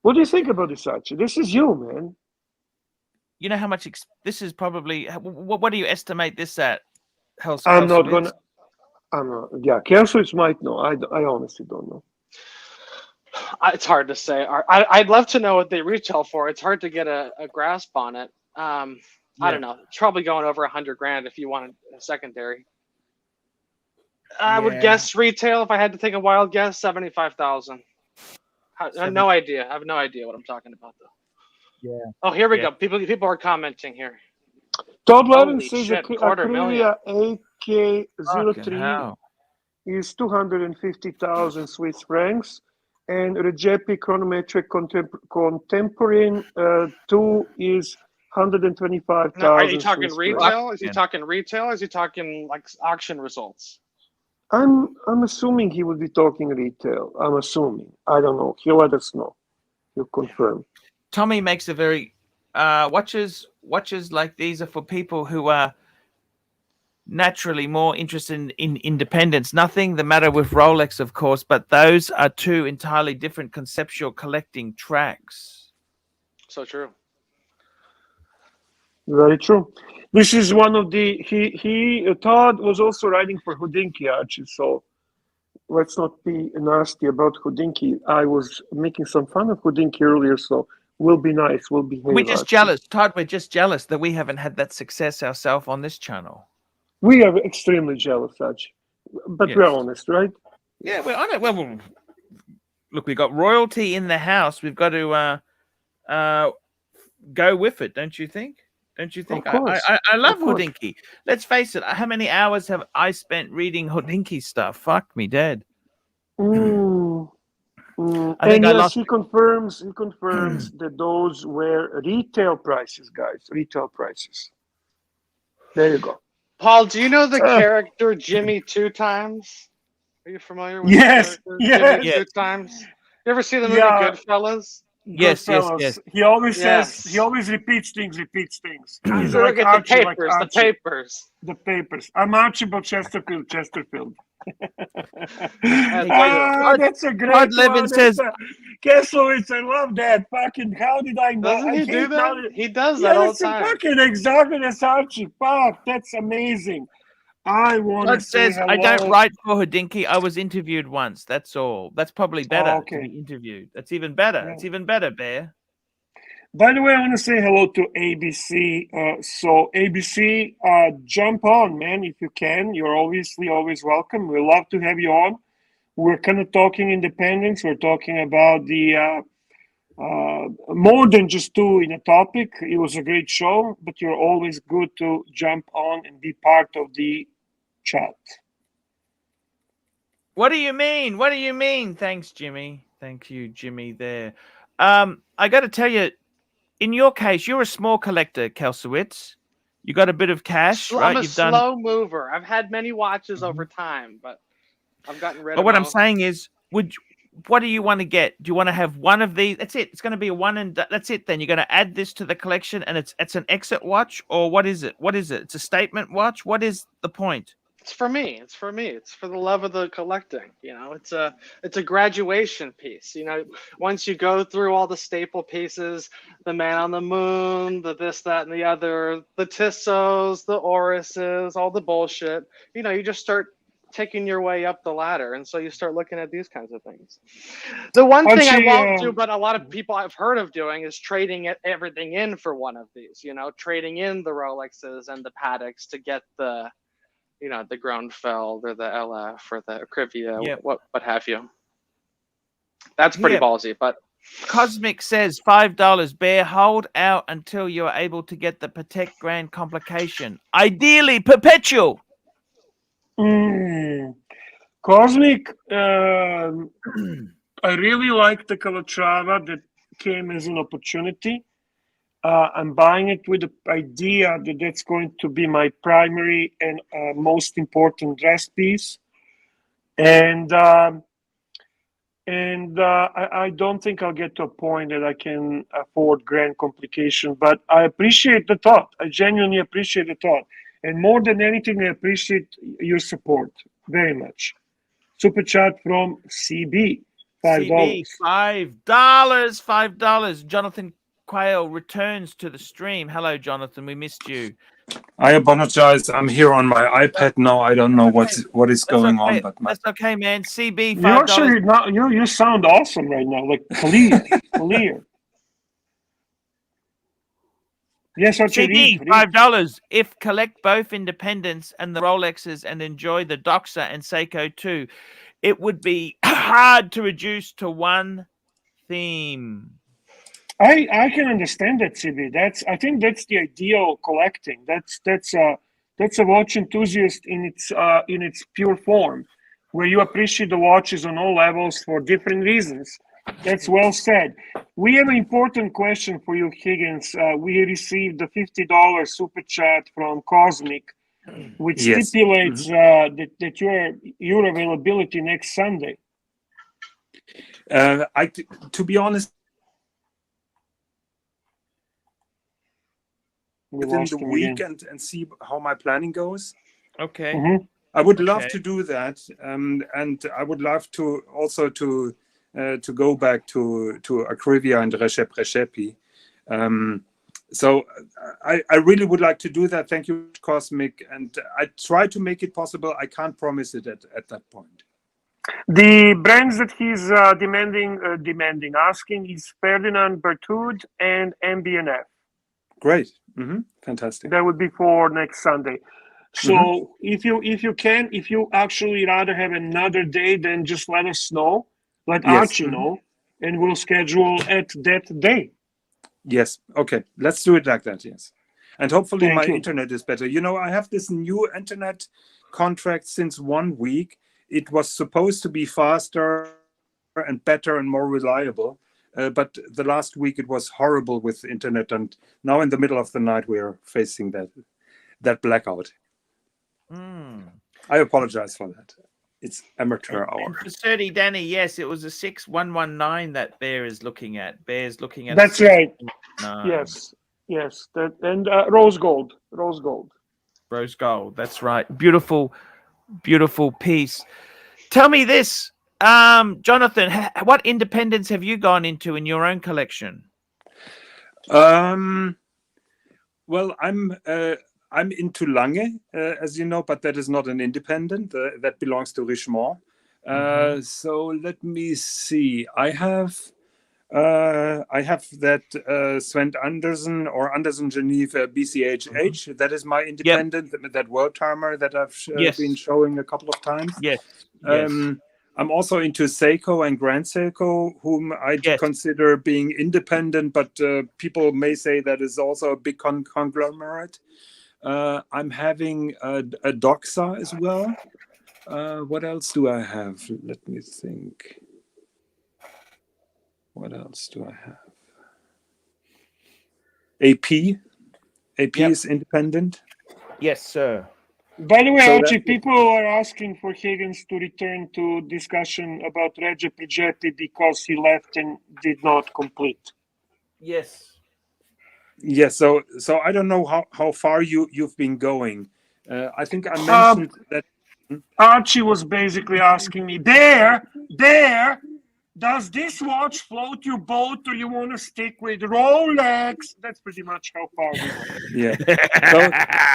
[SPEAKER 4] What do you think about this, Archie? This is you, man.
[SPEAKER 1] You know how much this is probably. What do you estimate this at?
[SPEAKER 4] I'm not gonna. Yeah, Kelsowitz might know. I honestly don't know.
[SPEAKER 6] It's hard to say. I'd love to know what they retail for. It's hard to get a grasp on it. I don't know. It's probably going over $100,000 if you wanted a secondary. I would guess retail, if I had to take a wild guess, 75,000. I have no idea. I have no idea what I'm talking about, though.
[SPEAKER 4] Yeah.
[SPEAKER 6] Oh, here we go. People are commenting here.
[SPEAKER 4] Todd Levin says Acrivia AK03 is 250,000 Swiss francs, and Regepi chronometric contemporary 2 is 125,000.
[SPEAKER 6] Now, are you talking
[SPEAKER 4] Swiss
[SPEAKER 6] retail?
[SPEAKER 4] francs.
[SPEAKER 6] Is he talking retail? Or is he talking like auction results?
[SPEAKER 4] I'm assuming he would be talking retail. I'm assuming. I don't know. He'll let us know. He'll confirm.
[SPEAKER 1] Tommy makes a very watches like these are for people who are naturally more interested in independence. Nothing the matter with Rolex, of course, but those are two entirely different conceptual collecting tracks.
[SPEAKER 6] So true.
[SPEAKER 4] Very true. This is one of the Todd was also writing for Hodinkee, Archie. So let's not be nasty about Hodinkee. I was making some fun of Hodinkee earlier, so we'll be nice. We'll behave.
[SPEAKER 1] We're just
[SPEAKER 4] Archie.
[SPEAKER 1] jealous, Todd. We're just jealous that we haven't had that success ourselves on this channel.
[SPEAKER 4] We are extremely jealous, Archie. But
[SPEAKER 1] Yes.
[SPEAKER 4] we're honest, right?
[SPEAKER 1] Yeah, well, I don't. Well, look, we got royalty in the house. We've got to go with it, don't you think? Don't you think?
[SPEAKER 4] Of course.
[SPEAKER 1] I love
[SPEAKER 4] Of course.
[SPEAKER 1] Hodinkee. Let's face it. How many hours have I spent reading Hodinkee stuff? Fuck me dead.
[SPEAKER 4] I think
[SPEAKER 1] I
[SPEAKER 4] yes,
[SPEAKER 1] lost.
[SPEAKER 4] he confirms that those were retail prices, guys. Retail prices. There you go.
[SPEAKER 6] Paul, do you know the character Jimmy Two Times? Are you familiar with
[SPEAKER 4] Yes,
[SPEAKER 6] the character
[SPEAKER 4] yes.
[SPEAKER 6] Jimmy Two Times? You ever see the movie
[SPEAKER 4] Yeah.
[SPEAKER 6] Goodfellas?
[SPEAKER 1] Yes,
[SPEAKER 4] Goodfellas.
[SPEAKER 1] yes.
[SPEAKER 4] He always
[SPEAKER 6] Yes.
[SPEAKER 4] says, he always repeats things. He's
[SPEAKER 6] Look
[SPEAKER 4] like
[SPEAKER 6] at
[SPEAKER 4] Archie,
[SPEAKER 6] the
[SPEAKER 4] like
[SPEAKER 6] papers.
[SPEAKER 4] Archie.
[SPEAKER 6] The papers.
[SPEAKER 4] The papers. I'm Archibald Chesterfield.
[SPEAKER 6] That's
[SPEAKER 4] That's a great
[SPEAKER 1] Todd Levin
[SPEAKER 4] one.
[SPEAKER 1] says-
[SPEAKER 4] Keslowitz, I love that. Fucking, how did I know?
[SPEAKER 6] Doesn't
[SPEAKER 4] I
[SPEAKER 6] he do
[SPEAKER 4] hate now
[SPEAKER 6] that? He does that all the
[SPEAKER 4] that's a
[SPEAKER 6] time.
[SPEAKER 4] fucking exactly that's Archie. Fuck, that's amazing. I want to
[SPEAKER 1] Todd
[SPEAKER 4] say
[SPEAKER 1] says,
[SPEAKER 4] hello.
[SPEAKER 1] I don't write for Hodinkee. I was interviewed once. That's all. That's probably better
[SPEAKER 4] okay.
[SPEAKER 1] to be interviewed. That's even better.
[SPEAKER 4] Yeah.
[SPEAKER 1] It's even better, Bear.
[SPEAKER 4] By the way, I want to say hello to ABC. So ABC, jump on, man, if you can. You're obviously always welcome. We love to have you on. We're kind of talking independence. We're talking about the more than just two in a topic. It was a great show, but you're always good to jump on and be part of the chat.
[SPEAKER 1] What do you mean? What do you mean? Thanks, Jimmy. Thank you, Jimmy, there. I got to tell you, in your case, you're a small collector, Kelsowitz. You got a bit of cash, right?
[SPEAKER 6] I'm a
[SPEAKER 1] You've done.
[SPEAKER 6] slow mover. I've had many watches over time, but I've gotten rid
[SPEAKER 1] But
[SPEAKER 6] of
[SPEAKER 1] what I'm
[SPEAKER 6] most.
[SPEAKER 1] saying is, what do you want to get? Do you want to have one of these? That's it. It's going to be a one and that's it. Then you're going to add this to the collection, and it's an exit watch, or what is it? What is it? It's a statement watch. What is the point?
[SPEAKER 6] It's for me. It's for me. It's for the love of the collecting. You know, it's a graduation piece. You know, once you go through all the staple pieces, the Man on the Moon, the this, that, and the other, the Tissos, the Orises, all the bullshit. You know, you just start taking your way up the ladder, and so you start looking at these kinds of things. The one thing I won't do, but a lot of people I've heard of doing, is trading everything in for one of these. You know, trading in the Rolexes and the Pateks to get the, you know, the Grönefeld or the LF or the Acrivia,
[SPEAKER 1] Yep.
[SPEAKER 6] what have you. That's pretty
[SPEAKER 1] Yep.
[SPEAKER 6] ballsy, but
[SPEAKER 1] Cosmic says $5. Bear, hold out until you're able to get the Patek Grand Complication. Ideally, perpetual.
[SPEAKER 4] Cosmic, I really like the Calatrava that came as an opportunity. I'm buying it with the idea that that's going to be my primary and most important dress piece. And I don't think I'll get to a point that I can afford Grand Complication, but I appreciate the thought. I genuinely appreciate the thought. And more than anything, I appreciate your support very much. Super chat from CB, $5.
[SPEAKER 1] CB, $5. Jonathan Quayle returns to the stream. Hello, Jonathan. We missed you.
[SPEAKER 10] I apologize. I'm here on my iPad now. I don't know what is going on, but
[SPEAKER 1] that's okay, man. CB, $5.
[SPEAKER 4] You actually you sound awesome right now, like clear. Yes,
[SPEAKER 1] CB, $5. If collect both Independence and the Rolexes and enjoy the Doxa and Seiko too, it would be hard to reduce to one theme.
[SPEAKER 4] I can understand that, CB. I think that's the ideal collecting. That's a watch enthusiast in its pure form, where you appreciate the watches on all levels for different reasons. That's well said. We have an important question for you, Higgins. We received the $50 super chat from Cosmic, which
[SPEAKER 10] Yes.
[SPEAKER 4] stipulates that your availability next Sunday.
[SPEAKER 10] To be honest, within the week and see how my planning goes.
[SPEAKER 1] Okay.
[SPEAKER 4] Mm-hmm.
[SPEAKER 10] I would love to do that, and I would love to also to go back to Acrivia and Recepi. So I really would like to do that. Thank you, Cosmic, and I try to make it possible. I can't promise it at that point.
[SPEAKER 4] The brands that he's asking is Ferdinand Berthoud and MB&F.
[SPEAKER 10] Great, fantastic.
[SPEAKER 4] That would be for next Sunday. So if you actually rather have another day, then just let us know. Let Archie know, and we'll schedule at that day.
[SPEAKER 10] Yes. Okay. Let's do it like that. Yes. And hopefully
[SPEAKER 4] Thank
[SPEAKER 10] my
[SPEAKER 4] you.
[SPEAKER 10] internet is better. You know, I have this new internet contract since 1 week. It was supposed to be faster and better and more reliable. But the last week it was horrible with internet. And now in the middle of the night, we are facing that blackout. I apologize for that. It's amateur hour.
[SPEAKER 1] And for Sturdy Danny, yes, it was a 6119 that Bear is looking at. Bear's looking at.
[SPEAKER 4] That's right.
[SPEAKER 1] Yes.
[SPEAKER 4] That and rose gold.
[SPEAKER 1] Rose gold. That's right. Beautiful, beautiful piece. Tell me this, Jonathan. What independents have you gone into in your own collection?
[SPEAKER 10] Well, I'm into Lange, as you know, but that is not an independent. That belongs to Richemont. So let me see. I have that Sven Andersen or Andersen Genève BCHH. That is my independent. That world timer that I've been showing a couple of times.
[SPEAKER 1] Yes.
[SPEAKER 10] I'm also into Seiko and Grand Seiko, whom I consider being independent, but people may say that is also a big conglomerate. I'm having a Doxa as well. What else do I have? Let me think. What else do I have? AP is independent.
[SPEAKER 1] Yes, sir.
[SPEAKER 4] By the way, Archie, people are asking for Higgins to return to discussion about Reggio Pigetti because he left and did not complete.
[SPEAKER 1] Yes.
[SPEAKER 10] Yes. So I don't know how far you've been going. I think I mentioned that.
[SPEAKER 4] Archie was basically asking me, Bear, does this watch float your boat, or you want to stick with Rolex? That's pretty much how far we went.
[SPEAKER 10] Yeah.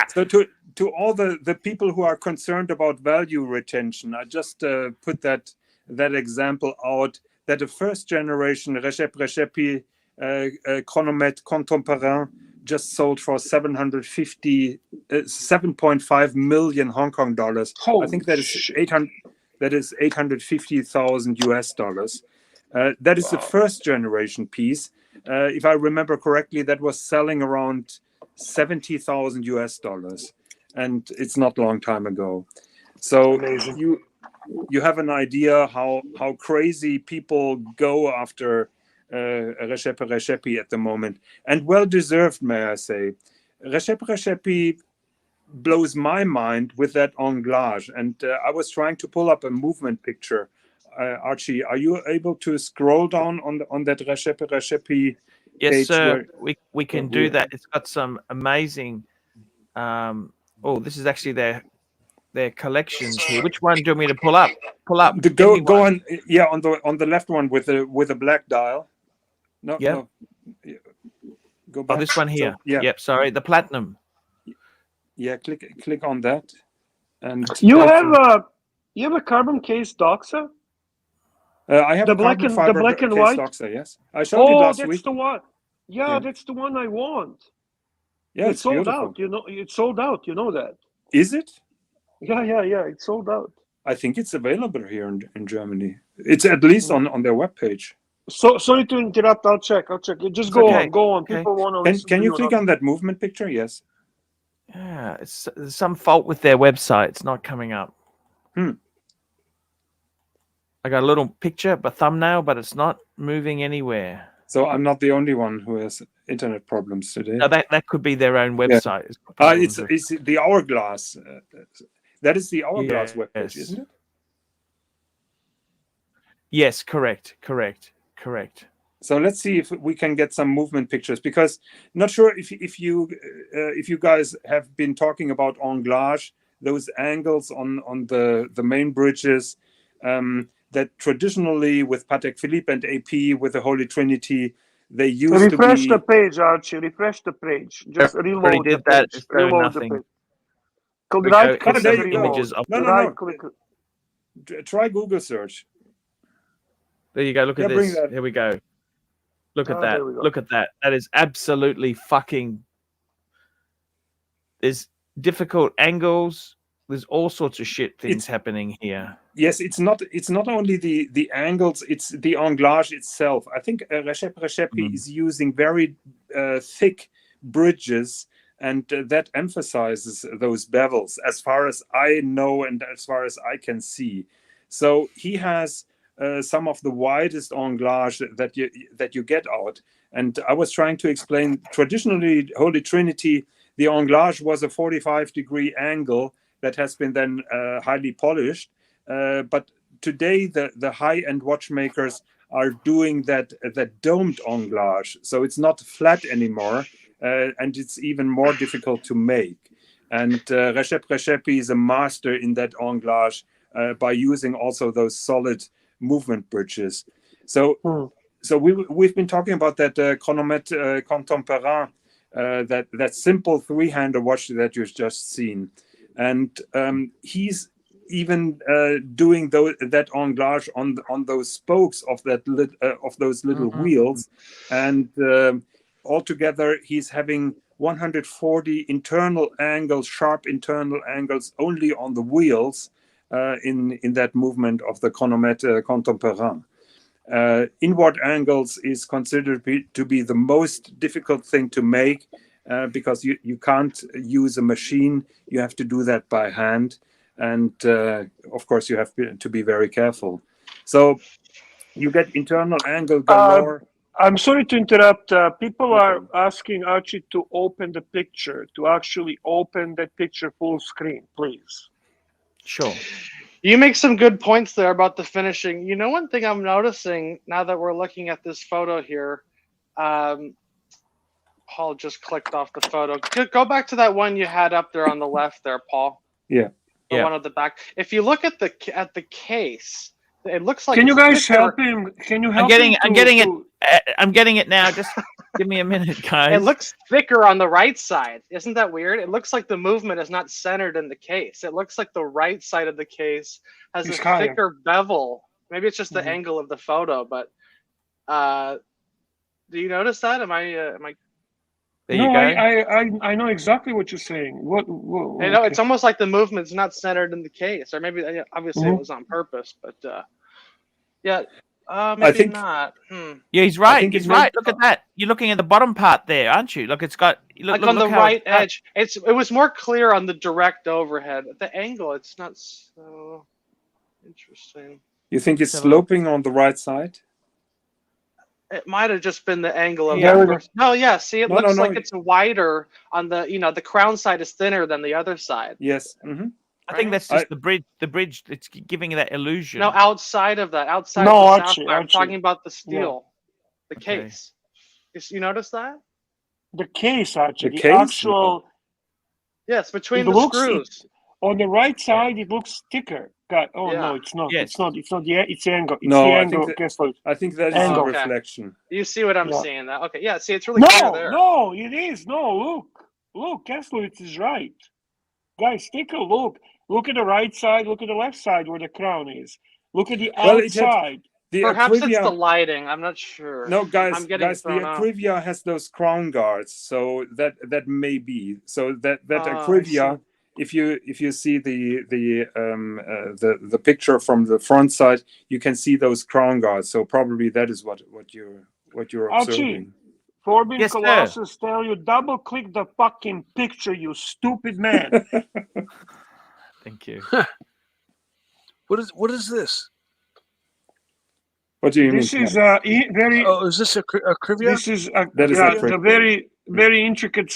[SPEAKER 10] So to all the people who are concerned about value retention, I just put that example out that the first generation Recepi chronomètre contemporain just sold for 7.5 million Hong Kong dollars. I think that is 850,000 US dollars. That is the first generation piece. If I remember correctly, that was selling around 70,000 US dollars, and it's not a long time ago. So you have an idea how crazy people go after Recepi at the moment, and well deserved, may I say. Recepi blows my mind with that anglage, and I was trying to pull up a movement picture. Archie, are you able to scroll down on that Recepi
[SPEAKER 1] Yes,
[SPEAKER 10] page?
[SPEAKER 1] sir. We can do that. It's got some amazing. This is actually their collections here. Which one do you want me to pull up?
[SPEAKER 10] Go on. Yeah, on the left one with a black dial. No. Go back.
[SPEAKER 1] Oh, this one here.
[SPEAKER 10] So, yeah.
[SPEAKER 1] Yep. Sorry, the platinum.
[SPEAKER 10] Yeah. Click on that. And
[SPEAKER 4] you have a carbon case Doxa.
[SPEAKER 10] I have
[SPEAKER 4] the
[SPEAKER 10] a
[SPEAKER 4] black
[SPEAKER 10] carbon
[SPEAKER 4] and
[SPEAKER 10] fiber
[SPEAKER 4] the black and
[SPEAKER 10] case
[SPEAKER 4] white
[SPEAKER 10] Doxa. Yes, I showed you last week.
[SPEAKER 4] That's the one. Yeah, that's the one I want.
[SPEAKER 10] Yeah,
[SPEAKER 4] it's sold
[SPEAKER 10] beautiful.
[SPEAKER 4] out. You know, it's sold out. You know that.
[SPEAKER 10] Is it?
[SPEAKER 4] Yeah. It's sold out.
[SPEAKER 10] I think it's available here in Germany. It's at least on their webpage.
[SPEAKER 4] So sorry to interrupt. I'll check. Just go on.
[SPEAKER 1] Okay.
[SPEAKER 4] People want to listen.
[SPEAKER 10] Can you click on that movement picture? Yes.
[SPEAKER 1] Yeah, there's some fault with their website. It's not coming up. I got a little picture, a thumbnail, but it's not moving anywhere.
[SPEAKER 10] So I'm not the only one who has internet problems today.
[SPEAKER 1] No, that could be their own website.
[SPEAKER 10] Yeah. It's the Hourglass. That is the Hourglass webpage, isn't it?
[SPEAKER 1] Yes, correct.
[SPEAKER 10] So let's see if we can get some movement pictures, because not sure if you guys have been talking about anglage, those angles on the main bridges that traditionally with Patek Philippe and AP with the Holy Trinity they used to be.
[SPEAKER 4] Refresh the page, Archie. Refresh the page. Just reload the page. Reload the page. Right click the images of right click.
[SPEAKER 10] Try Google search.
[SPEAKER 1] There you go. Look at this. Here we go. Look at that. Look at that. That is absolutely fucking. There's difficult angles. There's all sorts of shit things happening here.
[SPEAKER 10] Yes, it's not only the angles, it's the anglage itself. I think Recepi is using very thick bridges, and that emphasizes those bevels as far as I know and as far as I can see. So he has some of the widest anglage that you get out. And I was trying to explain, traditionally, Holy Trinity, the anglage was a 45-degree angle that has been then highly polished. But today, the high-end watchmakers are doing that domed anglage. So it's not flat anymore, and it's even more difficult to make. And Recep Recepi is a master in that anglage by using also those solid movement bridges. So we've been talking about that chronomètre contemporain, that simple three-hander watch that you've just seen, and he's even doing that anglage on those spokes of those little wheels, and altogether he's having 140 internal angles, sharp internal angles only on the wheels. In that movement of the chronomètre contemporain. Inward angles is considered to be the most difficult thing to make because you can't use a machine. You have to do that by hand. And of course, you have to be very careful. So you get internal angle galore.
[SPEAKER 4] I'm sorry to interrupt. People are asking Archie to open the picture, to actually open that picture full screen, please.
[SPEAKER 1] Sure.
[SPEAKER 6] You make some good points there about the finishing. You know, one thing I'm noticing now that we're looking at this photo here, Paul just clicked off the photo. Go back to that one you had up there on the left there, Paul.
[SPEAKER 10] Yeah.
[SPEAKER 6] The one at the back. If you look at the case, it looks like.
[SPEAKER 4] Can you guys help him? Can you help him?
[SPEAKER 1] I'm getting it now. Just give me a minute, guys.
[SPEAKER 6] It looks thicker on the right side. Isn't that weird? It looks like the movement is not centered in the case. It looks like the right side of the case has a thicker bevel. Maybe it's just the angle of the photo, but do you notice that? Am I?
[SPEAKER 1] There you go.
[SPEAKER 4] I know exactly what you're saying. What?
[SPEAKER 6] You know, it's almost like the movement's not centered in the case, or maybe obviously it was on purpose, but yeah. Maybe I think not.
[SPEAKER 1] Yeah, he's right. He's right. Look at that. You're looking at the bottom part there, aren't you? Look, it's got
[SPEAKER 6] on the right edge. It was more clear on the direct overhead. The angle, it's not so interesting.
[SPEAKER 10] You think it's sloping on the right side?
[SPEAKER 6] It might have just been the angle of the No, yeah. See, it looks like it's wider on the. The crown side is thinner than the other side.
[SPEAKER 10] Yes.
[SPEAKER 1] I think that's just the bridge. The bridge, it's giving you that illusion.
[SPEAKER 6] No, outside of that, outside of the sapphire. I'm talking about the steel, the case. You notice that?
[SPEAKER 4] The case, Archie.
[SPEAKER 10] The
[SPEAKER 4] actual.
[SPEAKER 6] Yes, between the screws.
[SPEAKER 4] On the right side, it looks thicker. No, it's not.
[SPEAKER 1] Yes.
[SPEAKER 4] It's not. It's not the. It's the angle. It's
[SPEAKER 10] no,
[SPEAKER 4] the angle.
[SPEAKER 10] I think that is a reflection.
[SPEAKER 6] You see what I'm seeing? That okay? Yeah. See, it's really clear there.
[SPEAKER 4] No, it is. No, look, Kessler, it is right. Guys, take a look. Look at the right side. Look at the left side where the crown is. Look at the outside.
[SPEAKER 6] Perhaps it's the lighting. I'm not sure.
[SPEAKER 10] No, guys, the Acrivia has those crown guards, so that may be. So that Acrivia, if you see the picture from the front side, you can see those crown guards. So probably that is what you're observing.
[SPEAKER 4] Archie, Forbidden Colossus tell you double click the fucking picture, you stupid man.
[SPEAKER 1] Thank you.
[SPEAKER 9] What is this?
[SPEAKER 10] What do you mean?
[SPEAKER 4] This is very.
[SPEAKER 9] Oh, is this Acrivia?
[SPEAKER 4] This is
[SPEAKER 10] That is
[SPEAKER 4] yeah,
[SPEAKER 10] Acrivia.
[SPEAKER 4] the very intricate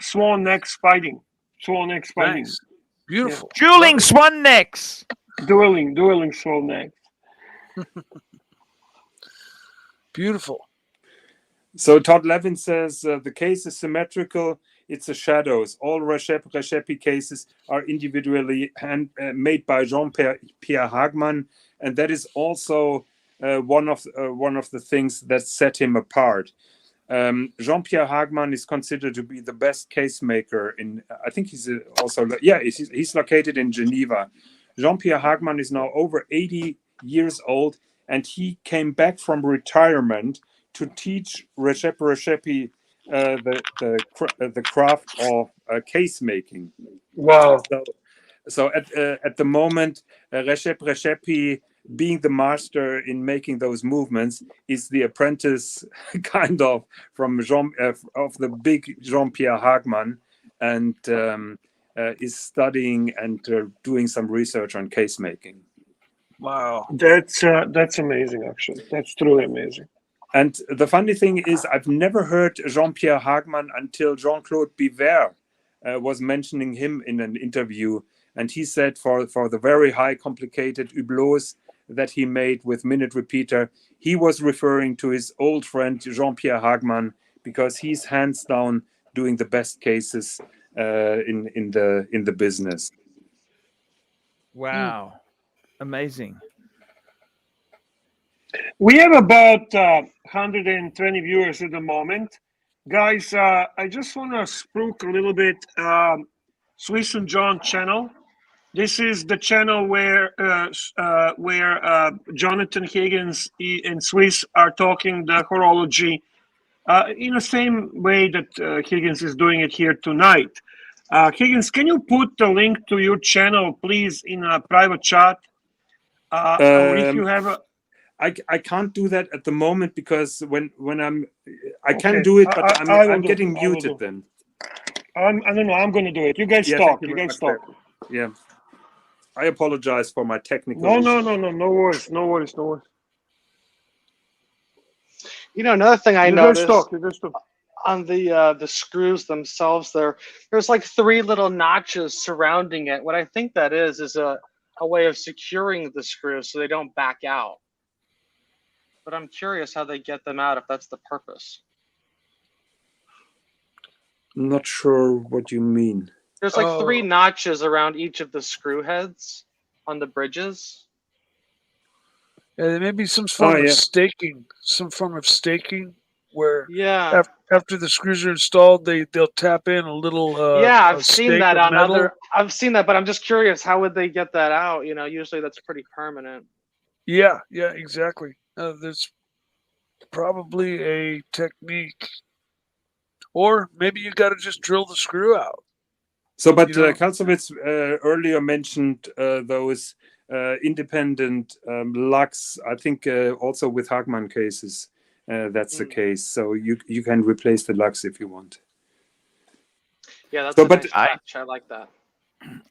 [SPEAKER 4] swan neck spiting. Swan neck spiting.
[SPEAKER 9] Nice. Beautiful.
[SPEAKER 1] Dueling swan necks.
[SPEAKER 4] Dueling swan neck.
[SPEAKER 9] Beautiful.
[SPEAKER 10] So Todd Levin says the case is symmetrical. It's the shadows. All Rechepi cases are individually made by Jean-Pierre Hagman, and that is also one of the things that set him apart. Jean-Pierre Hagman is considered to be the best case maker in. I think he's he's located in Geneva. Jean-Pierre Hagman is now over 80 years old, and he came back from retirement to teach Rechepi the craft of case making.
[SPEAKER 4] Wow.
[SPEAKER 10] So at the moment, Rechepi, being the master in making those movements, is the apprentice kind of from of the big Jean-Pierre Hagman, and is studying and doing some research on case making.
[SPEAKER 9] Wow.
[SPEAKER 4] That's amazing, actually. That's truly amazing.
[SPEAKER 10] And the funny thing is, I've never heard Jean-Pierre Hagman until Jean-Claude Biver was mentioning him in an interview. And he said for the very high complicated hublots that he made with minute repeater, he was referring to his old friend Jean-Pierre Hagman, because he's hands down doing the best cases in the business.
[SPEAKER 1] Wow. Amazing.
[SPEAKER 4] We have about 120 viewers at the moment. Guys, I just want to spruik a little bit Swiss and John channel. This is the channel where Jonathan Higgins and Swiss are talking the horology in the same way that Higgins is doing it here tonight. Higgins, can you put the link to your channel, please, in a private chat? Or if you have a...
[SPEAKER 10] I can't do that at the moment, because when I can do it, but I'm getting muted then.
[SPEAKER 4] I don't know. I'm going to do it. You guys talk. You guys talk.
[SPEAKER 10] Yeah. I apologize for my technical
[SPEAKER 4] No
[SPEAKER 10] issues.
[SPEAKER 4] No worries.
[SPEAKER 6] You know, another thing I noticed
[SPEAKER 4] You guys talk.
[SPEAKER 6] on the screws themselves, there's like 3 little notches surrounding it. What I think that is a way of securing the screws so they don't back out. But I'm curious how they get them out, if that's the purpose.
[SPEAKER 10] I'm not sure what you mean.
[SPEAKER 6] There's like 3 notches around each of the screw heads on the bridges.
[SPEAKER 9] Yeah, there may be some form of staking. Some form of staking where after the screws are installed, they'll tap in a little.
[SPEAKER 6] I've seen that on metal. I've seen that, but I'm just curious, how would they get that out? You know, usually that's pretty permanent.
[SPEAKER 9] Yeah, exactly. There's probably a technique, or maybe you got to just drill the screw out.
[SPEAKER 10] So, but Kalsowitz earlier mentioned those independent lux. I think also with Hagman cases, that's the case. So you can replace the lux if you want.
[SPEAKER 6] Yeah, that's a nice touch. I like that.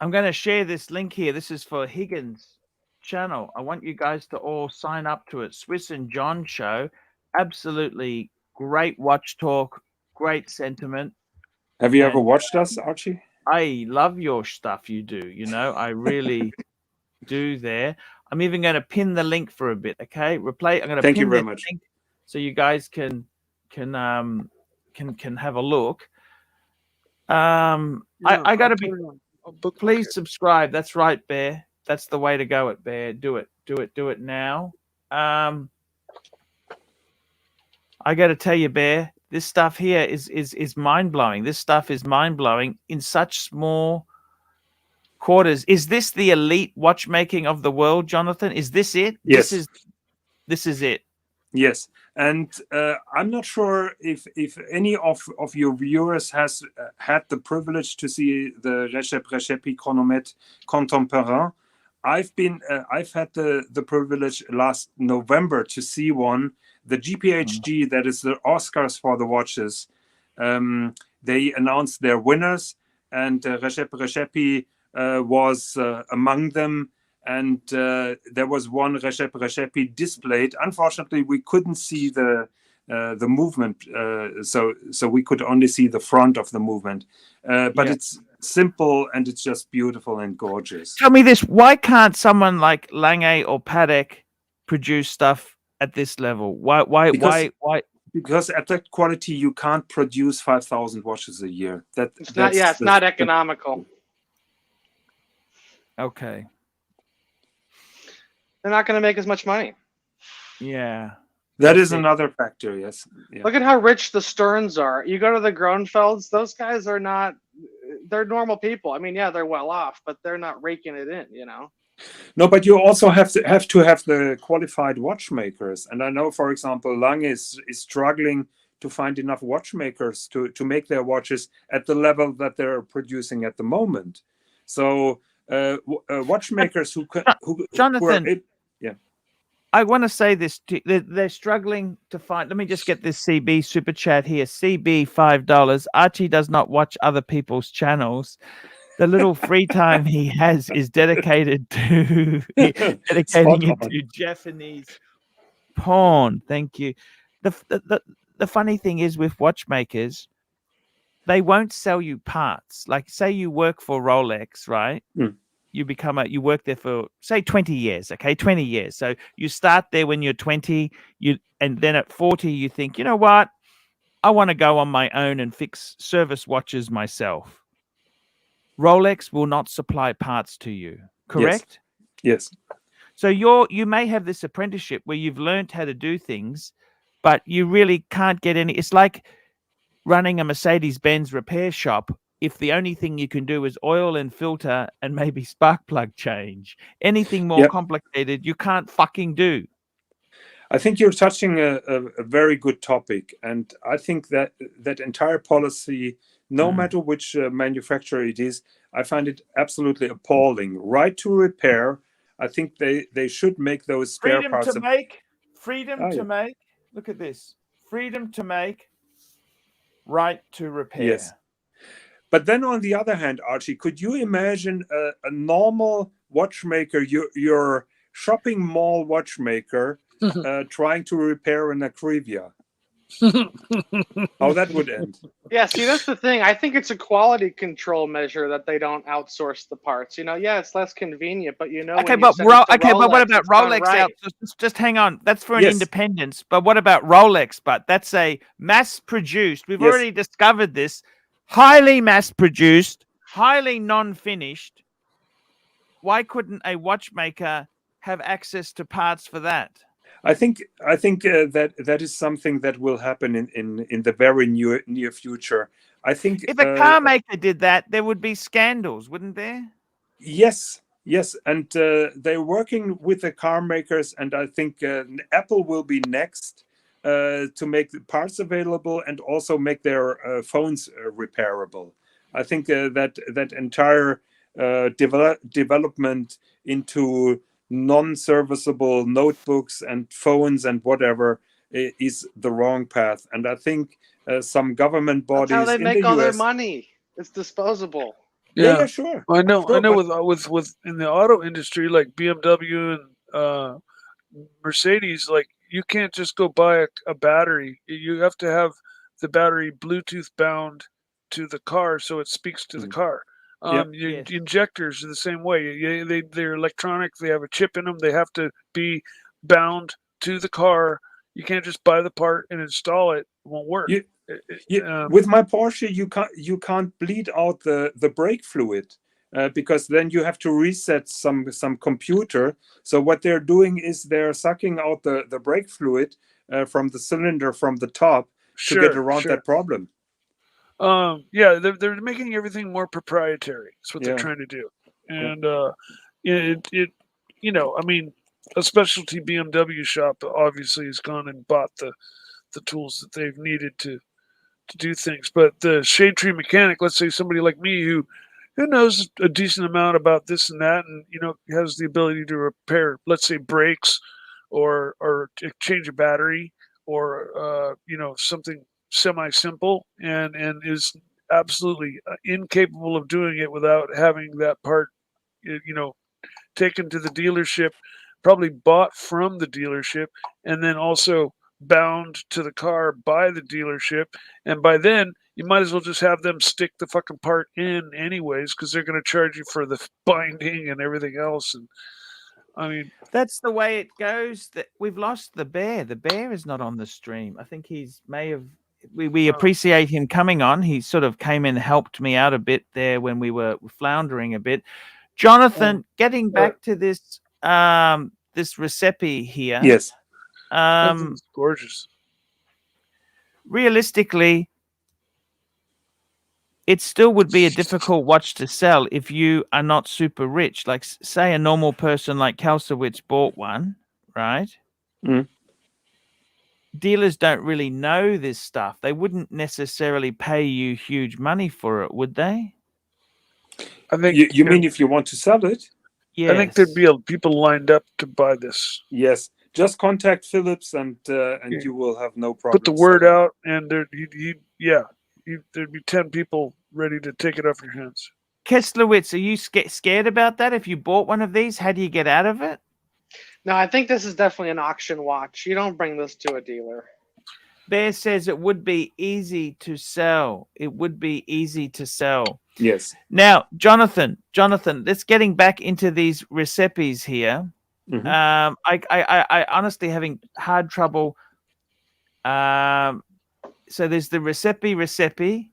[SPEAKER 1] I'm going to share this link here. This is for Higgins' channel. I want you guys to all sign up to it. Swiss and John show. Absolutely great watch talk. Great sentiment.
[SPEAKER 10] Have you ever watched us, Archie?
[SPEAKER 1] I love your stuff you do. You know, I really do there. I'm even going to pin the link for a bit. Okay, I'm going to
[SPEAKER 10] Thank
[SPEAKER 1] pin
[SPEAKER 10] you very
[SPEAKER 1] the
[SPEAKER 10] much.
[SPEAKER 1] link so you guys can have a look. I got to be. Please subscribe. That's right, Bear. That's the way to go. It, Bear. Do it now. I got to tell you, Bear. This stuff here is mind blowing. This stuff is mind blowing in such small quarters. Is this the elite watchmaking of the world, Jonathan? Is this it?
[SPEAKER 10] Yes.
[SPEAKER 1] This is it.
[SPEAKER 10] Yes, and I'm not sure if any of your viewers has had the privilege to see the Rechepi chronomètre contemporain. I've had the privilege last November to see one. The GPHG, that is the Oscars for the watches, they announced their winners, and Rechepi was among them. and there was one recepi displayed. Unfortunately, we couldn't see the movement, so we could only see the front of the movement. But it's simple and it's just beautiful and gorgeous.
[SPEAKER 1] Tell me this: why can't someone like Lange or Patek produce stuff at this level? Why?
[SPEAKER 10] Because at that quality, you can't produce 5,000 watches a year.
[SPEAKER 6] It's not economical.
[SPEAKER 1] Okay.
[SPEAKER 6] They're not going to make as much money.
[SPEAKER 1] Yeah.
[SPEAKER 10] That is another factor, yes. Yeah.
[SPEAKER 6] Look at how rich the Sterns are. You go to the Grönfelds, those guys are not, they're normal people. I mean, yeah, they're well off, but they're not raking it in, you know?
[SPEAKER 10] No, but you also have to have the qualified watchmakers. And I know, for example, Lange is struggling to find enough watchmakers to make their watches at the level that they're producing at the moment. So watchmakers who
[SPEAKER 1] Jonathan,
[SPEAKER 10] yeah.
[SPEAKER 1] I want to say this. They're struggling to find. Let me just get this CB super chat here. CB $5. Archie does not watch other people's channels. The little free time he has is dedicated to dedicating it to Japanese porn. Thank you. The funny thing is with watchmakers, they won't sell you parts. Like, say you work for Rolex, right?
[SPEAKER 10] Mm.
[SPEAKER 1] You work there for, say, 20 years, okay? 20 years. So you start there when you're 20, and then at 40, you think, you know what? I want to go on my own and fix service watches myself. Rolex will not supply parts to you, correct?
[SPEAKER 10] Yes.
[SPEAKER 1] So you may have this apprenticeship where you've learned how to do things, but you really can't get any. It's like running a Mercedes-Benz repair shop if the only thing you can do is oil and filter and maybe spark plug change. Anything more complicated, you can't fucking do.
[SPEAKER 10] I think you're touching a very good topic. And I think that entire policy, no matter which manufacturer it is, I find it absolutely appalling. Right to repair, I think they should make those spare parts.
[SPEAKER 1] Freedom to make. Look at this. Freedom to make, right to repair.
[SPEAKER 10] Yes. But then on the other hand, Archie, could you imagine a normal watchmaker, your shopping mall watchmaker, trying to repair an Acrivia? How that would end?
[SPEAKER 6] Yeah, see, that's the thing. I think it's a quality control measure that they don't outsource the parts. You know, yeah, it's less convenient, but you know.
[SPEAKER 1] Okay, but what about Rolex?
[SPEAKER 6] Right.
[SPEAKER 1] Just hang on. That's for an independence. But what about Rolex? But that's a mass-produced. We've already discovered this. Highly mass-produced, highly non-finished. Why couldn't a watchmaker have access to parts for that?
[SPEAKER 10] I think that is something that will happen in the very near future. I think
[SPEAKER 1] if a car maker did that, there would be scandals, wouldn't there?
[SPEAKER 10] Yes, and they're working with the car makers, and I think Apple will be next to make the parts available and also make their phones repairable. I think that entire development into non-serviceable notebooks and phones and whatever is the wrong path. And I think some government bodies.
[SPEAKER 6] That's how they make
[SPEAKER 10] the
[SPEAKER 6] all
[SPEAKER 10] US,
[SPEAKER 6] their money. It's disposable.
[SPEAKER 10] Yeah, sure.
[SPEAKER 9] I know.
[SPEAKER 10] Sure,
[SPEAKER 9] I know. With in the auto industry, like BMW and Mercedes, like you can't just go buy a battery. You have to have the battery Bluetooth bound to the car so it speaks to the car. Injectors are the same way. They're electronic. They have a chip in them. They have to be bound to the car. You can't just buy the part and install it. It won't work.
[SPEAKER 10] With my Porsche, you can't bleed out the brake fluid because then you have to reset some computer. So what they're doing is they're sucking out the brake fluid from the cylinder from the top to get around that problem.
[SPEAKER 9] They're making everything more proprietary. That's what they're trying to do. And I mean, a specialty BMW shop obviously has gone and bought the tools that they've needed to do things. But the shade tree mechanic, let's say somebody like me who knows a decent amount about this and that, and has the ability to repair, let's say, brakes or change a battery or something semi-simple, and is absolutely incapable of doing it without having that part taken to the dealership, probably bought from the dealership, and then also bound to the car by the dealership. And by then, you might as well just have them stick the fucking part in anyways, because they're going to charge you for the binding and everything else. And I mean,
[SPEAKER 1] that's the way it goes. That we've lost the bear. The bear is not on the stream. I think may have. We appreciate him coming on. He sort of came in, helped me out a bit there when we were floundering a bit. Jonathan, getting back to this this recipe here.
[SPEAKER 10] Yes.
[SPEAKER 9] It's gorgeous.
[SPEAKER 1] Realistically, it still would be a difficult watch to sell if you are not super rich. Like, say, a normal person like Kalsowitz bought one, right?
[SPEAKER 10] Mm.
[SPEAKER 1] Dealers don't really know this stuff. They wouldn't necessarily pay you huge money for it, would they?
[SPEAKER 9] I think
[SPEAKER 10] you mean if you want to sell it?
[SPEAKER 1] Yes.
[SPEAKER 9] I think there'd be people lined up to buy this.
[SPEAKER 10] Yes. Just contact Philips and you will have no problem.
[SPEAKER 9] Put the word out, and there'd be 10 people ready to take it off your hands.
[SPEAKER 1] Kesslowitz, are you scared about that? If you bought one of these, how do you get out of it?
[SPEAKER 6] No, I think this is definitely an auction watch. You don't bring this to a dealer.
[SPEAKER 1] Bear says it would be easy to sell. It would be easy to sell.
[SPEAKER 10] Yes.
[SPEAKER 1] Now, Jonathan, let's getting back into these recipes here.
[SPEAKER 10] Mm-hmm.
[SPEAKER 1] I honestly having hard trouble. So there's the recipe,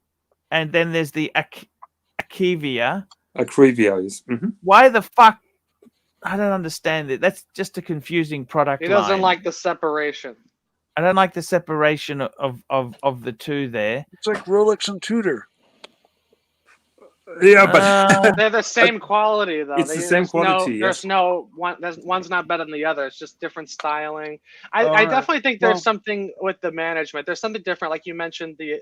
[SPEAKER 1] and then there's the Acrivia.
[SPEAKER 10] Acrivia is. Mm-hmm.
[SPEAKER 1] Why the fuck? I don't understand it. That's just a confusing product.
[SPEAKER 6] He doesn't
[SPEAKER 1] line.
[SPEAKER 6] like the separation.
[SPEAKER 1] I don't like the separation of the two there.
[SPEAKER 9] It's like Rolex and Tudor.
[SPEAKER 10] Yeah, but
[SPEAKER 6] they're the same quality, though.
[SPEAKER 10] It's the same quality.
[SPEAKER 6] There's no one. One's not better than the other. It's just different styling. I definitely think there's something with the management. There's something different, like you mentioned the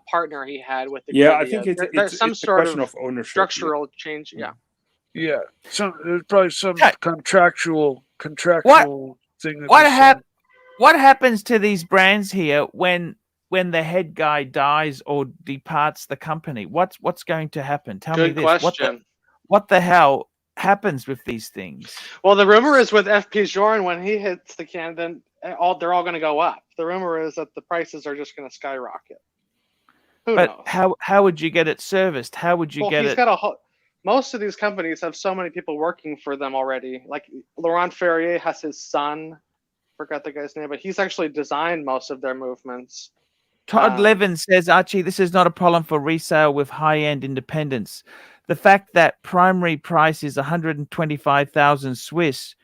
[SPEAKER 6] partner he had with the.
[SPEAKER 10] Yeah, I think
[SPEAKER 6] there's some sort
[SPEAKER 10] of ownership,
[SPEAKER 6] structural change. Yeah.
[SPEAKER 9] Yeah, there's probably some contractual thing.
[SPEAKER 1] What happens to these brands here when the head guy dies or departs the company? What's going to happen? Tell me this.
[SPEAKER 6] Question.
[SPEAKER 1] What the hell happens with these things?
[SPEAKER 6] Well, the rumor is with FP Journe, when he hits the can, then they're all going to go up. The rumor is that the prices are just going to skyrocket. Who knows?
[SPEAKER 1] How would you get it serviced? How would you get it?
[SPEAKER 6] Most of these companies have so many people working for them already. Like Laurent Ferrier has his son. Forgot the guy's name, but he's actually designed most of their movements.
[SPEAKER 1] Todd Levin says, Archie, this is not a problem for resale with high-end independents. The fact that primary price is 125,000 Swiss,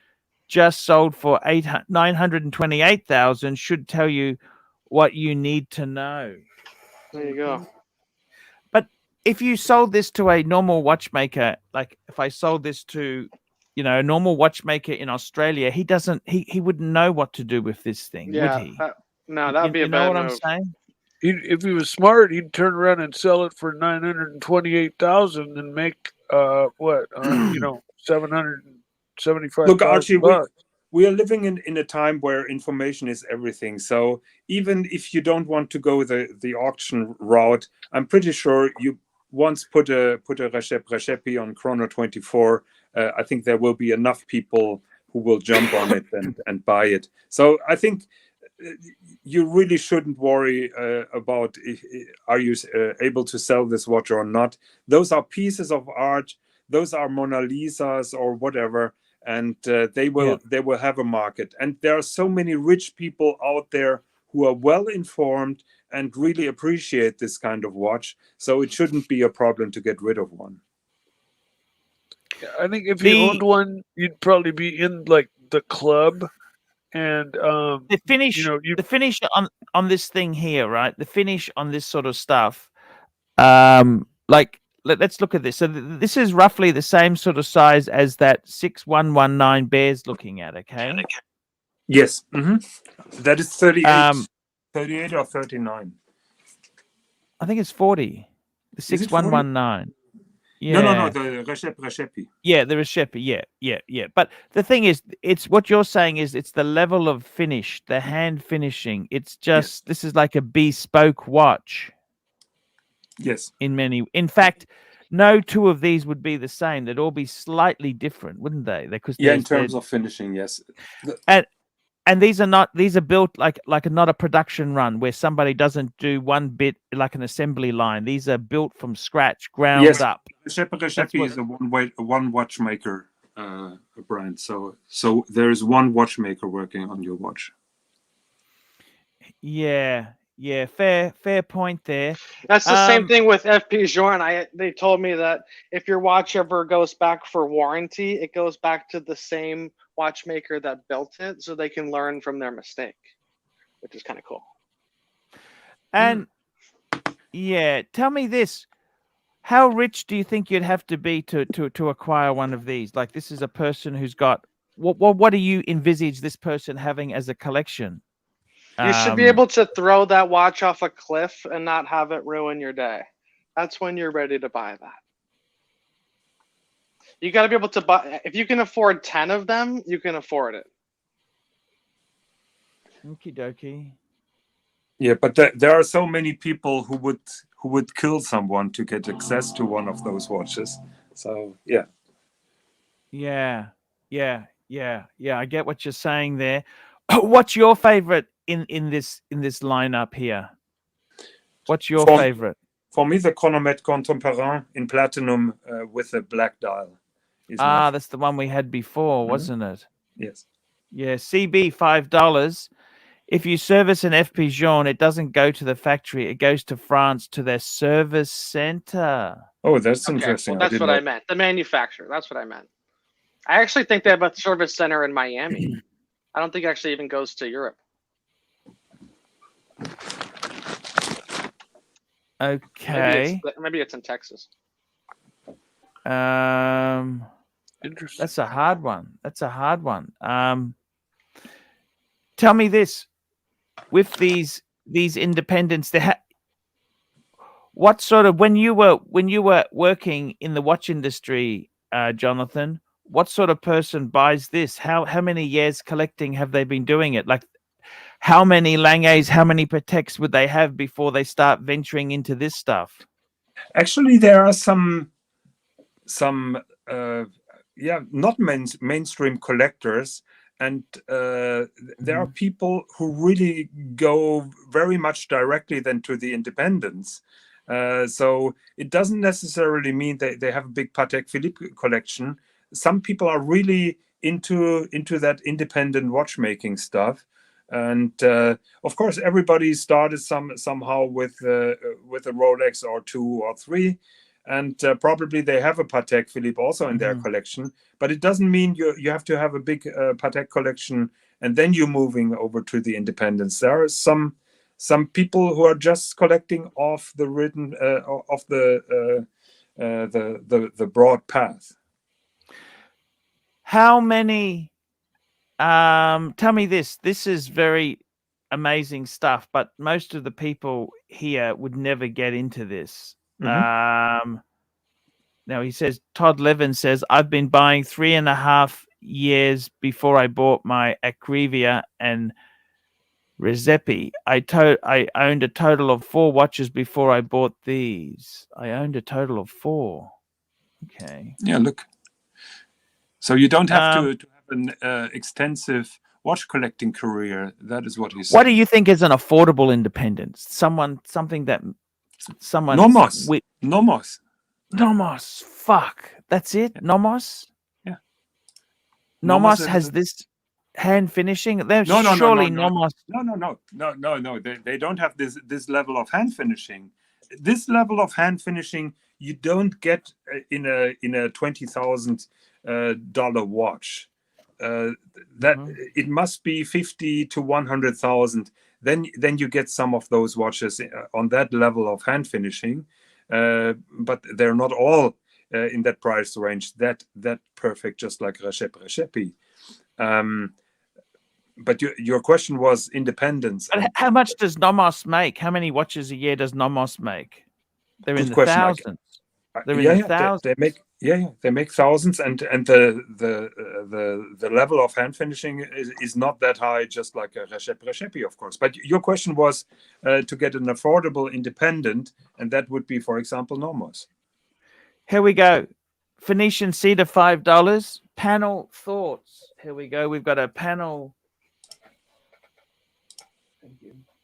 [SPEAKER 1] just sold for 928,000 should tell you what you need to know.
[SPEAKER 6] There you go.
[SPEAKER 1] But if you sold this to a normal watchmaker, like if I sold this to, a normal watchmaker in Australia, he wouldn't know what to do with this thing, would he?
[SPEAKER 6] That would be a bad move.
[SPEAKER 1] You know what I'm saying?
[SPEAKER 9] If he was smart, he'd turn around and sell it for 928,000 and make 775.
[SPEAKER 10] Look, Archie, we are living in a time where information is everything. So even if you don't want to go the auction route, I'm pretty sure you once put a recipe on Chrono 24. I think there will be enough people who will jump on it and buy it. So I think you really shouldn't worry about are you able to sell this watch or not. Those are pieces of art. Those are Mona Lisas or whatever, and they will have a market. And there are so many rich people out there who are well informed and really appreciate this kind of watch. So it shouldn't be a problem to get rid of one.
[SPEAKER 9] I think if you owned one, you'd probably be in like the club. And
[SPEAKER 1] the finish, the finish on this thing here, right? The finish on this sort of stuff, let's look at this. So this is roughly the same sort of size as that 6119 Bear's looking at. Okay.
[SPEAKER 10] Yes. Mm-hmm. That is 38. 38 or 39.
[SPEAKER 1] I think it's 40. The 6119. Yeah.
[SPEAKER 10] No, the recipe.
[SPEAKER 1] Yeah, the recipe. Yeah. But the thing is, it's what you're saying is it's the level of finish, the hand finishing. It's just this is like a bespoke watch.
[SPEAKER 10] Yes.
[SPEAKER 1] In fact, no two of these would be the same. They'd all be slightly different, wouldn't they? Because
[SPEAKER 5] Yeah, in terms of finishing, yes.
[SPEAKER 1] And these are built like not a production run where somebody doesn't do one bit like an assembly line. These are built from scratch, ground up.
[SPEAKER 5] Repairability is a one watchmaker brand. So there is one watchmaker working on your watch.
[SPEAKER 1] Yeah, fair point there.
[SPEAKER 6] That's the same thing with FP Journe. They told me that if your watch ever goes back for warranty, it goes back to the same watchmaker that built it, so they can learn from their mistake, which is kind of cool.
[SPEAKER 1] And yeah, tell me this: how rich do you think you'd have to be to acquire one of these? Like, this is a person who's got what do you envisage this person having as a collection?
[SPEAKER 6] You should be able to throw that watch off a cliff and not have it ruin your day. That's when you're ready to buy that. You got to be able to buy. If you can afford 10 of them, you can afford it.
[SPEAKER 1] Okie dokie.
[SPEAKER 10] Yeah, but there are so many people who would kill someone to get access to one of those watches. So yeah.
[SPEAKER 1] Yeah. I get what you're saying there. What's your favorite in this lineup here? What's your favorite?
[SPEAKER 10] For me, the chronomètre contemporain in platinum with a black dial.
[SPEAKER 1] That's the one we had before, wasn't it?
[SPEAKER 10] Yes.
[SPEAKER 1] Yeah, CB $5. If you service an FP Journe, it doesn't go to the factory. It goes to France to their service center.
[SPEAKER 10] Oh, that's interesting.
[SPEAKER 6] Well, that's what I meant. The manufacturer. That's what I meant. I actually think they have a service center in Miami. I don't think it actually even goes to Europe.
[SPEAKER 1] Okay.
[SPEAKER 6] Maybe it's in Texas.
[SPEAKER 1] Interesting. That's a hard one. Tell me this: with these independents, what sort of when you were working in the watch industry, Jonathan? What sort of person buys this? How many years collecting have they been doing it? Like, how many Langes, how many Pateks would they have before they start venturing into this stuff?
[SPEAKER 10] Actually, there are some not mainstream collectors, and there are people who really go very much directly then to the independents. So it doesn't necessarily mean they have a big Patek Philippe collection. Some people are really into that independent watchmaking stuff, and of course everybody started somehow with a Rolex or 2 or 3, and probably they have a Patek Philippe also in their collection. But it doesn't mean you have to have a big Patek collection and then you're moving over to the independents. There are some people who are just collecting off the broad path.
[SPEAKER 1] How many? Tell me this. This is very amazing stuff, but most of the people here would never get into this. Now he says, Todd Levin says, I've been buying 3.5 years before I bought my Acrivia and Rezepi. I owned a total of 4 watches before I bought these. I owned a total of 4. Okay.
[SPEAKER 10] Yeah, look. So you don't have to have an extensive watch collecting career. That is what he's saying.
[SPEAKER 1] What do you think is an affordable independence? Something that someone Nomos. Fuck. That's it. Yeah. Nomos.
[SPEAKER 10] Yeah.
[SPEAKER 1] Nomos has this hand finishing. There's surely Nomos.
[SPEAKER 10] No. They don't have this level of hand finishing. This level of hand finishing you don't get in a $20,000 watch. It must be 50 to 100,000. Then you get some of those watches on that level of hand finishing, but they're not all in that price range. That perfect, just like Rechepi. But your question was independence.
[SPEAKER 1] But how much does Nomos make? How many watches a year does Nomos make? They're in the thousands. They're in the thousands.
[SPEAKER 10] They make thousands, and the level of hand finishing is not that high, just like a Rechepi, of course. But your question was to get an affordable independent, and that would be, for example, Nomos.
[SPEAKER 1] Here we go. Phoenician cedar, $5. Panel thoughts. Here we go. We've got a panel.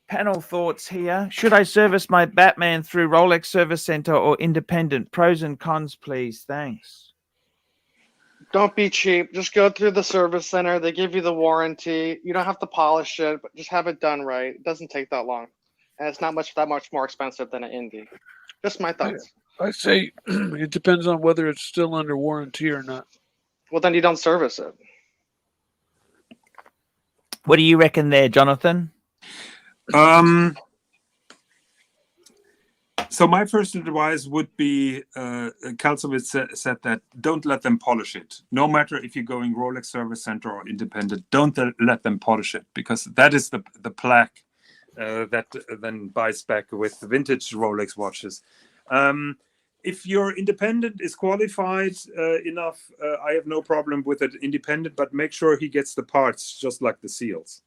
[SPEAKER 1] Panel thoughts here. Should I service my Batman through Rolex Service Center or independent? Pros and cons, please. Thanks.
[SPEAKER 6] Don't be cheap. Just go through the service center. They give you the warranty. You don't have to polish it, but just have it done right. It doesn't take that long, and it's not that much more expensive than an Indie. Just my thoughts.
[SPEAKER 9] I say it depends on whether it's still under warranty or not.
[SPEAKER 6] Well, then you don't service it.
[SPEAKER 1] What do you reckon there, Jonathan?
[SPEAKER 10] So my first advice would be, Kalsowitz said that don't let them polish it. No matter if you're going Rolex Service Center or independent, don't let them polish it, because that is the plaque that then buys back with vintage Rolex watches. If your independent is qualified enough, I have no problem with it independent, but make sure he gets the parts just like the seals.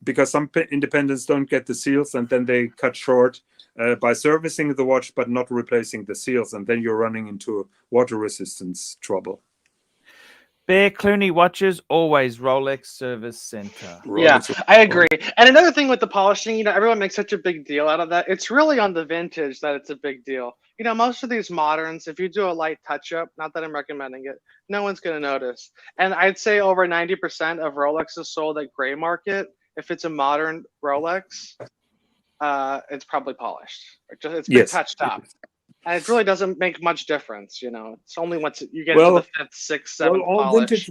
[SPEAKER 10] Because some independents don't get the seals, and then they cut short by servicing the watch but not replacing the seals, and then you're running into water resistance trouble.
[SPEAKER 1] Bear Clooney watches, always Rolex Service Center.
[SPEAKER 6] Yeah, I agree. And another thing with the polishing, everyone makes such a big deal out of that. It's really on the vintage that it's a big deal. Most of these moderns, if you do a light touch-up, not that I'm recommending it, no one's going to notice. And I'd say over 90% of Rolex is sold at gray market. If it's a modern Rolex, it's probably polished. It's been touched up. And it really doesn't make much difference, It's only once you get into the 5th, 6th, 7th polish.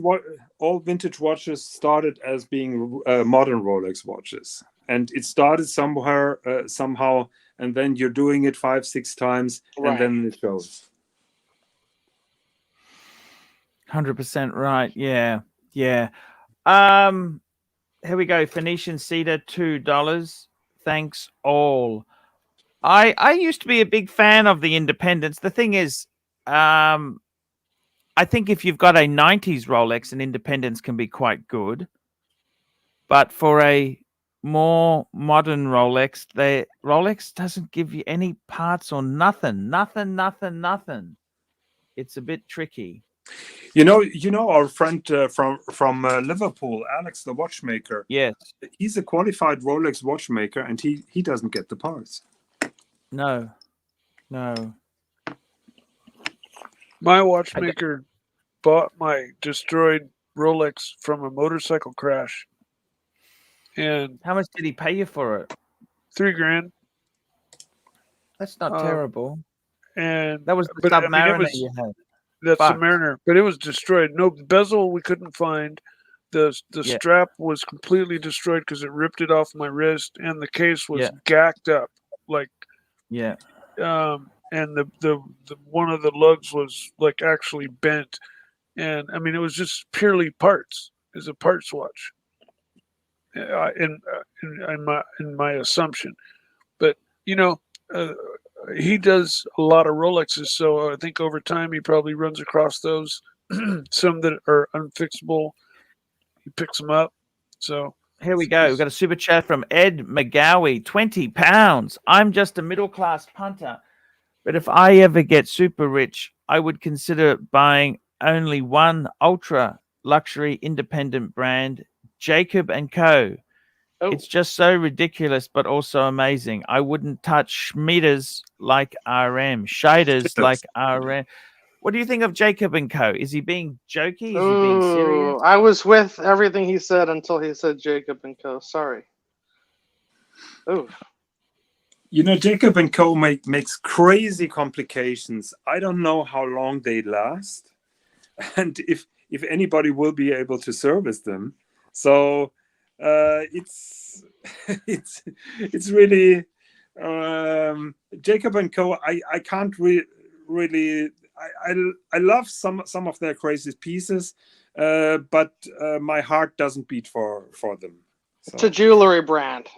[SPEAKER 10] All vintage watches started as being modern Rolex watches, and it started somewhere, somehow, and then you're doing it 5-6 times, and then it shows.
[SPEAKER 1] 100% right. Yeah. Here we go. Phoenician cedar, $2. Thanks all. I used to be a big fan of the independents. The thing is, I think if you've got a 90s Rolex, an independence can be quite good. But for a more modern Rolex, Rolex doesn't give you any parts or nothing. It's a bit tricky.
[SPEAKER 10] Our friend from Liverpool, Alex, the watchmaker.
[SPEAKER 1] Yes,
[SPEAKER 10] he's a qualified Rolex watchmaker, and he doesn't get the parts.
[SPEAKER 1] No.
[SPEAKER 9] My watchmaker bought my destroyed Rolex from a motorcycle crash. And
[SPEAKER 1] how much did he pay you for it?
[SPEAKER 9] $3,000.
[SPEAKER 1] That's not terrible.
[SPEAKER 9] And
[SPEAKER 1] that was the Submariner you had.
[SPEAKER 9] That's the Mariner, but it was destroyed. No, the bezel we couldn't find. The strap was completely destroyed because it ripped it off my wrist, and the case was gacked up. And the one of the lugs was like actually bent, and I mean it was just purely parts. It's a parts watch. In my assumption, but he does a lot of Rolexes, so I think over time he probably runs across those. Some that are unfixable, he picks them up. So
[SPEAKER 1] here we go. We've got a super chat from Ed McGowie, £20. I'm just a middle-class punter, but if I ever get super rich, I would consider buying only one ultra luxury independent brand, Jacob & Co. Oh. It's just so ridiculous, but also amazing. I wouldn't touch Schmieders like RM, Scheiders like RM. What do you think of Jacob & Co? Is he being jokey? Is he being serious?
[SPEAKER 6] I was with everything he said until he said Jacob & Co. Sorry. Ooh.
[SPEAKER 10] Jacob & Co makes crazy complications. I don't know how long they last, and if anybody will be able to service them. So it's really Jacob & Co. I can't really. I love some of their crazy pieces, but my heart doesn't beat for them. So.
[SPEAKER 6] It's a jewelry brand.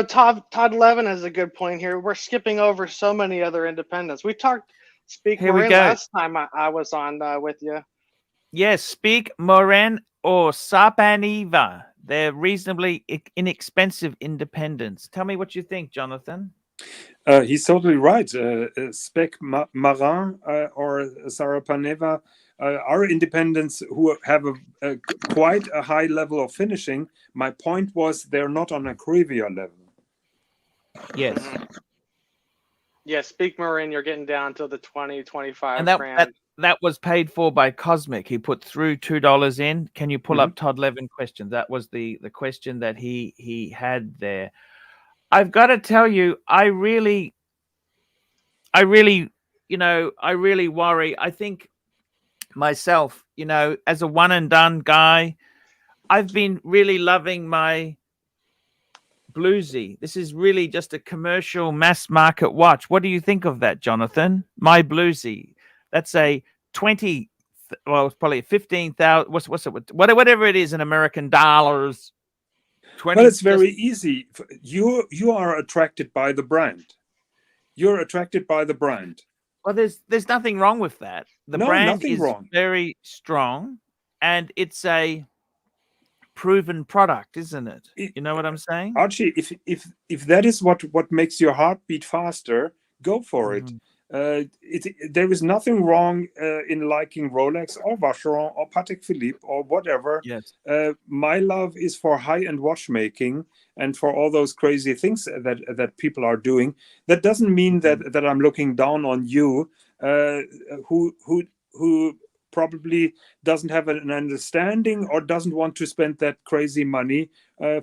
[SPEAKER 6] Todd Levin has a good point here. We're skipping over so many other independents. We talked Speak Morin last time I was on with you.
[SPEAKER 1] Yes, Speak Morin or Sapaniva. They're reasonably inexpensive independents. Tell me what you think, Jonathan.
[SPEAKER 10] He's totally right. Spec Marin or Sarapaneva are independents who have quite a high level of finishing. My point was they're not on a Acrivia level.
[SPEAKER 1] Yes.
[SPEAKER 6] Yeah, Speak Marin, you're getting down to the 20, 25
[SPEAKER 1] And
[SPEAKER 6] grand.
[SPEAKER 1] that was paid for by Cosmic. He put through $2 in. Can you pull up Todd Levin question? That was the question that he had there. I've got to tell you, I really worry. I think myself, as a one and done guy, I've been really loving my Bluesy. This is really just a commercial mass market watch. What do you think of that, Jonathan? My Bluesy. That's a 20, well, it's probably 15,000. What's it? Whatever it is in American dollars. 20.
[SPEAKER 10] Well, it's very easy. You are attracted by the brand. You're attracted by the brand.
[SPEAKER 1] Well, there's nothing wrong with that. The brand is very strong, and it's a proven product, isn't it? You know what I'm saying,
[SPEAKER 10] Archie? If that is what makes your heart beat faster, go for it. There is nothing wrong in liking Rolex or Vacheron or Patek Philippe or whatever.
[SPEAKER 1] Yes.
[SPEAKER 10] My love is for high-end watchmaking and for all those crazy things that people are doing. That doesn't mean that I'm looking down on you, who probably doesn't have an understanding or doesn't want to spend that crazy money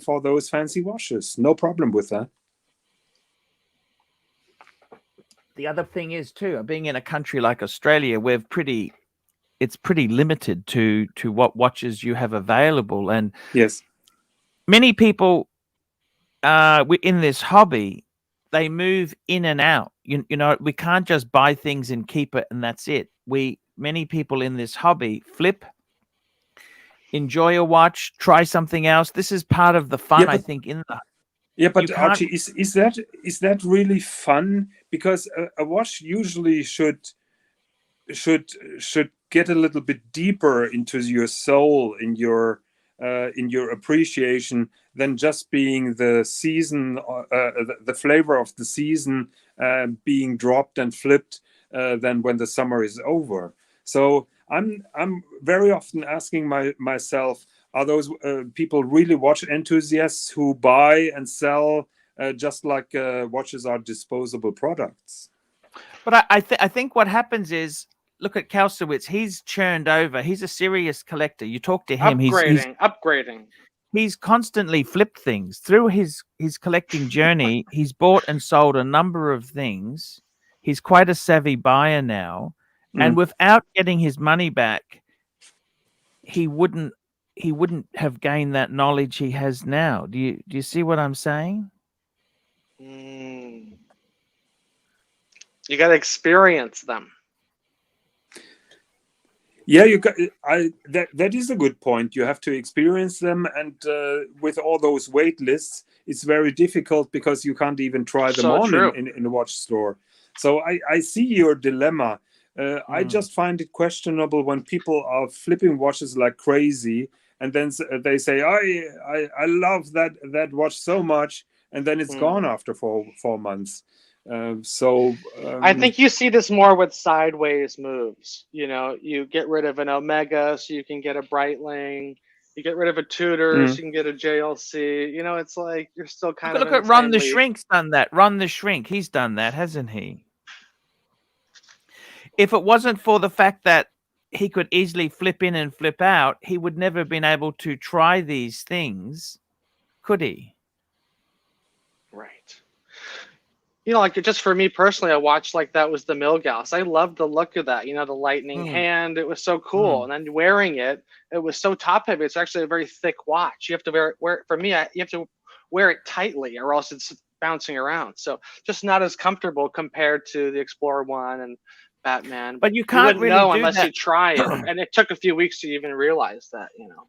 [SPEAKER 10] for those fancy watches. No problem with that.
[SPEAKER 1] The other thing is too, being in a country like Australia, it's pretty limited to what watches you have available. And
[SPEAKER 10] yes,
[SPEAKER 1] many people in this hobby, they move in and out. You know, we can't just buy things and keep it and that's it. Many people in this hobby flip, enjoy a watch, try something else. This is part of the fun, I think, in the.
[SPEAKER 10] Yeah, but Archie, is that really fun? Because a watch usually should get a little bit deeper into your soul, in your appreciation, than just being the season, the flavor of the season being dropped and flipped. Than when the summer is over. So I'm very often asking myself, are those people really watch enthusiasts who buy and sell just like watches are disposable products?
[SPEAKER 1] But I think what happens is, look at Kalsowitz. He's churned over. He's a serious collector. You talk to him.
[SPEAKER 6] Upgrading.
[SPEAKER 1] He's constantly flipped things through his collecting journey. He's bought and sold a number of things. He's quite a savvy buyer now, and without getting his money back, he wouldn't have gained that knowledge he has now. Do you see what I'm saying?
[SPEAKER 6] You got to experience them.
[SPEAKER 10] Yeah, that is a good point. You have to experience them, and with all those wait lists, it's very difficult because you can't even try them in a watch store. So I see your dilemma. I just find it questionable when people are flipping watches like crazy, and then they say, I love that watch so much, and then it's gone after 4 months.
[SPEAKER 6] I think you see this more with sideways moves. You know, you get rid of an Omega so you can get a Breitling. You get rid of a Tudor so you can get a JLC. You know, it's like you're still kind of.
[SPEAKER 1] Look at Ron the Shrink's done that. Ron the Shrink, he's done that, hasn't he? If it wasn't for the fact that he could easily flip in and flip out, he would never have been able to try these things, could he?
[SPEAKER 6] Right. You know, like just for me personally, a watch like that was the Milgauss. I loved the look of that. You know, the lightning hand. It was so cool. And then wearing it, it was so top heavy. It's actually a very thick watch. You have to wear it. For me, you have to wear it tightly, or else it's bouncing around. So just not as comfortable compared to the Explorer One and Batman.
[SPEAKER 1] But you can't really
[SPEAKER 6] know
[SPEAKER 1] do
[SPEAKER 6] unless
[SPEAKER 1] that.
[SPEAKER 6] you try it. And it took a few weeks to even realize that. You know.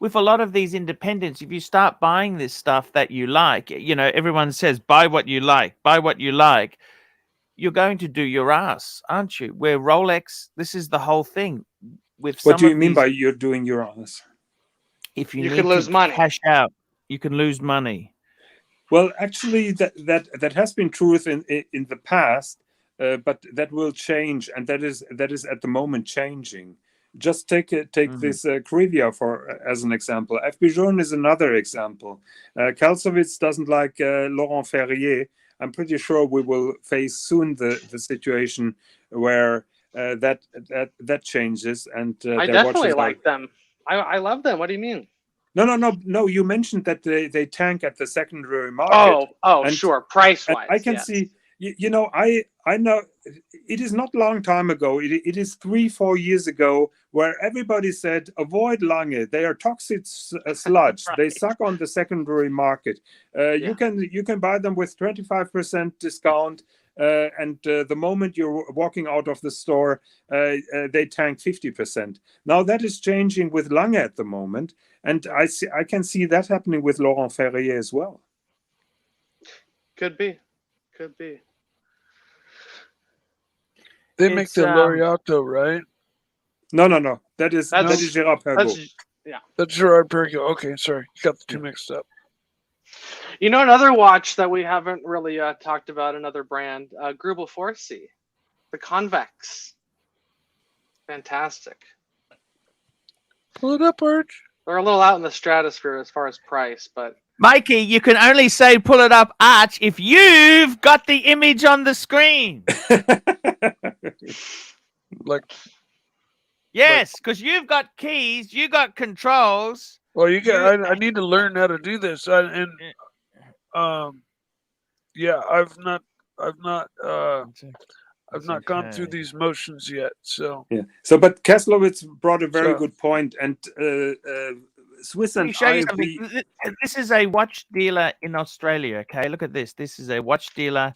[SPEAKER 1] With a lot of these independents, if you start buying this stuff that you like, you know, everyone says, buy what you like, buy what you like. You're going to do your ass, aren't you? Where Rolex, this is the whole thing. With
[SPEAKER 10] what do you mean by you're doing your ass?
[SPEAKER 1] If you
[SPEAKER 6] can lose money.
[SPEAKER 1] Cash out, you can lose money.
[SPEAKER 10] Well, actually, that has been truth in the past, but that will change, and that is at the moment changing. Just take this Acrivia as an example. FB Jaune is another example. Kalsowitz doesn't like Laurent Ferrier. I'm pretty sure we will face soon the situation where that changes, and
[SPEAKER 6] I definitely like them. I love them. What do you mean?
[SPEAKER 10] No. You mentioned that they tank at the secondary market.
[SPEAKER 6] Oh, sure. Price wise,
[SPEAKER 10] I can see. I know it is not long time ago. It is 3-4 years ago where everybody said avoid Lange. They are toxic sludge.
[SPEAKER 6] Right.
[SPEAKER 10] They suck on the secondary market. You can buy them with 25% discount. And the moment you're walking out of the store, they tank 50%. Now that is changing with Lange at the moment, and I can see that happening with Laurent Ferrier as well.
[SPEAKER 6] Could be.
[SPEAKER 9] They make the Laureato, right?
[SPEAKER 10] No. That is Gérard Perregaux.
[SPEAKER 9] That's Gérard Perregaux. Okay, sorry, got the two mixed up.
[SPEAKER 6] You know, another watch that we haven't really talked about, another brand, Grubel Forsey, the Convex. Fantastic.
[SPEAKER 9] Pull it up, Arch.
[SPEAKER 6] They're a little out in the stratosphere as far as price, but
[SPEAKER 1] Mikey, you can only say pull it up, Arch, if you've got the image on the screen. Yes, because you've got keys, you got controls.
[SPEAKER 9] Well, I need to learn how to do this, I've not gone through these motions yet. So
[SPEAKER 10] yeah. So, but Kaslowitz brought a very good point, and Swiss and
[SPEAKER 1] this is a watch dealer in Australia. Okay, look at this. This is a watch dealer.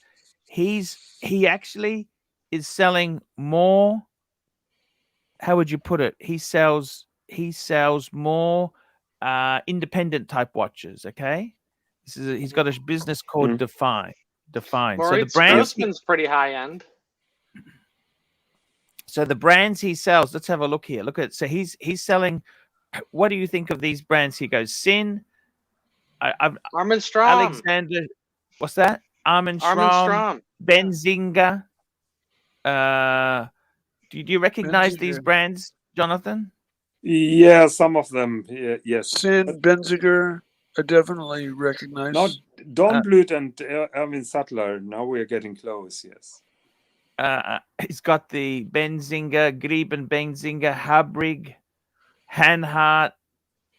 [SPEAKER 1] He actually is selling more. How would you put it? He sells more independent type watches. Okay, he's got a business called Define.
[SPEAKER 6] Moritz
[SPEAKER 1] So the brands
[SPEAKER 6] Grossman's pretty high end.
[SPEAKER 1] So the brands he sells. Let's have a look here. Look at so he's selling. What do you think of these brands? He goes Sin,
[SPEAKER 6] Armin Strom,
[SPEAKER 1] Alexander. What's that? Armin Strom, Benzinger. Do you recognize these brands, Jonathan?
[SPEAKER 10] Yeah, some of them. Yeah, yes.
[SPEAKER 9] Sin, Benziger, I definitely recognize.
[SPEAKER 10] Not Dornblut and Erwin Sattler. Now we are getting close. Yes.
[SPEAKER 1] He's got the Benzinger, Grieben Benzinger, Habrig, Hanhart.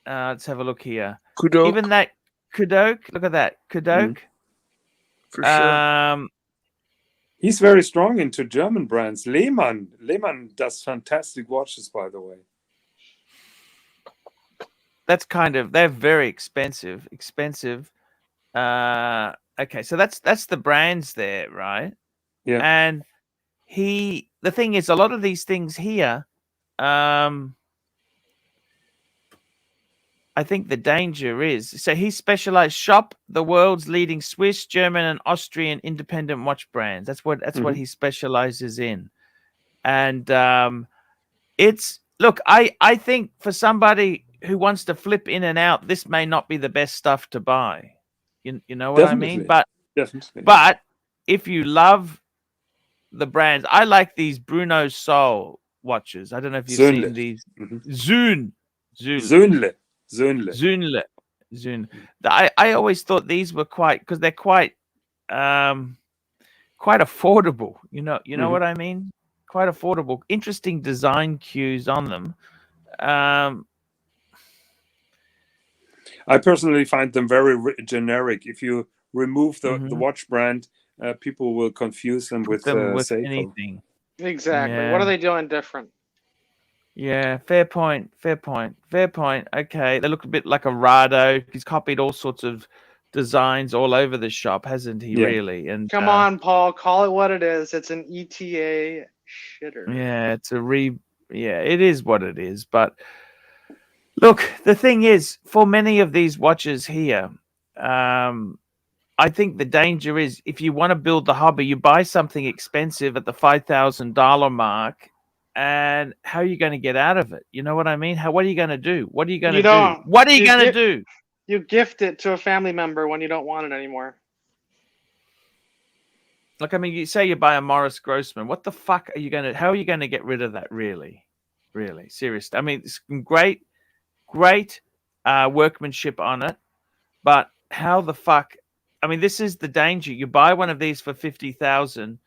[SPEAKER 1] Let's have a look here.
[SPEAKER 9] Kudok.
[SPEAKER 1] Even that Kudok. Look at that Kudok.
[SPEAKER 9] For sure.
[SPEAKER 10] He's very strong into German brands. Lehmann does fantastic watches, by the way.
[SPEAKER 1] That's they're very expensive. Okay, so that's the brands there, right?
[SPEAKER 10] Yeah.
[SPEAKER 1] And the thing is, a lot of these things here, I think the danger is, so he specialized shop the world's leading Swiss, German, and Austrian independent watch brands. That's what he specializes in. And I think for somebody who wants to flip in and out, this may not be the best stuff to buy. You know what
[SPEAKER 10] Definitely.
[SPEAKER 1] I mean? But
[SPEAKER 10] Definitely.
[SPEAKER 1] But if you love the brands, I like these Bruno Sol watches. I don't know if you've seen these. Zunle. I always thought these were because they're quite affordable. You know what I mean? Quite affordable. Interesting design cues on them.
[SPEAKER 10] I personally find them very generic. If you remove the watch brand, people will confuse them with Seiko.
[SPEAKER 1] Anything.
[SPEAKER 6] Exactly.
[SPEAKER 1] Yeah.
[SPEAKER 6] What are they doing different?
[SPEAKER 1] Yeah, fair point. Okay, they look a bit like a Rado. He's copied all sorts of designs all over the shop, hasn't he?
[SPEAKER 10] Yeah.
[SPEAKER 1] Really? And
[SPEAKER 6] come on, Paul, call it what it is. It's an ETA shitter.
[SPEAKER 1] Yeah, it is what it is. But look, the thing is, for many of these watches here, I think the danger is if you want to build the hobby, you buy something expensive at the $5,000 mark. And how are you going to get out of it? You know what I mean? What are you going to do? What are you going to do?
[SPEAKER 6] You gift it to a family member when you don't want it anymore.
[SPEAKER 1] Like, I mean, you say you buy a Morris Grossman. What the fuck are you going to, how are you going to get rid of that, really? Really? Seriously. I mean, it's great workmanship on it, but how the fuck, I mean, this is the danger. You buy one of these for 50,000,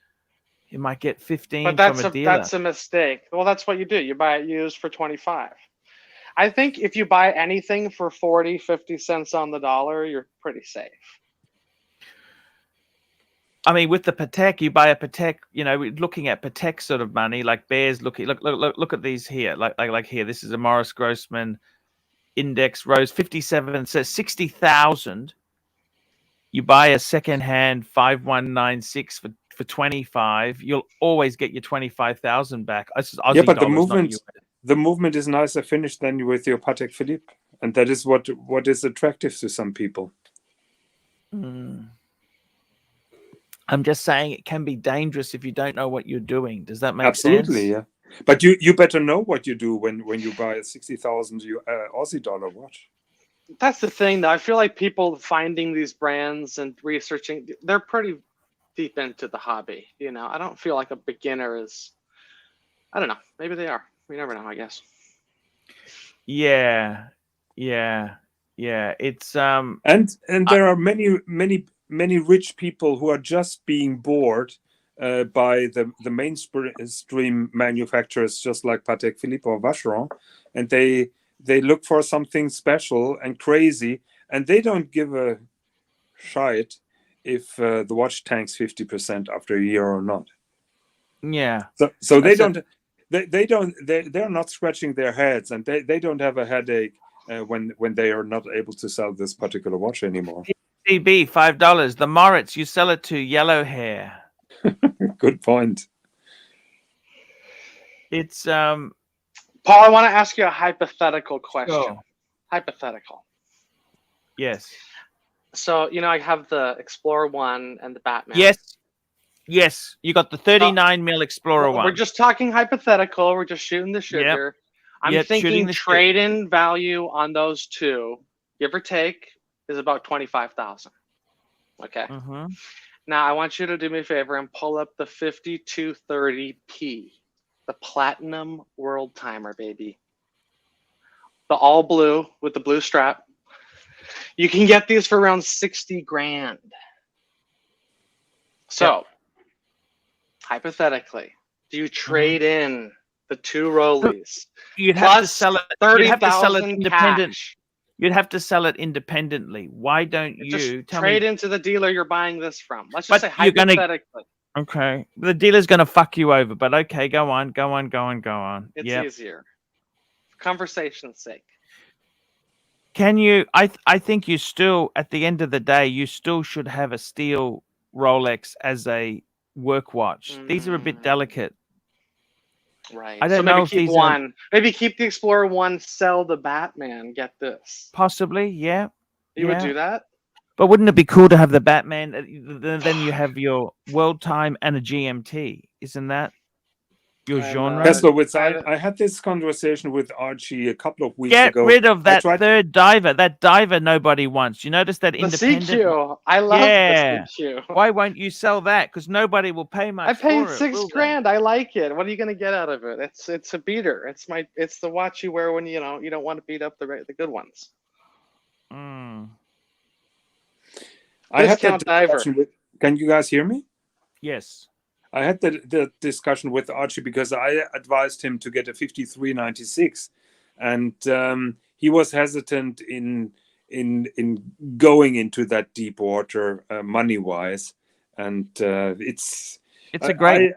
[SPEAKER 1] you might get 15
[SPEAKER 6] But
[SPEAKER 1] from a dealer.
[SPEAKER 6] that's a mistake. Well, that's what you do. You buy it used for 25. I think if you buy anything for 40, 50 cents on the dollar, you're pretty safe.
[SPEAKER 1] I mean, with the Patek, you buy a Patek, you know, looking at Patek sort of money, like Bears look at these here, like here. This is a Morris Grossman Index Rose 57, says 60,000. You buy a secondhand 5196 for 25. You'll always get your 25,000 back.
[SPEAKER 10] Yeah, but the movement is nicer finished than with your Patek Philippe, and that is what is attractive to some people.
[SPEAKER 1] I'm just saying it can be dangerous if you don't know what you're doing. Does that make
[SPEAKER 10] Absolutely,
[SPEAKER 1] sense?
[SPEAKER 10] Yeah. But you better know what you do when you buy a 60,000 Aussie dollar watch.
[SPEAKER 6] That's the thing, though. I feel like people finding these brands and researching, they're pretty deep into the hobby. You know, I don't feel like a beginner is. I don't know. Maybe they are. We never know, I guess.
[SPEAKER 1] Yeah. It's
[SPEAKER 10] and there are many rich people who are just being bored by the mainstream manufacturers, just like Patek Philippe or Vacheron, and they look for something special and crazy, and they don't give a shite if the watch tanks 50% after a year or not.
[SPEAKER 1] Yeah.
[SPEAKER 10] So they don't. They're not scratching their heads, and they don't have a headache when they are not able to sell this particular watch anymore.
[SPEAKER 1] CB $5. The Moritz, you sell it to yellow hair.
[SPEAKER 10] Good point.
[SPEAKER 1] It's
[SPEAKER 6] Paul, I want to ask you a hypothetical question.
[SPEAKER 1] Sure.
[SPEAKER 6] Hypothetical.
[SPEAKER 1] Yes.
[SPEAKER 6] So, you know, I have the Explorer 1 and the Batman.
[SPEAKER 1] Yes. You got the 39 mil Explorer 1.
[SPEAKER 6] We're just talking hypothetical. We're just shooting the shit here. I'm thinking trade-in value on those two, give or take, is about 25,000. Okay. Now I want you to do me a favor and pull up the 5230p, the Platinum World Timer, baby. The all blue with the blue strap. You can get these for around 60 grand. So, hypothetically, do you trade in the two Rollies?
[SPEAKER 1] You'd have to sell it. You'd have to sell it independent.
[SPEAKER 6] Cash?
[SPEAKER 1] You'd have to sell it independently. Why don't you
[SPEAKER 6] trade into the dealer you're buying this from? Let's just say hypothetically.
[SPEAKER 1] Okay, the dealer's gonna fuck you over, but okay, go on.
[SPEAKER 6] It's easier. For conversation's sake.
[SPEAKER 1] Can you? I think you still, at the end of the day, you still should have a steel Rolex as a work watch. These are a bit delicate.
[SPEAKER 6] Right.
[SPEAKER 1] I don't know if
[SPEAKER 6] keep
[SPEAKER 1] these
[SPEAKER 6] one. Maybe keep the Explorer 1, sell the Batman, get this.
[SPEAKER 1] Possibly, yeah.
[SPEAKER 6] You would do that?
[SPEAKER 1] But wouldn't it be cool to have the Batman? Then you have your World Time and a GMT. Isn't that your genre?
[SPEAKER 10] Heslowitz, I had this conversation with Archie a couple of weeks ago.
[SPEAKER 1] Get rid of that third diver. That diver nobody wants. You notice that independent?
[SPEAKER 6] The CQ. I love the CQ.
[SPEAKER 1] Why won't you sell that? Because nobody will pay much.
[SPEAKER 6] I paid
[SPEAKER 1] for it,
[SPEAKER 6] $6 grand. I like it. What are you going to get out of it? It's a beater. It's the watch you wear when you don't want to beat up the good ones.
[SPEAKER 10] I had that discussion with, can you guys hear me?
[SPEAKER 1] Yes.
[SPEAKER 10] I had the discussion with Archie because I advised him to get a 5396, and he was hesitant in going into that deep water money wise, and it's
[SPEAKER 1] a great.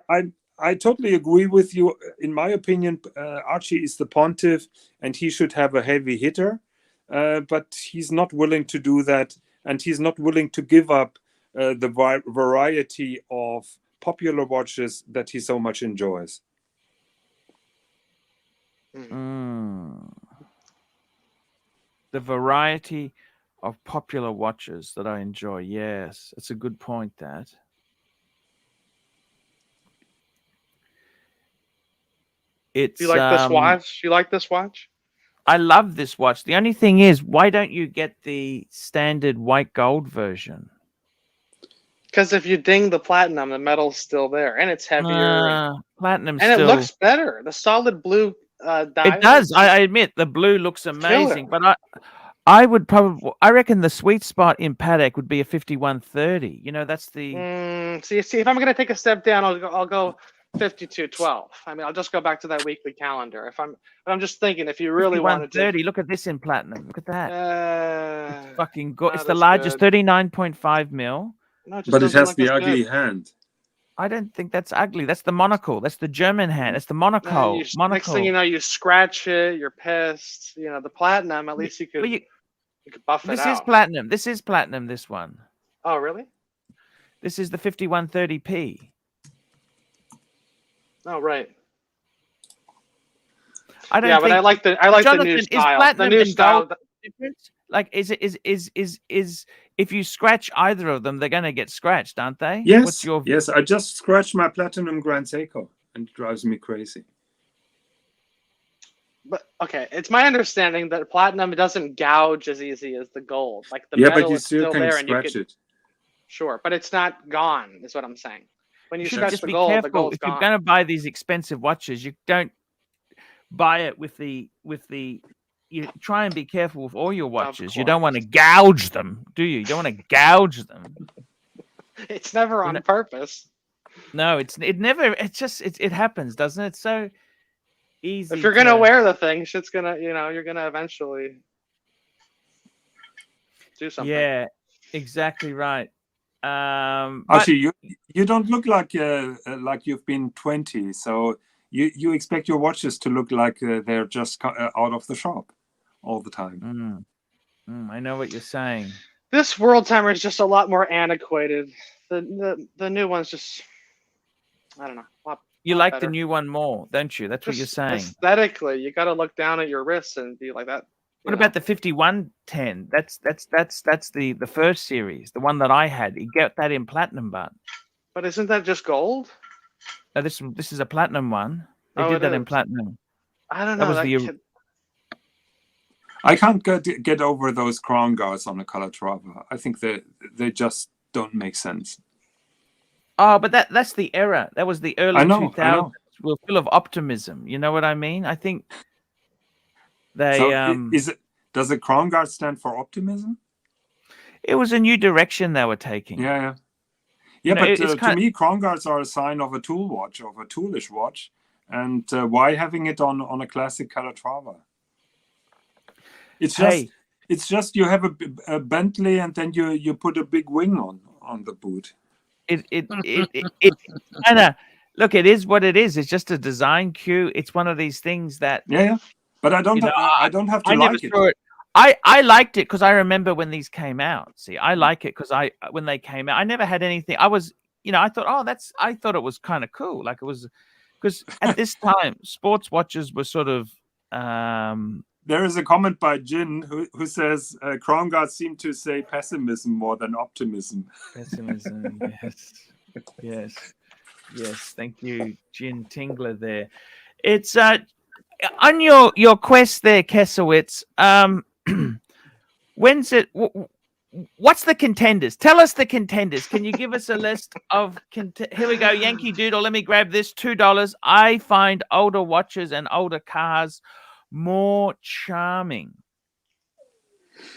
[SPEAKER 10] I totally agree with you. In my opinion, Archie is the pontiff, and he should have a heavy hitter, but he's not willing to do that, and he's not willing to give up the variety of popular watches that he so much enjoys.
[SPEAKER 1] The variety of popular watches that I enjoy. Yes, it's a good point. That it's.
[SPEAKER 6] You like this watch? You like this watch?
[SPEAKER 1] I love this watch. The only thing is, why don't you get the standard white gold version?
[SPEAKER 6] Because if you ding the platinum, the metal's still there, and it's heavier.
[SPEAKER 1] Platinum
[SPEAKER 6] and
[SPEAKER 1] still.
[SPEAKER 6] it looks better. The solid blue dial.
[SPEAKER 1] It does. I admit the blue looks amazing, but I would probably. I reckon the sweet spot in Patek would be a 5130. You know, that's the.
[SPEAKER 6] See, if I'm gonna take a step down, I'll go 5212. I mean, I'll just go back to that weekly calendar. I'm just thinking, if you really wanted to.
[SPEAKER 1] 30. Look at this in platinum. Look at that. It's fucking good. It's the
[SPEAKER 6] that's
[SPEAKER 1] largest,
[SPEAKER 6] good.
[SPEAKER 1] 39.5 mil.
[SPEAKER 6] No,
[SPEAKER 5] But it has the ugly hand.
[SPEAKER 1] I don't think that's ugly. That's the monocle. That's the German hand. That's the monocle.
[SPEAKER 6] Next thing you know, you scratch it. You're pissed. You know, the platinum. At least you could. You could buff it out.
[SPEAKER 1] This is platinum. This is platinum. This one.
[SPEAKER 6] Oh, really?
[SPEAKER 1] This is the 5130p.
[SPEAKER 6] Oh, right.
[SPEAKER 1] I don't.
[SPEAKER 6] Yeah, but I like the new style. The new style.
[SPEAKER 1] Like, is if you scratch either of them, they're going to get scratched, aren't they?
[SPEAKER 5] Yes. Yes. I just scratched my platinum Grand Seiko, and it drives me crazy.
[SPEAKER 6] But okay, it's my understanding that platinum doesn't gouge as easy as the gold. Like the metal
[SPEAKER 5] but you
[SPEAKER 6] is still
[SPEAKER 5] can
[SPEAKER 6] there,
[SPEAKER 5] scratch
[SPEAKER 6] and you
[SPEAKER 5] it.
[SPEAKER 6] Sure, but it's not gone. Is what I'm saying. When you scratch
[SPEAKER 1] just
[SPEAKER 6] the
[SPEAKER 1] be
[SPEAKER 6] gold,
[SPEAKER 1] careful.
[SPEAKER 6] the gold's
[SPEAKER 1] If
[SPEAKER 6] gone.
[SPEAKER 1] you're going to buy these expensive watches, you don't buy it with the. You try and be careful with all your watches. You don't want to gouge them, do you? You don't want to gouge them.
[SPEAKER 6] It's never on purpose.
[SPEAKER 1] No, it happens, doesn't it? It's so easy.
[SPEAKER 6] If you're gonna wear the thing, shit's gonna, you're gonna eventually do something.
[SPEAKER 1] Yeah, exactly right.
[SPEAKER 10] Actually, you don't look like you've been 20, so you expect your watches to look like they're just out of the shop all the time.
[SPEAKER 1] I know what you're saying.
[SPEAKER 6] This world timer is just a lot more antiquated. The new one's just, I don't know.
[SPEAKER 1] You like the new one more, don't you? That's what you're saying.
[SPEAKER 6] Aesthetically, you got to look down at your wrists and be like that.
[SPEAKER 1] What about the 5110? That's the first series, the one that I had. You get that in platinum,
[SPEAKER 6] but isn't that just gold?
[SPEAKER 1] No, this is a platinum one. They did that in platinum.
[SPEAKER 6] I don't know.
[SPEAKER 1] That was
[SPEAKER 10] I can't get over those crown guards on a Calatrava. I think they just don't make sense.
[SPEAKER 1] Oh, but that's the era. That was the early 2000s. We're full of optimism. You know what I mean? I think they.
[SPEAKER 10] So does the crown guard stand for optimism?
[SPEAKER 1] It was a new direction they were taking.
[SPEAKER 10] Yeah. But to me, crown guards are a sign of a tool watch, of a toolish watch. And why having it on a classic Calatrava? It's just you have a Bentley and then you put a big wing on the boot.
[SPEAKER 1] It kind of look. It is what it is. It's just a design cue. It's one of these things that.
[SPEAKER 10] Yeah. But I don't have to like it.
[SPEAKER 1] I liked it because I remember when these came out. See, I like it because when they came out, I never had anything. I was, I thought, I thought it was kind of cool. Like it was, because at this time, sports watches were sort of.
[SPEAKER 10] There is a comment by Jin who says crown guards seem to say pessimism more than optimism.
[SPEAKER 1] Pessimism, yes. Thank you, Jin Tingler. There, it's on your quest there, Kesowitz. When's it? What's the contenders? Tell us the contenders. Can you give us a list of? Here we go, Yankee Doodle. Let me grab this. $2. I find older watches and older cars more charming.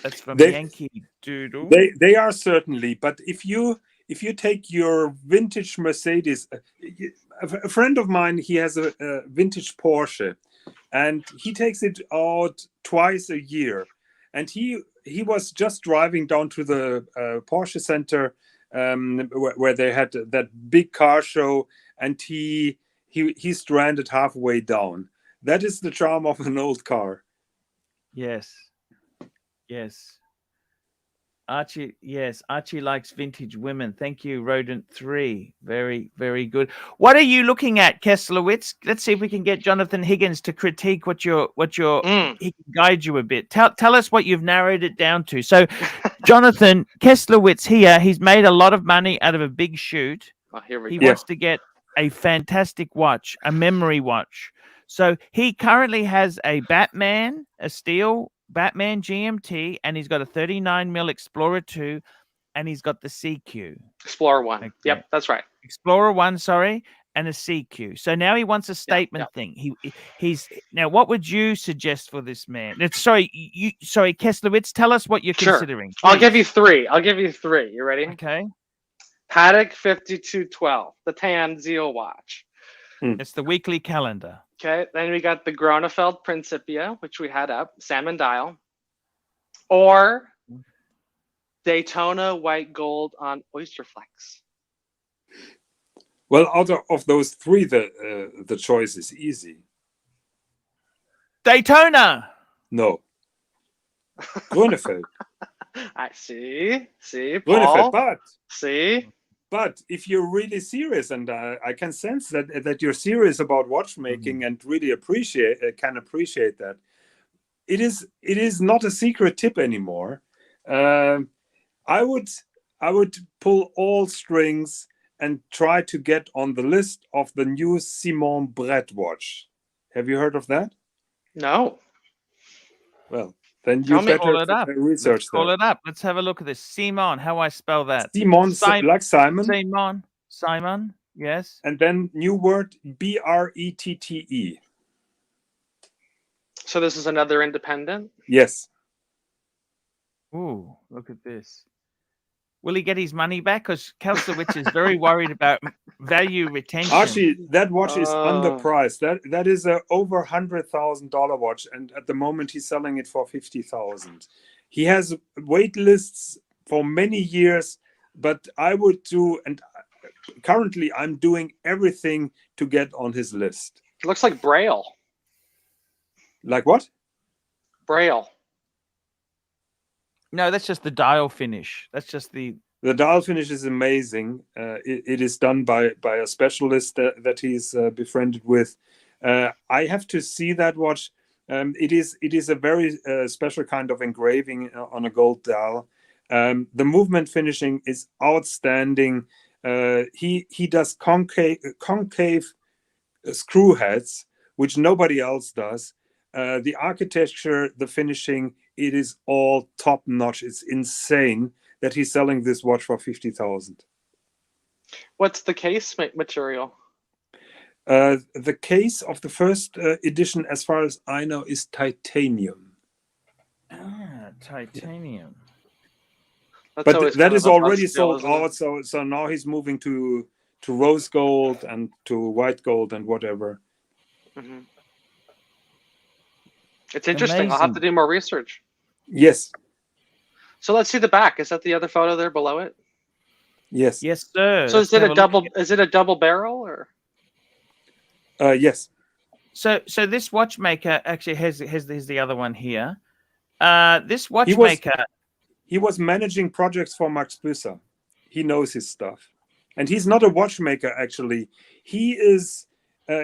[SPEAKER 1] That's from Yankee Doodle.
[SPEAKER 10] They are certainly, but if you take your vintage Mercedes, a friend of mine, he has a vintage Porsche, and he takes it out twice a year. And he was just driving down to the Porsche Center where they had that big car show, and he stranded halfway down. That is the charm of an old car.
[SPEAKER 1] Yes. Archie likes vintage women. Thank you, Rodent 3. Very, very good. What are you looking at, Kesslowitz? Let's see if we can get Jonathan Higgins to critique what he can guide you a bit. Tell us what you've narrowed it down to. So, Jonathan Kesslowitz here, he's made a lot of money out of a big shoot.
[SPEAKER 6] Oh, here we
[SPEAKER 1] he
[SPEAKER 6] go.
[SPEAKER 1] wants to get a fantastic watch, a memory watch. So he currently has a Batman, a steel Batman GMT, and he's got a 39mm Explorer 2, and he's got the CQ.
[SPEAKER 6] Explorer 1.
[SPEAKER 1] Okay.
[SPEAKER 6] Yep, that's right.
[SPEAKER 1] Explorer 1, sorry, and a CQ. So now he wants a statement thing. He's now. What would you suggest for this man? Sorry, Kesslowitz, tell us what you're considering.
[SPEAKER 6] I'll
[SPEAKER 1] please.
[SPEAKER 6] give you 3. You ready?
[SPEAKER 1] Okay.
[SPEAKER 6] Patek 5212, the tan Zeal watch.
[SPEAKER 1] It's the weekly calendar.
[SPEAKER 6] Okay, then we got the Grönefeld Principia, which we had up, salmon dial, or Daytona white gold on oyster flex.
[SPEAKER 10] Well, out of those 3, the choice is easy.
[SPEAKER 1] Daytona.
[SPEAKER 10] No. Grönefeld.
[SPEAKER 6] I see,
[SPEAKER 10] Grönefeld,
[SPEAKER 6] Paul.
[SPEAKER 10] but if you're really serious, and I can sense that you're serious about watchmaking and really can appreciate that, it is not a secret tip anymore. I would pull all strings and try to get on the list of the new Simon Brett watch. Have you heard of that?
[SPEAKER 6] No.
[SPEAKER 10] Well, then you better research that.
[SPEAKER 1] Call it up. Let's have a look at this. Simon, how I spell that?
[SPEAKER 10] Simon, like Simon.
[SPEAKER 1] Simon, yes.
[SPEAKER 10] And then new word, BRETTE.
[SPEAKER 6] So this is another independent?
[SPEAKER 10] Yes.
[SPEAKER 1] Ooh, look at this. Will he get his money back? Because Kelslowitz is very worried about value retention.
[SPEAKER 10] Archie, that watch is underpriced. That is a over $100,000 watch, and at the moment he's selling it for $50,000. He has wait lists for many years, but I would do, and currently I'm doing everything to get on his list.
[SPEAKER 6] It looks like Braille.
[SPEAKER 10] Like what?
[SPEAKER 6] Braille.
[SPEAKER 1] No, that's just the dial finish. That's just the
[SPEAKER 10] dial finish is amazing. It is done by a specialist that he's befriended with. I have to see that watch. It is a very special kind of engraving on a gold dial. The movement finishing is outstanding. He does concave screw heads, which nobody else does. The architecture, the finishing, it is all top notch. It's insane that he's selling this watch for $50,000.
[SPEAKER 6] What's the case material?
[SPEAKER 10] The case of the first edition, as far as I know, is titanium.
[SPEAKER 1] Ah, titanium.
[SPEAKER 10] But that is already sold out. So now he's moving to rose gold and to white gold and whatever.
[SPEAKER 6] Mm-hmm. It's interesting.
[SPEAKER 1] Amazing.
[SPEAKER 6] I'll have to do more research.
[SPEAKER 10] Yes.
[SPEAKER 6] So let's see the back. Is that the other photo there below it?
[SPEAKER 10] Yes.
[SPEAKER 1] Yes, sir.
[SPEAKER 6] So is it a double? Is it a double barrel or?
[SPEAKER 10] Yes.
[SPEAKER 1] So this watchmaker actually has the other one here. This watchmaker.
[SPEAKER 10] He was managing projects for Max Büsser. He knows his stuff, and he's not a watchmaker actually. He is.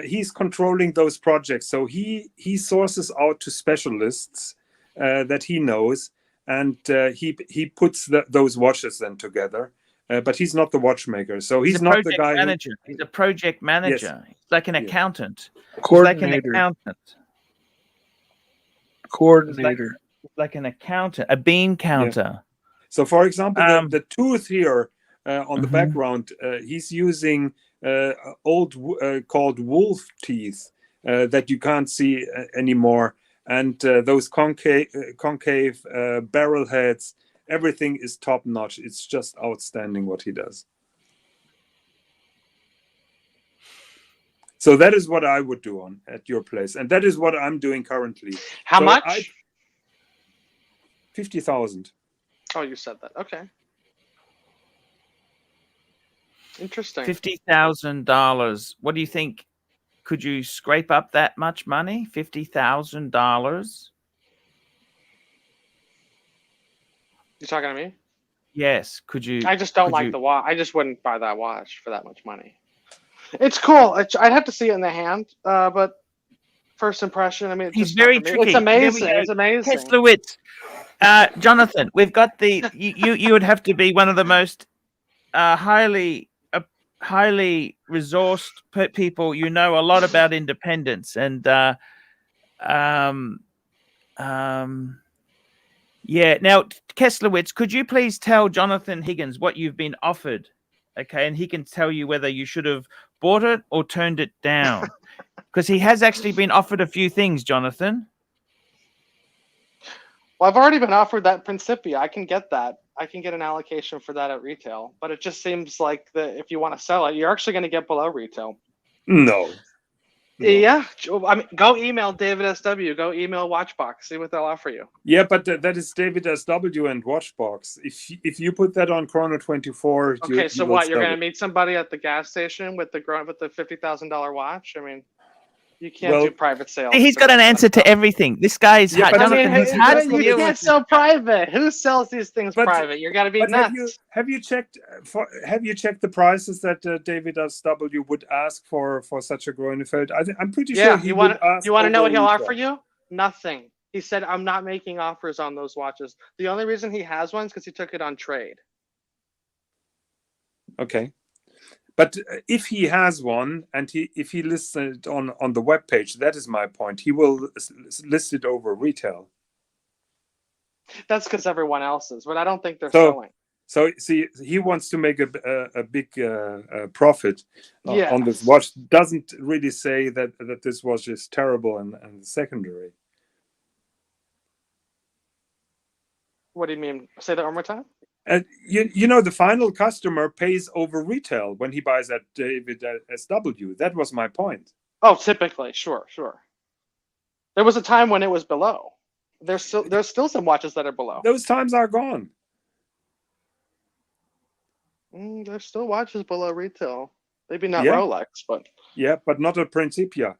[SPEAKER 10] He's controlling those projects, so he sources out to specialists that he knows, and he puts those watches then together. But he's not the watchmaker, so he's not the guy.
[SPEAKER 1] He's a project manager.
[SPEAKER 10] Yes.
[SPEAKER 1] He's like an accountant.
[SPEAKER 9] Coordinator. Coordinator.
[SPEAKER 1] Like an accountant, a bean counter.
[SPEAKER 10] Yeah. So, for example, the tooth here on the background, he's using old called wolf teeth that you can't see anymore, and those concave barrel heads. Everything is top notch. It's just outstanding what he does. So that is what I would do at your place, and that is what I'm doing currently.
[SPEAKER 6] How much?
[SPEAKER 10] 50,000.
[SPEAKER 6] Oh, you said that. Okay. Interesting.
[SPEAKER 1] $50,000. What do you think? Could you scrape up that much money? $50,000.
[SPEAKER 6] You talking to me?
[SPEAKER 1] Yes. Could you?
[SPEAKER 6] I just don't like the watch. I just wouldn't buy that watch for that much money. It's cool. I'd have to see it in the hand, but first impression. I mean,
[SPEAKER 1] he's very tricky.
[SPEAKER 6] It's amazing. It's amazing.
[SPEAKER 1] Kesslowitz. Jonathan, we've got the. You would have to be one of the most highly highly resourced people. You know a lot about independence, and yeah. Now, Kesslowitz, could you please tell Jonathan Higgins what you've been offered? Okay, and he can tell you whether you should have bought it or turned it down, because he has actually been offered a few things, Jonathan.
[SPEAKER 6] Well, I've already been offered that Principia. I can get that. I can get an allocation for that at retail. But it just seems like if you want to sell it, you're actually going to get below retail.
[SPEAKER 10] No.
[SPEAKER 6] Yeah. I mean, go email David SW. Go email Watchbox. See what they'll offer you.
[SPEAKER 10] Yeah, but that is David SW and Watchbox. If you put that on Chrono24,
[SPEAKER 6] okay. So what? You're going to meet somebody at the gas station with the $50,000 watch? I mean, you can't do private sales.
[SPEAKER 1] He's got an answer to everything. This guy is hard. Jonathan, he's hard to deal
[SPEAKER 6] You can't sell private. Who sells these things private? You're got to be nuts.
[SPEAKER 10] Have you checked the prices that David SW would ask for such a Grönefeld? I'm pretty sure he would ask.
[SPEAKER 6] You want to know what he'll offer you? Nothing. He said, "I'm not making offers on those watches." The only reason he has one is because he took it on trade.
[SPEAKER 10] Okay. But if he has one and if he lists it on the webpage, that is my point. He will list it over retail.
[SPEAKER 6] That's because everyone else is, but I don't think they're selling.
[SPEAKER 10] So see, he wants to make a big profit on this watch. Doesn't really say that this watch is terrible and secondary.
[SPEAKER 6] What do you mean? Say that one more time.
[SPEAKER 10] You know, the final customer pays over retail when he buys at David SW. That was my point.
[SPEAKER 6] Oh, typically, sure. There was a time when it was below. There's still some watches that are below.
[SPEAKER 10] Those times are gone.
[SPEAKER 6] There's still watches below retail. Maybe not Rolex, but
[SPEAKER 10] but not a Principia.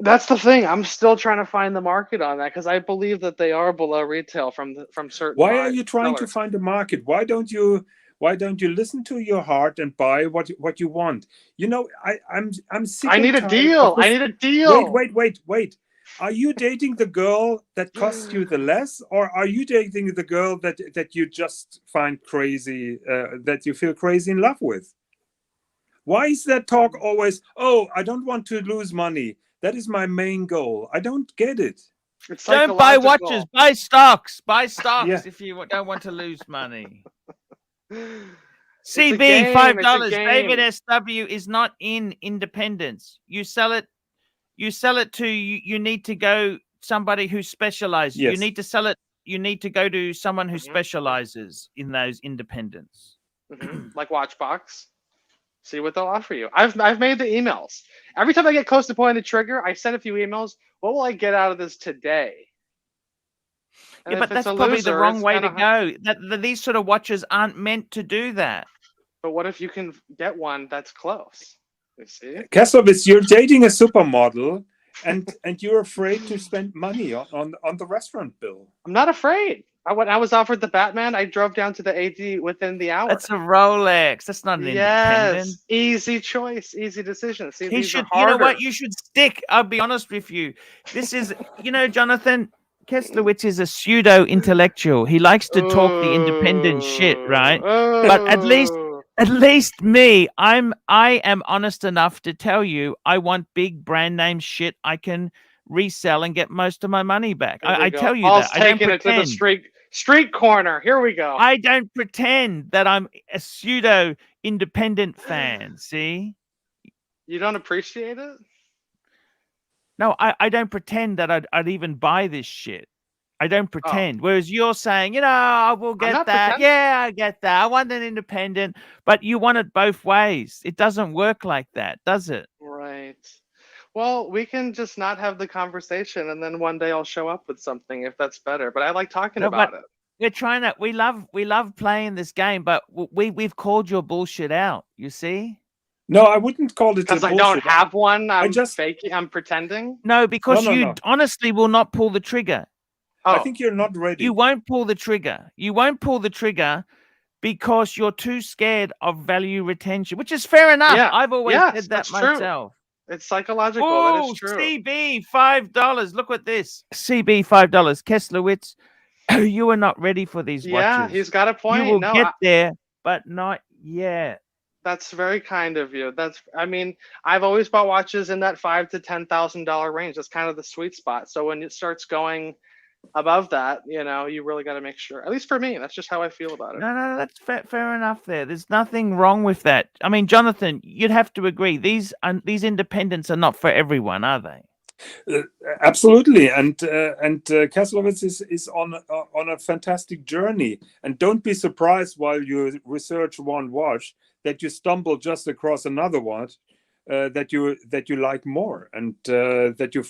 [SPEAKER 6] That's the thing. I'm still trying to find the market on that because I believe that they are below retail from certain.
[SPEAKER 10] Why are you trying to find a market? Why don't you listen to your heart and buy what you want? You know, I'm sick.
[SPEAKER 6] I need a deal. I need a deal.
[SPEAKER 10] Wait. Are you dating the girl that costs you the less, or are you dating the girl that you just find crazy, that you feel crazy in love with? Why is that talk always? Oh, I don't want to lose money. That is my main goal. I don't get it.
[SPEAKER 1] Don't buy watches. Buy stocks. Buy stocks if you don't want to lose money. CB, $5. David SW is not in independence. You sell it. You sell it to. You need to go somebody who specializes.
[SPEAKER 10] Yes.
[SPEAKER 1] You need to sell it. You need to go to someone who specializes in those independents.
[SPEAKER 6] Like Watchbox. See what they'll offer you. I've made the emails. Every time I get close to pulling the trigger, I send a few emails. What will I get out of this today? And
[SPEAKER 1] but that's probably the wrong way to go. These sort of watches aren't meant to do that.
[SPEAKER 6] But what if you can get one that's close? You see?
[SPEAKER 10] Kesslowitz, you're dating a supermodel, and you're afraid to spend money on the restaurant bill.
[SPEAKER 6] I'm not afraid. When I was offered the Batman, I drove down to the AD within the hour.
[SPEAKER 1] That's a Rolex. That's not an independent.
[SPEAKER 6] Easy choice, easy decision. See,
[SPEAKER 1] he should. You know what? You should stick. I'll be honest with you. This is, Jonathan Kesslowitz is a pseudo intellectual. He likes to talk the independent shit, right? But at least me, I am honest enough to tell you, I want big brand name shit I can resell and get most of my money back. I tell you that. I don't
[SPEAKER 6] taking it to the street corner. Here we go.
[SPEAKER 1] I don't pretend that I'm a pseudo independent fan. See?
[SPEAKER 6] You don't appreciate it?
[SPEAKER 1] No, I don't pretend that I'd even buy this shit. I don't pretend. Whereas you're saying, I will get that.
[SPEAKER 6] Pretending.
[SPEAKER 1] Yeah, I get that. I want an independent, but you want it both ways. It doesn't work like that, does it?
[SPEAKER 6] Right. Well, we can just not have the conversation, and then one day I'll show up with something if that's better. But I like talking about it.
[SPEAKER 1] We're trying to. We love playing this game, but we've called your bullshit out. You see?
[SPEAKER 10] No, I wouldn't call it
[SPEAKER 6] because I don't have one. I'm just faking. I'm pretending.
[SPEAKER 1] No, because you honestly will not pull the trigger.
[SPEAKER 10] I think you're not ready.
[SPEAKER 1] You won't pull the trigger. You won't pull the trigger because you're too scared of value retention, which is fair enough.
[SPEAKER 6] Yeah.
[SPEAKER 1] I've always said that myself.
[SPEAKER 6] True. It's psychological.
[SPEAKER 1] Oh,
[SPEAKER 6] that is true.
[SPEAKER 1] CB, $5. Look at this. CB, $5. Kesslowitz, you are not ready for these watches.
[SPEAKER 6] Yeah, he's got a point.
[SPEAKER 1] You will get there, but not Yeah.
[SPEAKER 6] That's very kind of you. I mean, I've always bought watches in that $5,000 to $10,000 range. That's kind of the sweet spot. So when it starts going above that, you really got to make sure. At least for me, that's just how I feel about it.
[SPEAKER 1] No, that's fair enough. There's nothing wrong with that. I mean, Jonathan, you'd have to agree. These independents are not for everyone, are they?
[SPEAKER 10] Absolutely, and Kaslowitz is on a fantastic journey. And don't be surprised while you research one watch that you stumble just across another watch that you like more, and that you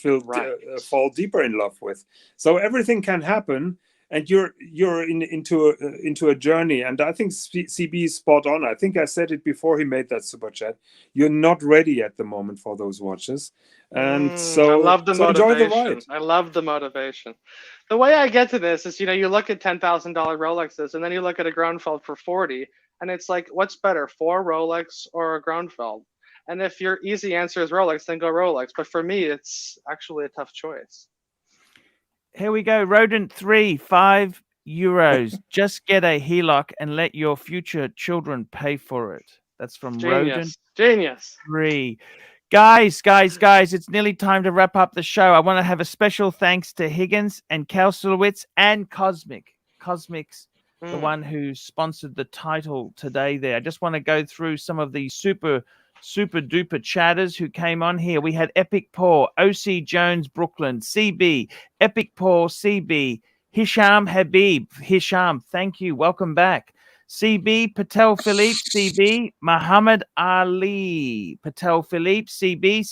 [SPEAKER 10] fall deeper in love with. So everything can happen, and you're into a journey. And I think CB is spot on. I think I said it before he made that super chat. You're not ready at the moment for those watches. And so
[SPEAKER 6] I love the motivation.
[SPEAKER 10] Enjoy the ride.
[SPEAKER 6] I love the motivation. The way I get to this is, you look at $10,000 Rolexes, and then you look at a Grönefeld for 40, and it's like, what's better, 4 Rolex or a Grönefeld? And if your easy answer is Rolex, then go Rolex. But for me, it's actually a tough choice.
[SPEAKER 1] Here we go. Rodent 3, €5. Just get a HELOC and let your future children pay for it. That's from Rodent
[SPEAKER 6] Genius.
[SPEAKER 1] 3. Guys, it's nearly time to wrap up the show. I want to have a special thanks to Higgins and Kaslowitz and Cosmic. Cosmic's the one who sponsored the title today there. I just want to go through some of the super duper chatters who came on here. We had Epic Paw, OC Jones, Brooklyn, CB, Epic Paw, CB, Hisham Habib. Hisham, thank you. Welcome back. CB, Patel Philippe, CB, Muhammad Ali, Patel Philippe, CB,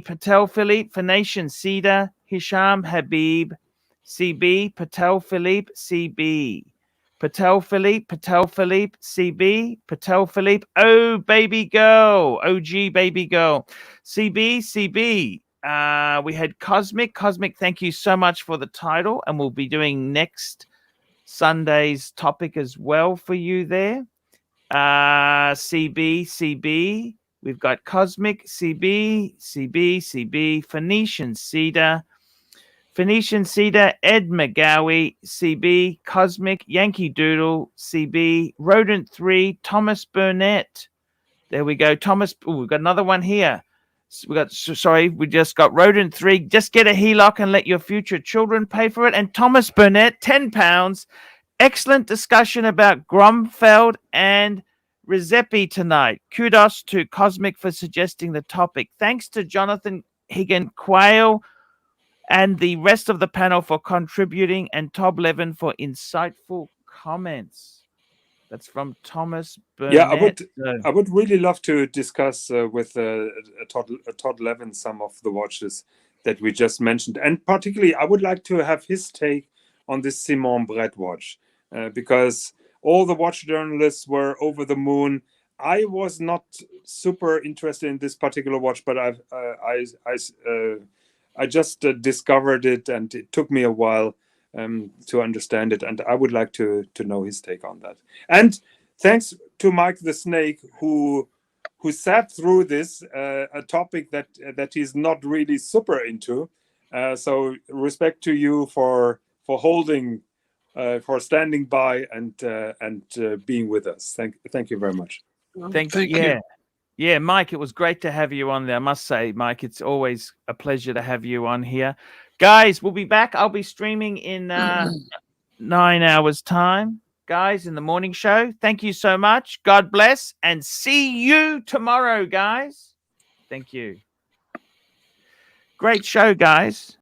[SPEAKER 1] Patel Philippe, Phoenician Cedar, Hisham Habib, CB, Patel Philippe, CB, Patel Philippe, CB, Patel Philippe, oh, baby girl, OG baby girl, CB. We had Cosmic, thank you so much for the title, and we'll be doing next Sunday's topic as well for you there. CB. We've got Cosmic, CB, Phoenician Cedar, Ed McGowie, CB, Cosmic, Yankee Doodle, CB, Rodent 3, Thomas Burnett. There we go. Thomas, we've got another one here. We just got Rodent 3. Just get a HELOC and let your future children pay for it. And Thomas Burnett, £10. Excellent discussion about Grunfeld and Rizepi tonight. Kudos to Cosmic for suggesting the topic. Thanks to Jonathan Higgin Quayle and the rest of the panel for contributing, and Tob Levin for insightful comments. That's from Thomas Burnett.
[SPEAKER 10] Yeah, I would really love to discuss with Todd Levin some of the watches that we just mentioned, and particularly I would like to have his take on this Simon Brett watch, because all the watch journalists were over the moon. I was not super interested in this particular watch, but I just discovered it, and it took me a while to understand it, and I would like to know his take on that. And thanks to Mike the Snake, who sat through this, a topic that he's not really super into. So respect to you for holding, for standing by and being with us. Thank you very much.
[SPEAKER 1] Thank you. Yeah, Mike, it was great to have you on there. I must say, Mike, it's always a pleasure to have you on here. Guys, we'll be back. I'll be streaming in 9 hours' time. Guys, in the morning show. Thank you so much. God bless, and see you tomorrow, guys. Thank you. Great show, guys.